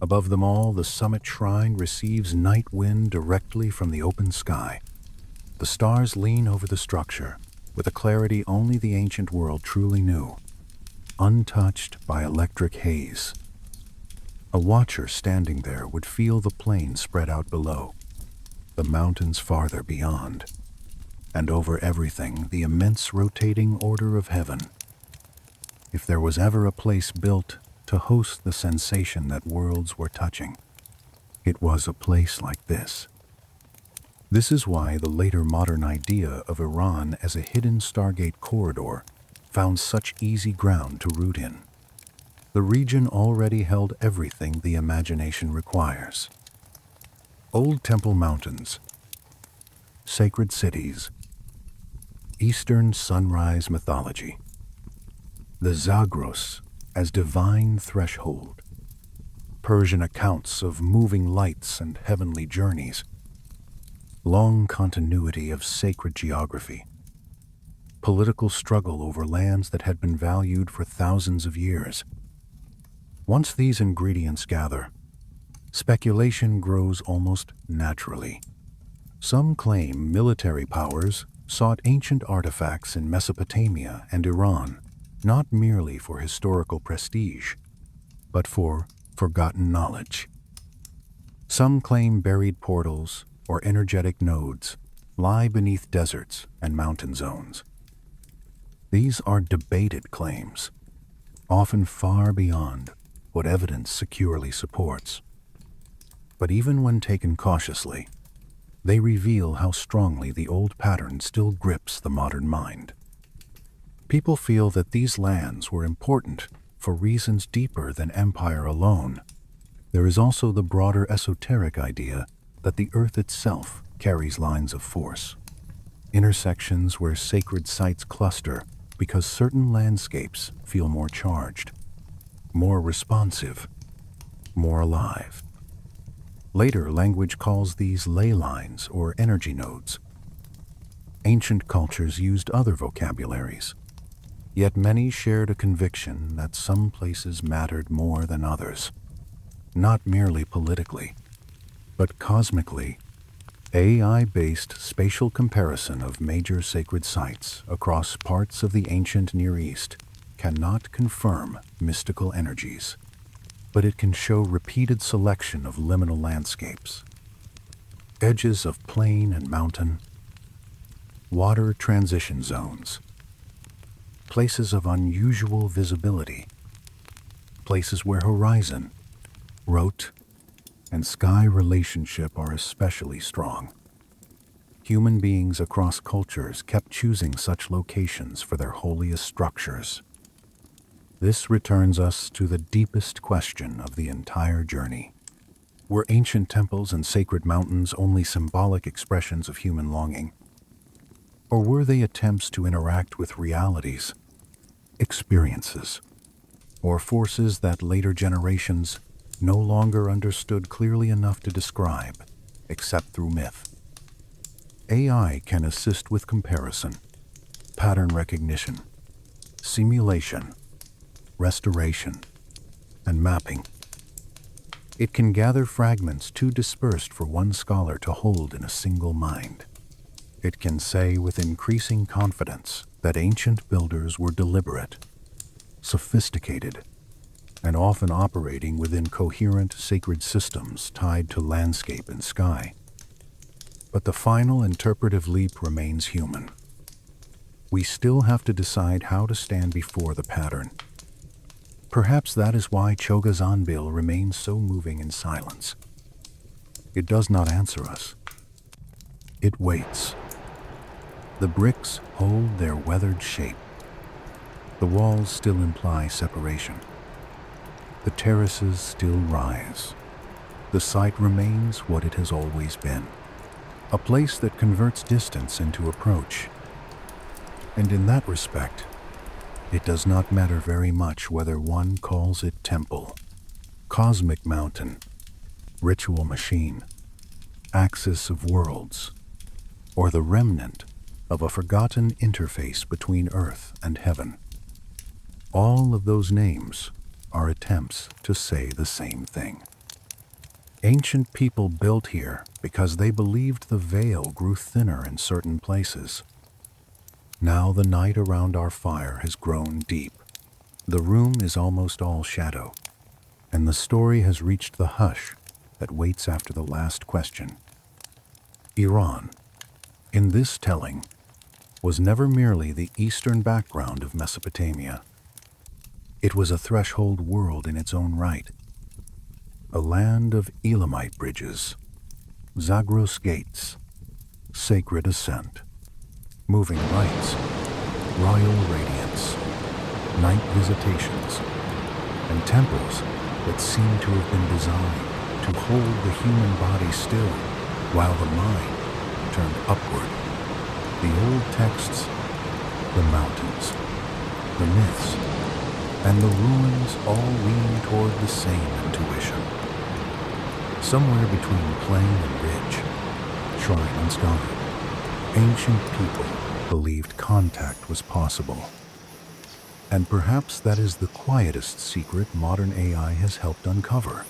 Above them all, the summit shrine receives night wind directly from the open sky. The stars lean over the structure with a clarity only the ancient world truly knew, untouched by electric haze. A watcher standing there would feel the plain spread out below, the mountains farther beyond, and over everything the immense rotating order of heaven. If there was ever a place built to host the sensation that worlds were touching, it was a place like this. This is why the later modern idea of Iran as a hidden Stargate corridor found such easy ground to root in. The region already held everything the imagination requires. Old temple mountains, sacred cities, Eastern sunrise mythology, the Zagros as divine threshold, Persian accounts of moving lights and heavenly journeys, long continuity of sacred geography, political struggle over lands that had been valued for thousands of years. Once these ingredients gather, speculation grows almost naturally. Some claim military powers sought ancient artifacts in Mesopotamia and Iran, not merely for historical prestige, but for forgotten knowledge. Some claim buried portals or energetic nodes lie beneath deserts and mountain zones. These are debated claims, often far beyond what evidence securely supports. But even when taken cautiously, they reveal how strongly the old pattern still grips the modern mind. People feel that these lands were important for reasons deeper than empire alone. There is also the broader esoteric idea that the earth itself carries lines of force, intersections where sacred sites cluster because certain landscapes feel more charged, more responsive, more alive. Later, language calls these ley lines or energy nodes. Ancient cultures used other vocabularies, yet many shared a conviction that some places mattered more than others, not merely politically, but cosmically. AI-based spatial comparison of major sacred sites across parts of the ancient Near East cannot confirm mystical energies, but it can show repeated selection of liminal landscapes, edges of plain and mountain, water transition zones, places of unusual visibility, places where horizon, rote, and sky relationship are especially strong. Human beings across cultures kept choosing such locations for their holiest structures. This returns us to the deepest question of the entire journey. Were ancient temples and sacred mountains only symbolic expressions of human longing? Or were they attempts to interact with realities, experiences, or forces that later generations no longer understood clearly enough to describe, except through myth? AI can assist with comparison, pattern recognition, simulation, restoration, and mapping. It can gather fragments too dispersed for one scholar to hold in a single mind. It can say with increasing confidence that ancient builders were deliberate, sophisticated, and often operating within coherent sacred systems tied to landscape and sky. But the final interpretive leap remains human. We still have to decide how to stand before the pattern. Perhaps that is why Chogha Zanbil remains so moving in silence. It does not answer us. It waits. The bricks hold their weathered shape. The walls still imply separation. The terraces still rise. The site remains what it has always been, a place that converts distance into approach. And in that respect, it does not matter very much whether one calls it temple, cosmic mountain, ritual machine, axis of worlds, or the remnant of a forgotten interface between earth and heaven. All of those names are attempts to say the same thing. Ancient people built here because they believed the veil grew thinner in certain places. Now the night around our fire has grown deep. The room is almost all shadow, and the story has reached the hush that waits after the last question. Iran, in this telling, was never merely the eastern background of Mesopotamia. It was a threshold world in its own right, a land of Elamite bridges, Zagros gates, sacred ascent, moving rites, royal radiance, night visitations, and temples that seem to have been designed to hold the human body still while the mind turned upward. The old texts, the mountains, the myths, and the ruins all lean toward the same intuition. Somewhere between plain and ridge, shrine and sky, ancient people believed contact was possible. And perhaps that is the quietest secret modern AI has helped uncover.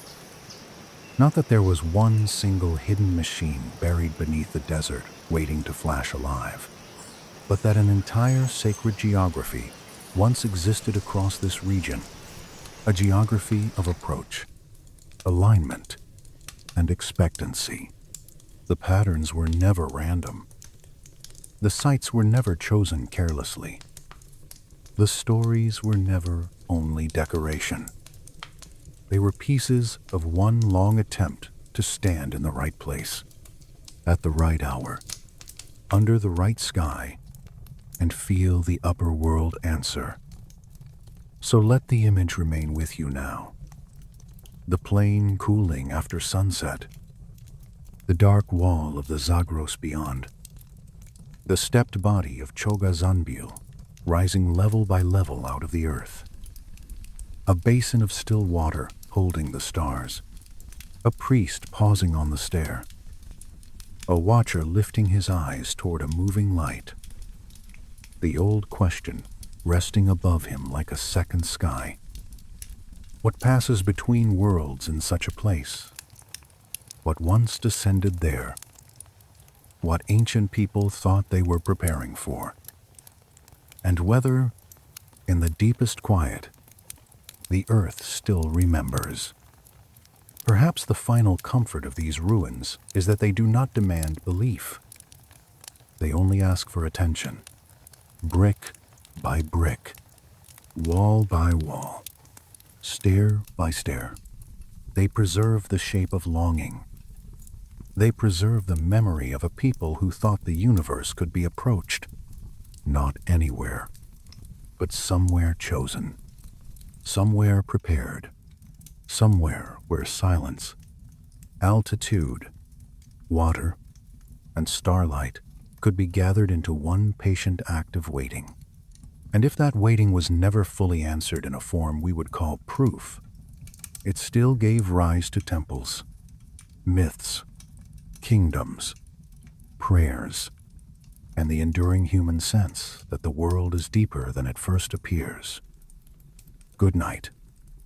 Not that there was one single hidden machine buried beneath the desert waiting to flash alive, but that an entire sacred geography once existed across this region, a geography of approach, alignment, and expectancy. The patterns were never random. The sites were never chosen carelessly. The stories were never only decoration. They were pieces of one long attempt to stand in the right place, at the right hour, under the right sky, and feel the upper world answer. So let the image remain with you now. The plain cooling after sunset, the dark wall of the Zagros beyond, the stepped body of Chogha Zanbil rising level by level out of the earth, a basin of still water holding the stars, a priest pausing on the stair, a watcher lifting his eyes toward a moving light, the old question resting above him like a second sky. What passes between worlds in such a place? What once descended there? What ancient people thought they were preparing for? And whether, in the deepest quiet, the earth still remembers. Perhaps the final comfort of these ruins is that they do not demand belief. They only ask for attention, brick by brick, wall by wall, stair by stair. They preserve the shape of longing. They preserve the memory of a people who thought the universe could be approached, not anywhere, but somewhere chosen, somewhere prepared, somewhere where silence, altitude, water, and starlight could be gathered into one patient act of waiting. And if that waiting was never fully answered in a form we would call proof, it still gave rise to temples, myths, kingdoms, prayers, and the enduring human sense that the world is deeper than it first appears. Good night.